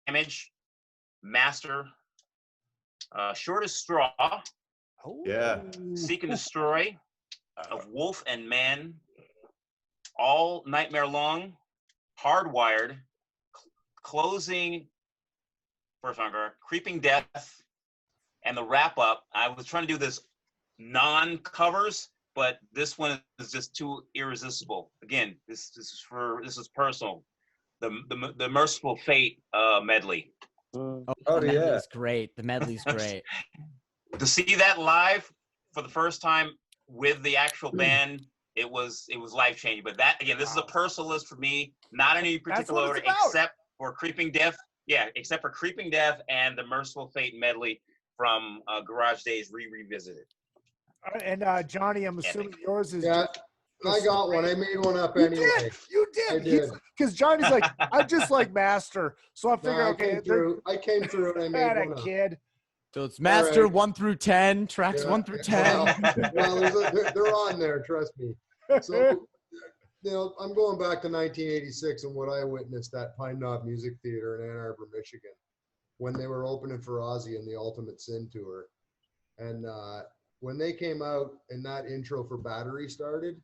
Speaker 17: Damage. Master. Short as Straw.
Speaker 14: Yeah.
Speaker 17: Seek and Destroy. Of Wolf and Man. All Nightmare Long. Hardwired. Closing. First encore. Creeping Death. And the wrap up. I was trying to do this non-covers, but this one is just too irresistible. Again, this is personal. The Merciful Fate medley.
Speaker 16: The medley's great. The medley's great.
Speaker 17: To see that live for the first time with the actual band, it was life changing. But that again, this is a personal list for me, not in any particular order, except for Creeping Death. Yeah, except for Creeping Death and the Merciful Fate medley from Garage Days Revisited.
Speaker 2: And Johnny, I'm assuming yours is.
Speaker 13: Yeah, I got one. I made one up anyway.
Speaker 2: You did. Because Johnny's like, I just like Master, so I figured,
Speaker 13: I came through and I made one up.
Speaker 2: Kid.
Speaker 16: So it's Master 1 through 10, tracks 1 through 10.
Speaker 13: Well, they're on there. Trust me. So you know, I'm going back to 1986 and what I witnessed at Pine Knob Music Theater in Ann Arbor, Michigan, when they were opening for Ozzy in the Ultimate Sin tour. And when they came out and that intro for Battery started,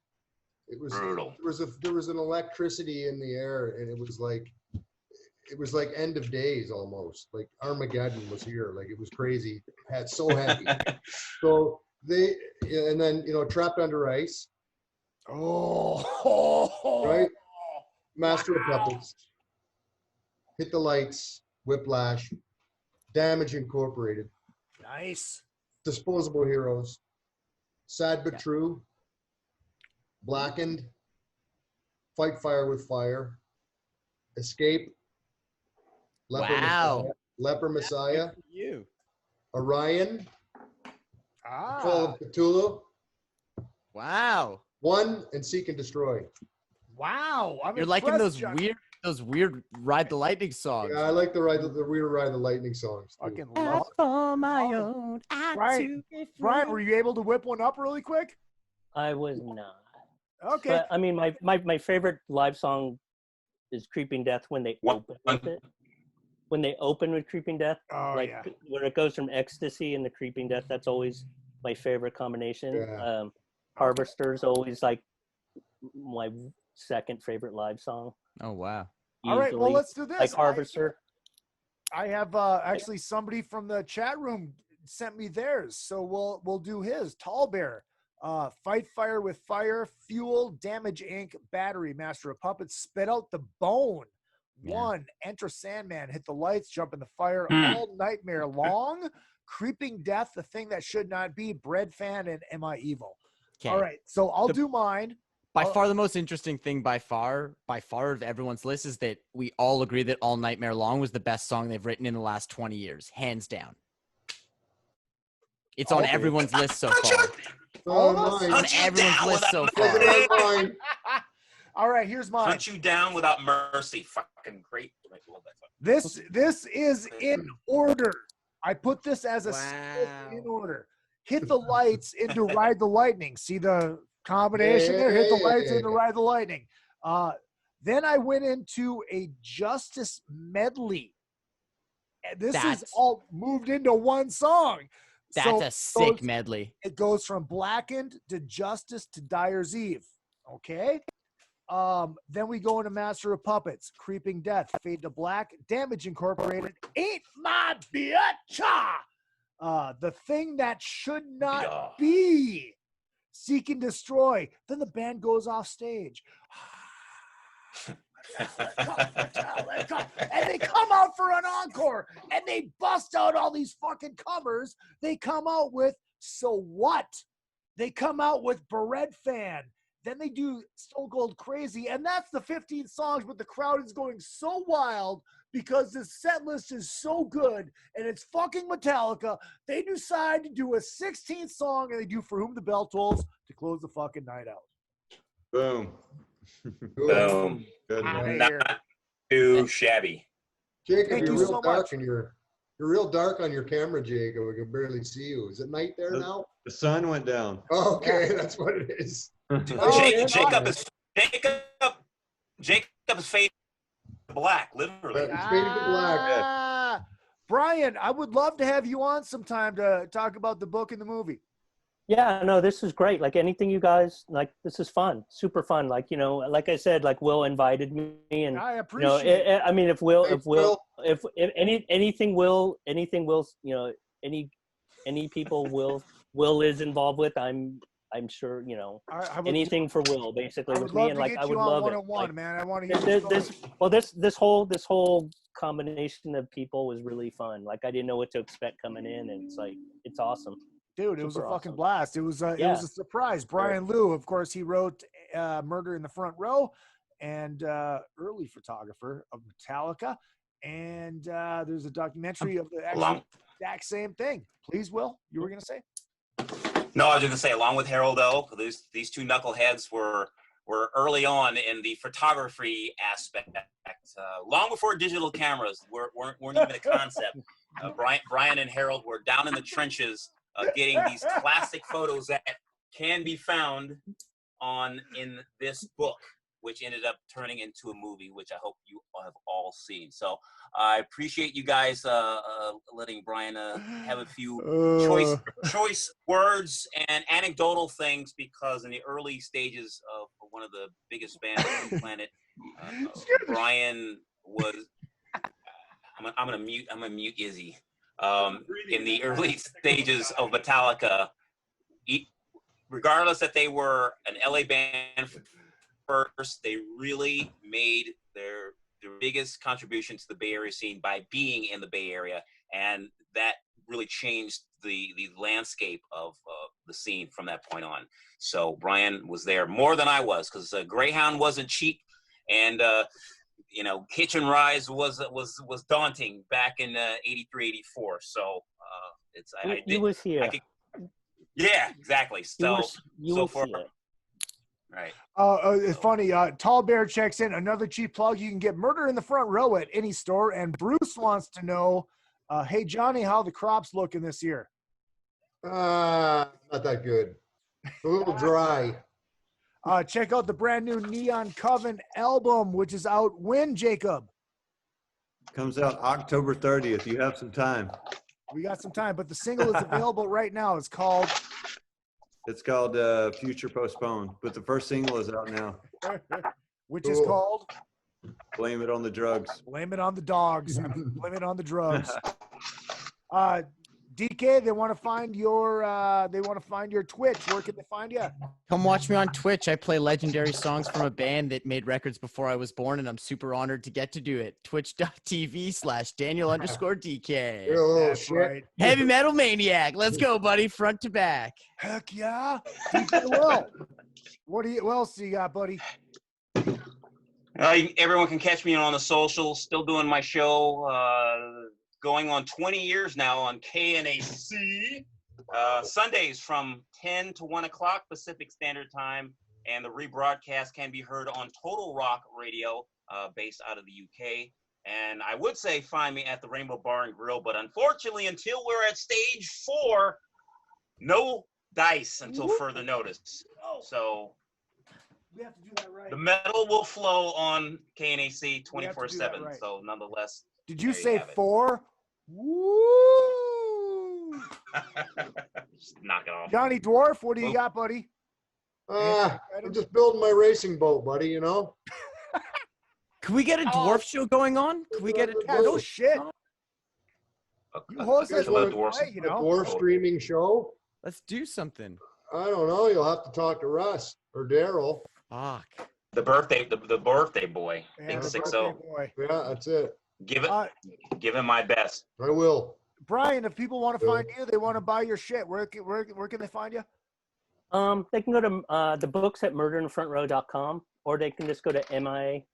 Speaker 13: it was brutal. There was an electricity in the air, and it was like end of days almost. Like Armageddon was here. Like it was crazy. Had so heavy. So and then Trapped Under Ice.
Speaker 2: Oh,
Speaker 13: right. Master of Puppets. Hit the Lights. Whiplash. Damage Incorporated.
Speaker 2: Nice.
Speaker 13: Disposable Heroes. Sad But True. Blackened. Fight Fire with Fire. Escape. Leper Messiah.
Speaker 16: You.
Speaker 13: Orion. Call of Cthulhu.
Speaker 16: Wow.
Speaker 13: One and Seek and Destroy.
Speaker 2: Wow.
Speaker 16: You're liking those weird Ride the Lightning songs.
Speaker 13: Yeah, I like the weird Ride the Lightning songs.
Speaker 2: Fucking love it.
Speaker 16: On my own.
Speaker 2: Brian, were you able to whip one up really quick?
Speaker 18: I was not.
Speaker 2: Okay.
Speaker 18: But I mean, my favorite live song is Creeping Death when they open with it. When they open with Creeping Death, when it goes from Ecstasy into Creeping Death, that's always my favorite combination.
Speaker 13: Yeah.
Speaker 18: Harvester's always like my second favorite live song.
Speaker 16: Oh wow!
Speaker 2: All right, well let's do this.
Speaker 18: Like Harvester.
Speaker 2: I have actually somebody from the chat room sent me theirs, so we'll do his. Tall Bear, Fight Fire with Fire, Fuel, Damage Inc., Battery, Master of Puppets, Spit Out the Bone. One, Enter Sandman, Hit the Lights, Jump in the Fire, All Nightmare Long, Creeping Death, The Thing That Should Not Be, Bread Fan, and Am I Evil?
Speaker 16: Okay.
Speaker 2: All right, so I'll do mine.
Speaker 16: By far the most interesting thing by far of everyone's list is that we all agree that All Nightmare Long was the best song they've written in the last 20 years, hands down. It's on everyone's list so far. On everyone's list so far.
Speaker 2: All right, here's mine.
Speaker 17: Hunt You Down Without Mercy. Fucking great.
Speaker 2: This is in order. I put this as a in order. Hit the Lights into Ride the Lightning. See the combination there? Hit the Lights into Ride the Lightning. Then I went into a Justice medley. This is all moved into one song.
Speaker 16: That's a sick medley.
Speaker 2: It goes from Blackened to Justice to Dyer's Eve. Okay? Then we go into Master of Puppets, Creeping Death, Fade to Black, Damage Incorporated, Ain't My Bitcha! The Thing That Should Not Be, Seek and Destroy. Then the band goes off stage. And they come out for an encore, and they bust out all these fucking covers. They come out with So What? They come out with Bread Fan. Then they do Stone Cold Crazy, and that's the 15 songs, but the crowd is going so wild because this set list is so good, and it's fucking Metallica. They decide to do a 16th song, and they do For Whom the Bell Tolls to close the fucking night out.
Speaker 14: Boom.
Speaker 17: Boom.
Speaker 14: Good.
Speaker 17: Not too shabby.
Speaker 13: Jacob, you're real dark, and you're real dark on your camera, Jacob. We can barely see you. Is it night there now?
Speaker 14: The sun went down.
Speaker 13: Oh, okay, that's what it is.
Speaker 17: Jacob is fading to black, literally.
Speaker 13: Fading to black.
Speaker 2: Brian, I would love to have you on sometime to talk about the book and the movie.
Speaker 18: Yeah, no, this is great. Like anything you guys like, this is fun, super fun. Like, you know, like I said, like Will invited me, and
Speaker 2: I appreciate it.
Speaker 18: I mean, if anything Will, you know, any people Will is involved with, I'm sure, you know, anything for Will, basically with me, and like I would love it.
Speaker 2: Like, man, I want to
Speaker 18: this whole combination of people was really fun. Like I didn't know what to expect coming in, and it's like it's awesome.
Speaker 2: Dude, it was a fucking blast. It was a surprise. Brian Lew, of course, he wrote Murder in the Front Row and early photographer of Metallica. And there's a documentary of the exact same thing. Please, Will, you were going to say?
Speaker 17: No, I was going to say, along with Harold O., these two knuckleheads were early on in the photography aspect. Long before digital cameras weren't even a concept. Brian and Harold were down in the trenches getting these classic photos that can be found in this book. which ended up turning into a movie, which I hope you have all seen. So I appreciate you guys letting Brian have a few choice words and anecdotal things, because in the early stages of one of the biggest bands on the planet, Brian was. I'm gonna mute Izzy. In the early stages of Metallica, regardless that they were an LA band first, they really made their biggest contribution to the Bay Area scene by being in the Bay Area, and that really changed the landscape of the scene from that point on. So Brian was there more than I was, because Greyhound wasn't cheap, and Hitch and Rise was daunting back in 83, 84. So
Speaker 18: You was here.
Speaker 17: Yeah, exactly. So right.
Speaker 2: It's funny. Tall Bear checks in. Another cheap plug. You can get Murder in the Front Row at any store. And Bruce wants to know, hey Johnny, how the crops looking this year?
Speaker 13: Not that good. A little dry.
Speaker 2: Check out the brand new Neon Coven album, which is out when, Jacob?
Speaker 14: Comes out October 30th. You have some time.
Speaker 2: We got some time, but the single is available right now. It's called
Speaker 14: Future Postponed, but the first single is out now.
Speaker 2: Which is called
Speaker 14: Blame It on the Drugs.
Speaker 2: Blame It on the Dogs. Blame It on the Drugs. DK, they want to find your Twitch. Where can they find you?
Speaker 16: Come watch me on Twitch. I play legendary songs from a band that made records before I was born, and I'm super honored to get to do it. Twitch.tv/Daniel_DK.
Speaker 2: That's right.
Speaker 16: Heavy Metal Maniac. Let's go, buddy. Front to back.
Speaker 2: Heck yeah. DK Will. What else do you got, buddy?
Speaker 17: Everyone can catch me on the socials. Still doing my show. Going on 20 years now on KNAC. Sundays from 10 to 1 o'clock Pacific Standard Time. And the rebroadcast can be heard on Total Rock Radio, based out of the UK. And I would say find me at the Rainbow Bar and Grill, but unfortunately, until we're at stage 4, no dice until further notice. So
Speaker 2: we have to do that right.
Speaker 17: The metal will flow on KNAC 24/7. Right. So nonetheless.
Speaker 2: Did you say 4? Woo!
Speaker 17: Just knock it off.
Speaker 2: Johnny Dwarf, what do you got, buddy?
Speaker 13: I'm just building my racing boat, buddy, you know?
Speaker 16: Can we get a Dwarf show going on? Can we get a
Speaker 2: no shit. You host
Speaker 13: a Dwarf streaming show?
Speaker 16: Let's do something.
Speaker 13: I don't know. You'll have to talk to Russ or Daryl.
Speaker 16: Fuck.
Speaker 17: The birthday boy. Big 6-0.
Speaker 13: Yeah, that's it.
Speaker 17: Give him my best.
Speaker 13: I will.
Speaker 2: Brian, if people want to find you, they want to buy your shit, where can they find you?
Speaker 18: They can go to the books at murderinfrontrow.com, or they can just go to mitfr.com.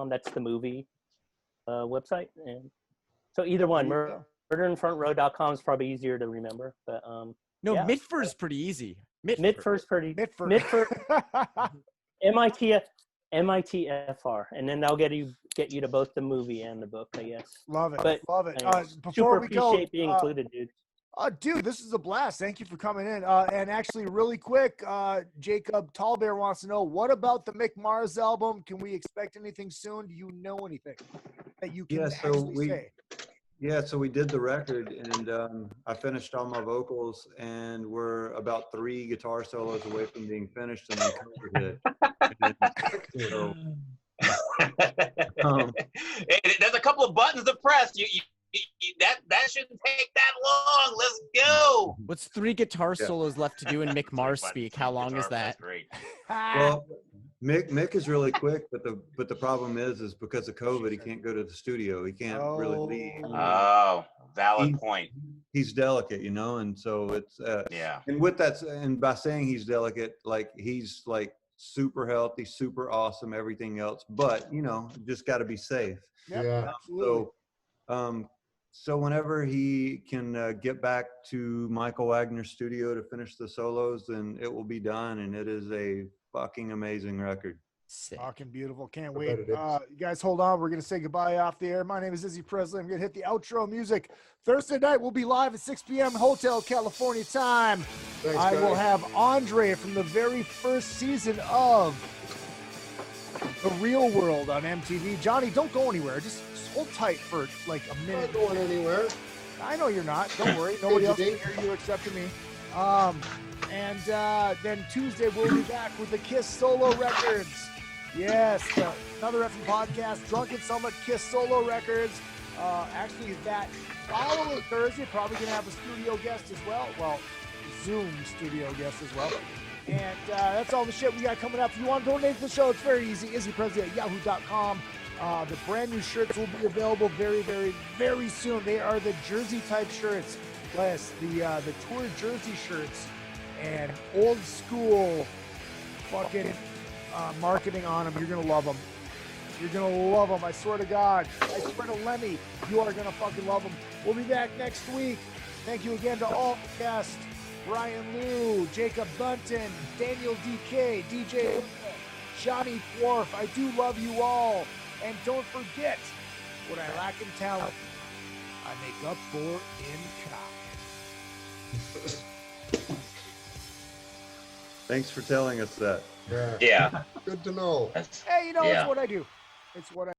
Speaker 18: That's the movie website. And so either one, murderinfrontrow.com is probably easier to remember. But
Speaker 16: Mitfr is pretty easy.
Speaker 18: Mitfr is pretty. Mitfr. MITFR, and then they'll get you to both the movie and the book, I guess.
Speaker 2: Love it.
Speaker 18: Before
Speaker 2: Before we go,
Speaker 18: being included, dude.
Speaker 2: Dude, this is a blast. Thank you for coming in. And actually, really quick, Jacob Tallbear wants to know, what about the Mick Mars album? Can we expect anything soon? Do you know anything that you can say?
Speaker 14: Yeah, so we did the record, and I finished all my vocals, and we're about 3 guitar solos away from being finished, and then COVID hit.
Speaker 17: There's a couple of buttons to press. That shouldn't take that long. Let's go.
Speaker 16: What's 3 guitar solos left to do in Mick Mars speak? How long is that?
Speaker 17: Great.
Speaker 14: Well, Mick is really quick, but the problem is because of COVID, he can't go to the studio. He can't really leave.
Speaker 17: Oh, valid point.
Speaker 14: He's delicate, and so it's
Speaker 17: yeah.
Speaker 14: And with that, and by saying he's delicate, like he's like super healthy, super awesome, everything else, but just got to be safe.
Speaker 13: Yeah.
Speaker 14: So whenever he can get back to Michael Wagner's studio to finish the solos, then it will be done, and it is a fucking amazing record.
Speaker 2: Fucking beautiful. Can't wait. You guys hold on. We're going to say goodbye off the air. My name is Izzy Presley. I'm going to hit the outro music. Thursday night, we'll be live at 6 p.m. Hotel California time.
Speaker 13: Thanks,
Speaker 2: I will
Speaker 13: guys.
Speaker 2: have Andre from the very first season of The Real World on MTV. Johnny, don't go anywhere. Just hold tight for like a minute.
Speaker 13: I'm not going anywhere.
Speaker 2: I know you're not. Don't worry. Nobody else can hear you except for me. And then Tuesday we'll be back with the Kiss solo records. Yes, another effing podcast. Drunken Summit, Kiss solo records. Actually, that following Thursday, probably gonna have a studio guest as well. Well, Zoom studio guest as well. And that's all the shit we got coming up. If you want to donate to the show, it's very easy. izzypresley@yahoo.com. The brand new shirts will be available very, very, very soon. They are the jersey type shirts. Yes, the tour jersey shirts and old school fucking marketing on them. You're gonna love them. You're gonna love them. I swear to God. I swear to Lemmy, you are gonna fucking love them. We'll be back next week. Thank you again to all the guests: Brian Lew, Jacob Bunton, Daniel Dekay, DJ, Johnny Dwarf. I do love you all. And don't forget, what I lack in talent, I make up for in cock.
Speaker 14: Thanks for telling us that.
Speaker 13: Yeah. Good to know.
Speaker 2: Hey, you know,
Speaker 21: Yeah.
Speaker 2: it's what I do. It's what I